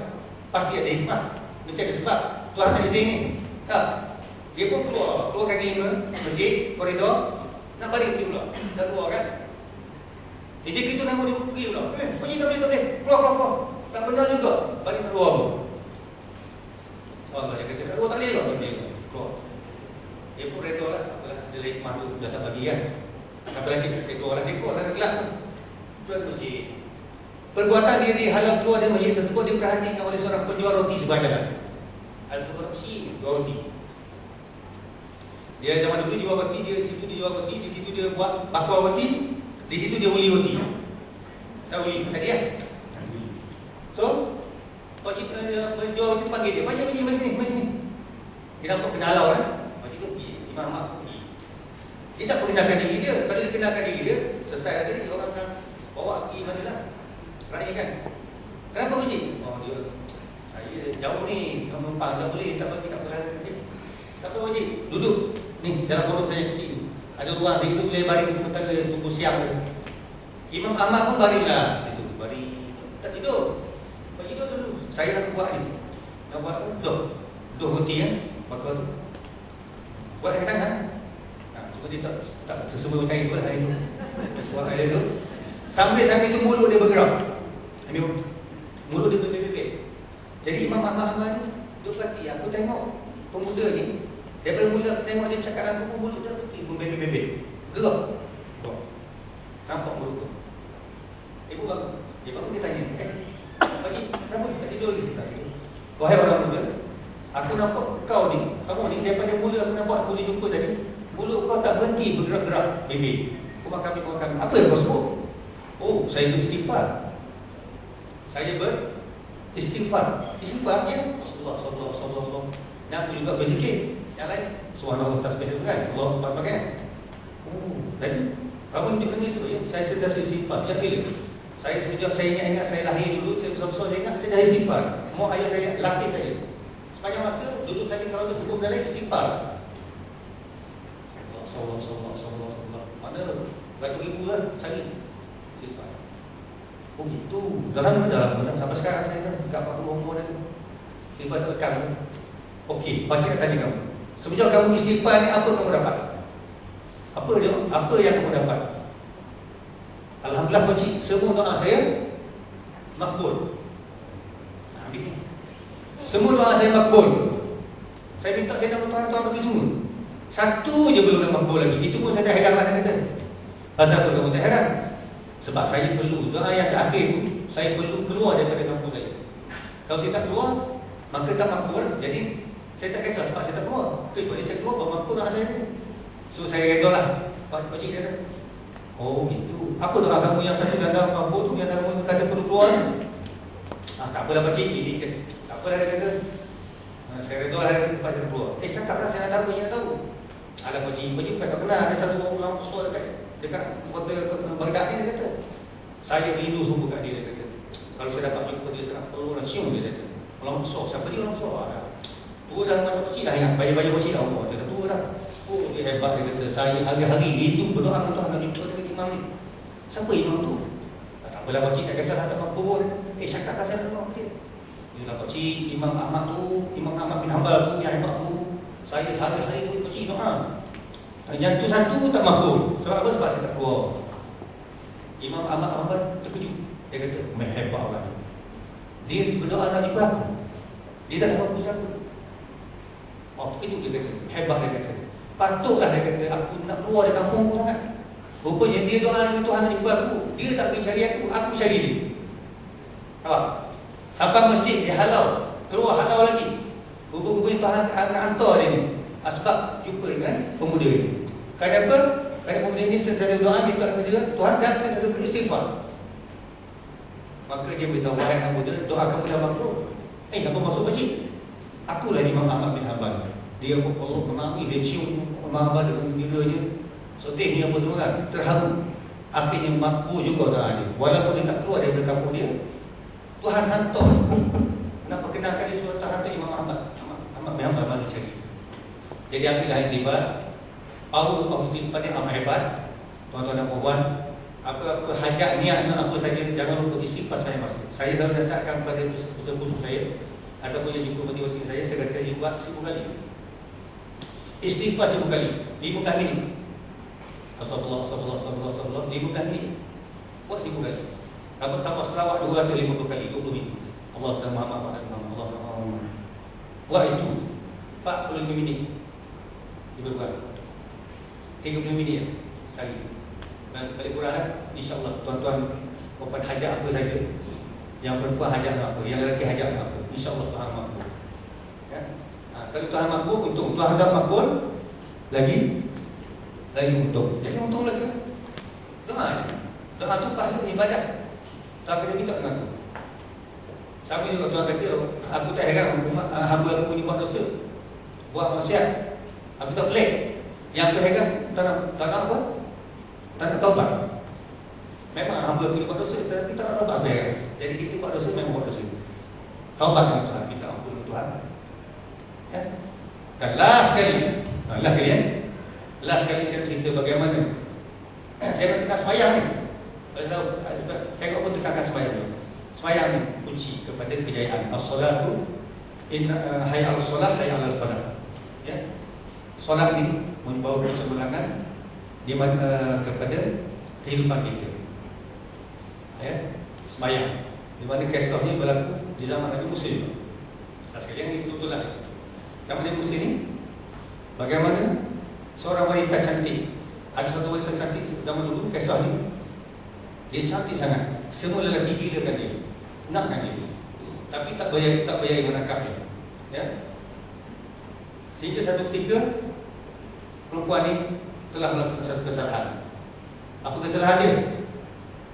Pasti ada hikmah. Mesti ada sebab Tuhan tak di sini. Tak. Dia pun keluar kaki lima masjid, koridor, nak balik dia pula. Dah keluar kan. Dia cakap itu nama dia pergi pula. Pergi tak boleh. Keluar. Tak benar juga. Balik keluar pun. Allah dia kata, tak boleh juga. Keluar. Dia pun reda lah. Dia hikmah tu dah tak bagi kan. Apa lagi saya keluar lah. Dia keluar lah gelap. Keluar masjid. Perbuatan dia dihalau keluar dari masjid tersebut diperhatikan oleh seorang penjual roti sebanyak. Ada seorang masjid jual roti. Dia zaman dulu jual roti, dia situ dia jual roti, di situ dia buat bakar roti, di situ dia uli roti. Tahu uli tadi kan? So, pakcik penjual roti panggil dia, "Pakcik pergi mari sini." Dia nampak kena halau kan? Pakcik tu pergi, imam mak pergi. Dia tak perkenalkan diri dia. Kalau dia kenalkan diri dia, selesai tadi dia orang akan bawa pergi mana lah. Raya kan? Kenapa pakcik? Dia saya jauh ni, numpang tak boleh, tak bagi tak boleh. Tak apa pakcik, duduk. Ni dalam pondok saya kecil. Ada ruang situ boleh baring sementara tunggu siang. Imam Ahmad pun baringlah situ. Baring tak tidur. Pakcik tidur dulu. Saya nak buat ni. Nak buat duduk roti kan? Bakar tu. Buat dekat tangan. Cuma dia tak sesemua macam itu hari tu. Buat air tu. Sampai tu mulut dia bergerak. Mulut dia berbebek. Jadi Imam Ahmad ni duduk kaki. Aku tengok pemuda ni. Daripada mula aku tengok dia cakap aku pun mulut dia berhenti pun bebek-bebek. Gerak. Nampak mulut tu. Ibu bangun dia tanya, pakcik, kenapa tak tidur lagi? Tak tidur. Wahai orang muda, aku nampak kau ni, kamu ni daripada mula aku nampak aku jumpa tadi, mulut kau tak berhenti bergerak-gerak bebek. Kau makan. Apa yang kau sebut? Saya beristighfar. Saya beristighfar. Istighfar je. Allah. Dan aku juga berzikir. Yang lain, subhanallah tasbih kan? Allah sebagainya. Jadi, apa yang diperangi itu? Saya sentiasa istighfar. Sejak bila? Saya sejak saya ingat saya lahir dulu, saya besar-besar saya ingat saya dah istighfar. Mau ayah saya latih saya. Sepanjang masa dulu saya kalau bertemu dalam istighfar. Allah. Mana? Batu ibu lah cari istighfar. Gitu. Dalam sampai sekarang saya dah dekat 40 umur dah tu. Istighfar tak lekang. Okey, pakcik nak tanya kamu. Semenjak kamu istighfar ni, apa kamu dapat? Apa yang kamu dapat? Alhamdulillah pakcik, semua doa saya makbul. Semua doa saya makbul. Saya minta saya nak Tuhan bagi semua. Satu je belum makbul lagi. Itu pun saya dah heran lah kata. Pasal apa kamu tak heran? Sebab saya perlu doa yang terakhir tu, saya perlu keluar daripada kampung saya. Kalau saya tak keluar, maka tak makbul. Jadi saya tak kisah sebab saya tak keluar. Kecuali saya keluar, bermakbul doa saya ni. So saya reda lah. Pakcik dia kata, gitu. Apa doa kamu yang satu ganda makbul tu, yang kamu kata perlu keluar ni? Tak apalah pakcik, ini tak apalah dia kata. Saya reda lah dia kata pakcik keluar. Cakap lah, saya nak tahu, pakcik nak tahu. Alah pakcik bukan tak kenal. Ada satu orang besar dekat kota Baghdad ni, dia kata. Saya rindu sungguh kat dia kata. Kalau saya dapat jumpa dia, saya nak perlu orang cium dia kata. Orang besar, siapa dia orang besar? Tua dah macam kecil lah, ingat baju-baju kecil lah. Dia kata tua dah. Dia hebat, dia kata. Saya hari-hari itu berdoa ke Tuhan nak jumpa dengan imam ni. Siapa imam tu? Tak apalah pakcik, tak kisah tak makbul. Cakap lah saya nak tengok dia. Dia nak pakcik, Imam Ahmad tu, Imam Ahmad bin Hanbal tu, yang hebat tu. Saya hari-hari tu pakcik doa. Yang tu satu tak makbul. Sebab apa? Sebab saya tak keluar. Imam Ahmad terkejut. Dia kata, hebat orang ni. Dia berdoa nak jumpa aku. Dia tak tahu apa siapa. Terkejut dia kata. Hebat dia kata. Patutlah dia kata, aku nak keluar dari kampung aku sangat. Rupanya dia doa dengan Tuhan nak jumpa aku. Dia tak pergi cari aku cari dia. Nampak? Sampai masjid dia halau. Keluar halau lagi. Rupa-rupanya Tuhan akan hantar dia ni. Sebab jumpa dengan pemuda ini. Kenapa? Kerana pemuda ini selalu doa minta kepada Tuhan dan selalu beristighfar. Maka dia beritahu, wahai anak muda, doa kamu dah makbul. Apa maksud pakcik? Akulah Imam Ahmad bin Hanbal. Dia Allah mengambil, dia cium Imam Ahmad dengan gilanya. Sedihnya apa semua kan, terharu. Akhirnya makbul juga doa dia. Walaupun dia tak keluar daripada kampung dia, Tuhan hantar nak perkenalkan dia suatu hantar Imam Ahmad bin Hanbal bagi sekali. Jadi ambillah iktibar. Power Pak Muslim pada amat hebat. Tuan-tuan dan puan, apa-apa hajat niat apa saja, jangan lupa istighfar saya masuk. Saya selalu nasihatkan kepada putus-putus saya ataupun yang jumpa motivasi saya kata buat 1000 kali. Istighfar 1000 kali, 15 minit. Astagfirullah 15 minit. Buat 1000 kali. Apa tambah selawat 250 kali, 20 minit. Allah Muhammad Allah Muhammad. Buat itu 45 minit. Dibuat 30 minit ya, sekali. Dan balik kurang, insyaAllah tuan-tuan puan hajat apa saja. Yang perempuan hajat apa, yang lelaki hajat apa, insyaAllah Tuhan makbul ya? Kalau Tuhan makbul, untung. Tuhan tak makbul, lagi untung. Jadi untung lagi doa tu pasti ibadat. Tapi dia minta dengan aku. Sama juga Tuhan kata, aku tak heran hamba aku ni buat dosa, buat maksiat, aku tak pelik. Yang aku heran tak nak apa? Tak nak taubat. Memang hamba aku ni buat dosa, tapi tak nak taubat. Jadi kita buat dosa, memang buat dosa. Taubat dengan Tuhan, minta ampun dengan Tuhan ya? Dan last sekali saya cerita bagaimana saya nak tekan semayang ni. Tengok pun tekankan semayang ni. Semayang ni kunci kepada kejayaan. As-salatu hayya 'alas salat hayya 'alal falah ya? Solat ni membawa keseberangan di mana kepada kehidupan kita ya? Semayang di mana kisah ni berlaku di zaman Nabi Musa. Sekali yang itu betul lah. Zaman Nabi Musa ni bagaimana seorang wanita cantik. Ada satu wanita cantik zaman dulu, kisah ni dia cantik sangat. Semua lelaki gilakan dia, nakkan dia, tapi tak bayar menangkapnya ya? Sehingga satu ketika perempuan ni telah melakukan satu kesalahan. Apa kesalahan dia?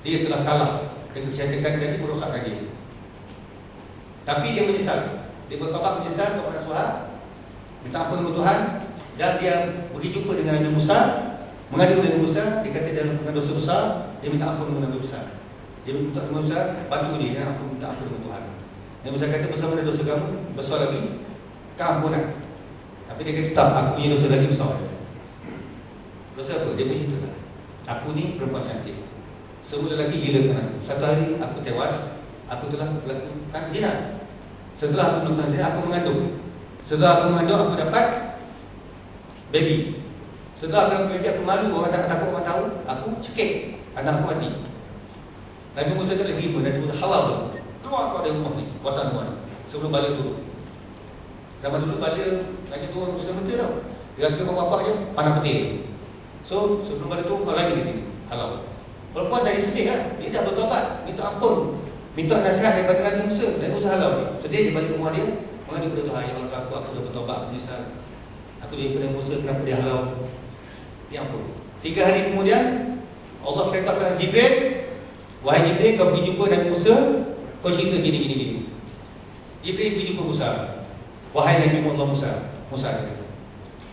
Dia telah kalah dengan syaitan tadi, merosakkan dia. Tapi dia menyesal. Dia bertobat menyesal kepada Tuhan, minta ampun kepada Tuhan, dan dia pergi jumpa dengan Nabi Musa, mengadu dengan Nabi Musa. Dia kata dia melakukan dosa besar, dia minta ampun kepada Nabi Musa. Dia minta Nabi Musa bantu dia, dan aku minta ampun kepada Tuhan. Nabi Musa kata, bersama dengan dosa kamu besar lagi keampunan. Tapi dia kata, tak, aku punya dosa lagi besar. Dosa apa? Dia bercerita, aku ni perempuan cantik, semua lelaki gilakan aku. Satu hari aku tewas, aku telah melakukan zina. Setelah aku melakukan zina, aku mengandung. Setelah aku mengandung, aku dapat baby. Setelah aku baby, aku malu, orang takut orang tahu, aku cekik, anak aku mati. Nabi Musa tak lagi terima, Nabi Musa halal tu. Keluar kau dari rumah ni, kawasan rumah ni, sebelum bala turun. Zaman dulu bala lagi turun sudah betul tau. Dia kata bapak je, panah petir. So sebelum bala turun, kau lagi di sini, halal. Perempuan dari sedih kan, dia dah bertobat, minta ampun, minta nasihat daripada Nabi Musa. Nabi Musa halau dia, sedih dia balik rumah dia, mengadu kepada Tuhan, ya Allah aku dah bertobat, menyesal. Aku jadi kepada Musa, kenapa dia halau? Dia ampun. 3 hari kemudian Allah perintahkan Jibril, wahai Jibril, kau pergi jumpa Nabi Musa, kau cerita gini. Jibril pergi jumpa Musa, wahai Nabi Allah Musa kata,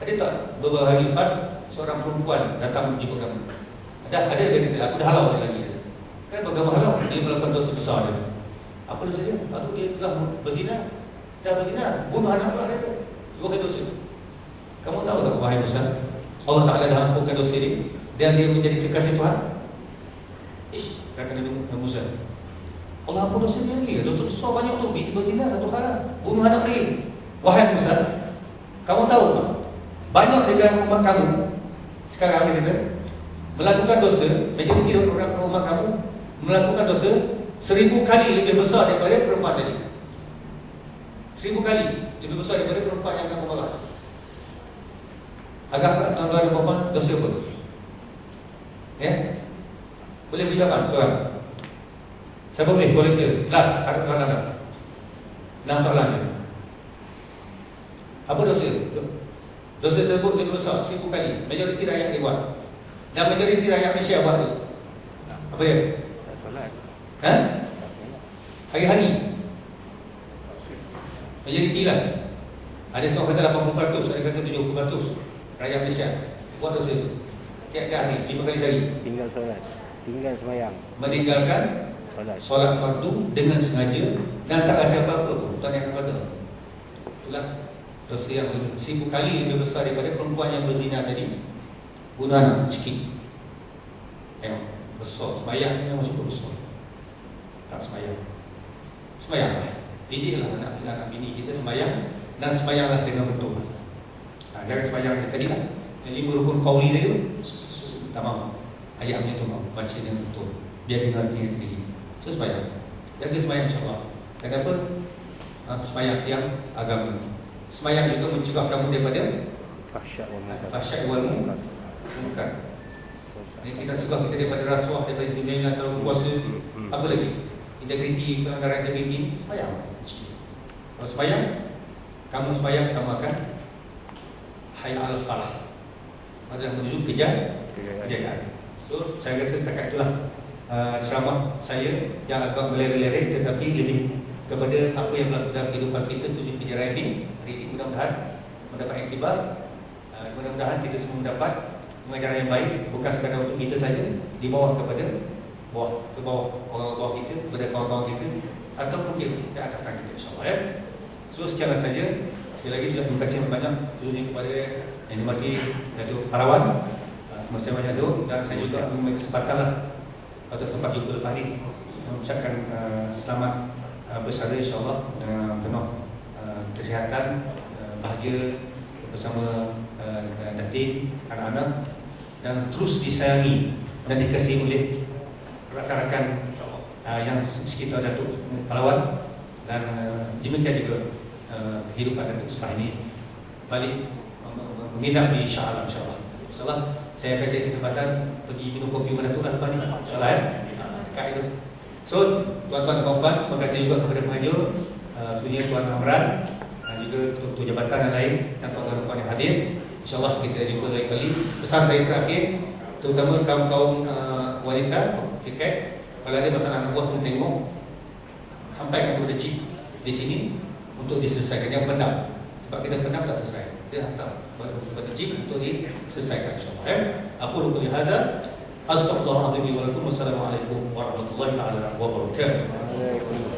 ada tak beberapa hari lepas seorang perempuan datang jumpa kamu? Ada dia kata, aku dah halau dia lagi. Kenapa kamu halau? Dia melakukan dosa besar dia. Apa dosa dia? Baru dia telah berzina. Bunuh anak pula dia. Dua dosa. Kamu tahu tak wahai Musa, Allah Ta'ala dah ampunkan dosa dia dan dia menjadi kekasih Tuhan. Kata Nabi Musa, Allah ampun dosa dia lagi. Dosa besar banyak tu, berzina satu haram, bunuh anak lagi. Wahai Musa, kamu tahu tak, banyak di dalam rumah kamu sekarang ni kata melakukan dosa, majoriti orang rumah kamu melakukan dosa 1000 kali lebih besar daripada perempuan tadi. 1000 kali lebih besar daripada perempuan yang kamu marah. Agak tuan-tuan dan puan dosa apa? Ya? Boleh beri jawapan soalan? Siapa boleh? Volunteer. Last, ada soalan tak? 6 soalan ni. Apa dosa? Dosa tersebut lebih besar 1000 kali. Majoriti rakyat dia buat. Dan majoriti rakyat Malaysia buat tu. Apa dia? Tak solat. Ha? Tak solat. Hari-hari. Majoriti lah. Ada seorang kata 80%, ada kata 70% rakyat Malaysia buat dosa tu. Tiap-tiap hari, 5 kali sehari. Tinggal solat. Tinggal semayang. Meninggalkan Solat. solat fardu dengan sengaja dan tak rasa apa-apa pun. Tuan yang kata. Itulah dosa yang 1000 kali lebih besar daripada perempuan yang berzina tadi. Bunuh anak sikit. Tengok, besar. Semayang ni memang cukup besar. Tak semayang. Semayanglah. Didiklah anak bini kita semayang. Dan semayanglah dengan betul. Jangan semayang macam tadi lah. Yang 5 rukun qauli tadi tu tak mahu. Ayatnya tu mahu. Baca dengan betul. Biar dia nanti sendiri. So semayang. Jaga semayang insyaAllah. Kenapa? Semayang yang agama. Semayang juga mencegah kamu daripada Fahsyat wal munkar. fahsyat wal munkar. Ini tidak cegah kita daripada rasuah, daripada sembahyang selalu puasa. Apa lagi? Integriti, pelanggaran integriti. Semayang. Kalau semayang, kamu semayang, kamu akan hayya al falah. Adalah menuju kejayaan. So saya rasa setakat itulah ceramah saya yang agak meleret-leret tetapi lebih kepada apa yang berlaku dalam kehidupan kita tujuh penjara ini. Hari ini mudah-mudahan mendapat iktibar. Mudah-mudahan kita semua mendapat pengajaran yang baik, bukan sekadar untuk kita saja, dibawa kepada bawah orang bawah kita, kepada kawan-kawan kita, atau mungkin ke atasan kita, insyaAllah ya. So sekianlah saja. Sekali lagi terima kasih banyak khususnya kepada yang dimati Datuk Harawan. Terima kasih banyak Datuk, dan saya juga memiliki kesempatan lah atau sempat jumpa lepas ni mengucapkan selamat bersara insyaAllah dengan penuh kesihatan, bahagia bersama Datin, anak-anak, dan terus disayangi dan dikasihi oleh rakan-rakan yang sekitar Datuk Harawan, dan demikian juga kehidupan Datuk setelah ini balik menginap di Shah Alam insyaAllah. InsyaAllah saya akan cari kesempatan pergi minum kopi dengan Datuk lah lepas ni insyaAllah ya. Dekat itu. So tuan-tuan dan puan-puan, terima kasih juga kepada penghajur Sunyi Tuan Amran dan juga ketua jabatan yang lain dan tuan-tuan dan puan yang hadir. InsyaAllah kita jumpa lain kali. Pesan saya terakhir, terutama kaum-kaum wanita tiket, kalau ada masalah anak buah pun tengok, sampaikan kepada cik di sini untuk diselesaikan. Yang pendam, sebab kita pendam tak selesai, dia hantar kepada cik untuk diselesaikan insyaAllah ya. Aku lupa hadza. Astaghfirullahaladzim wa lakum. Wassalamualaikum warahmatullahi taala wabarakatuh.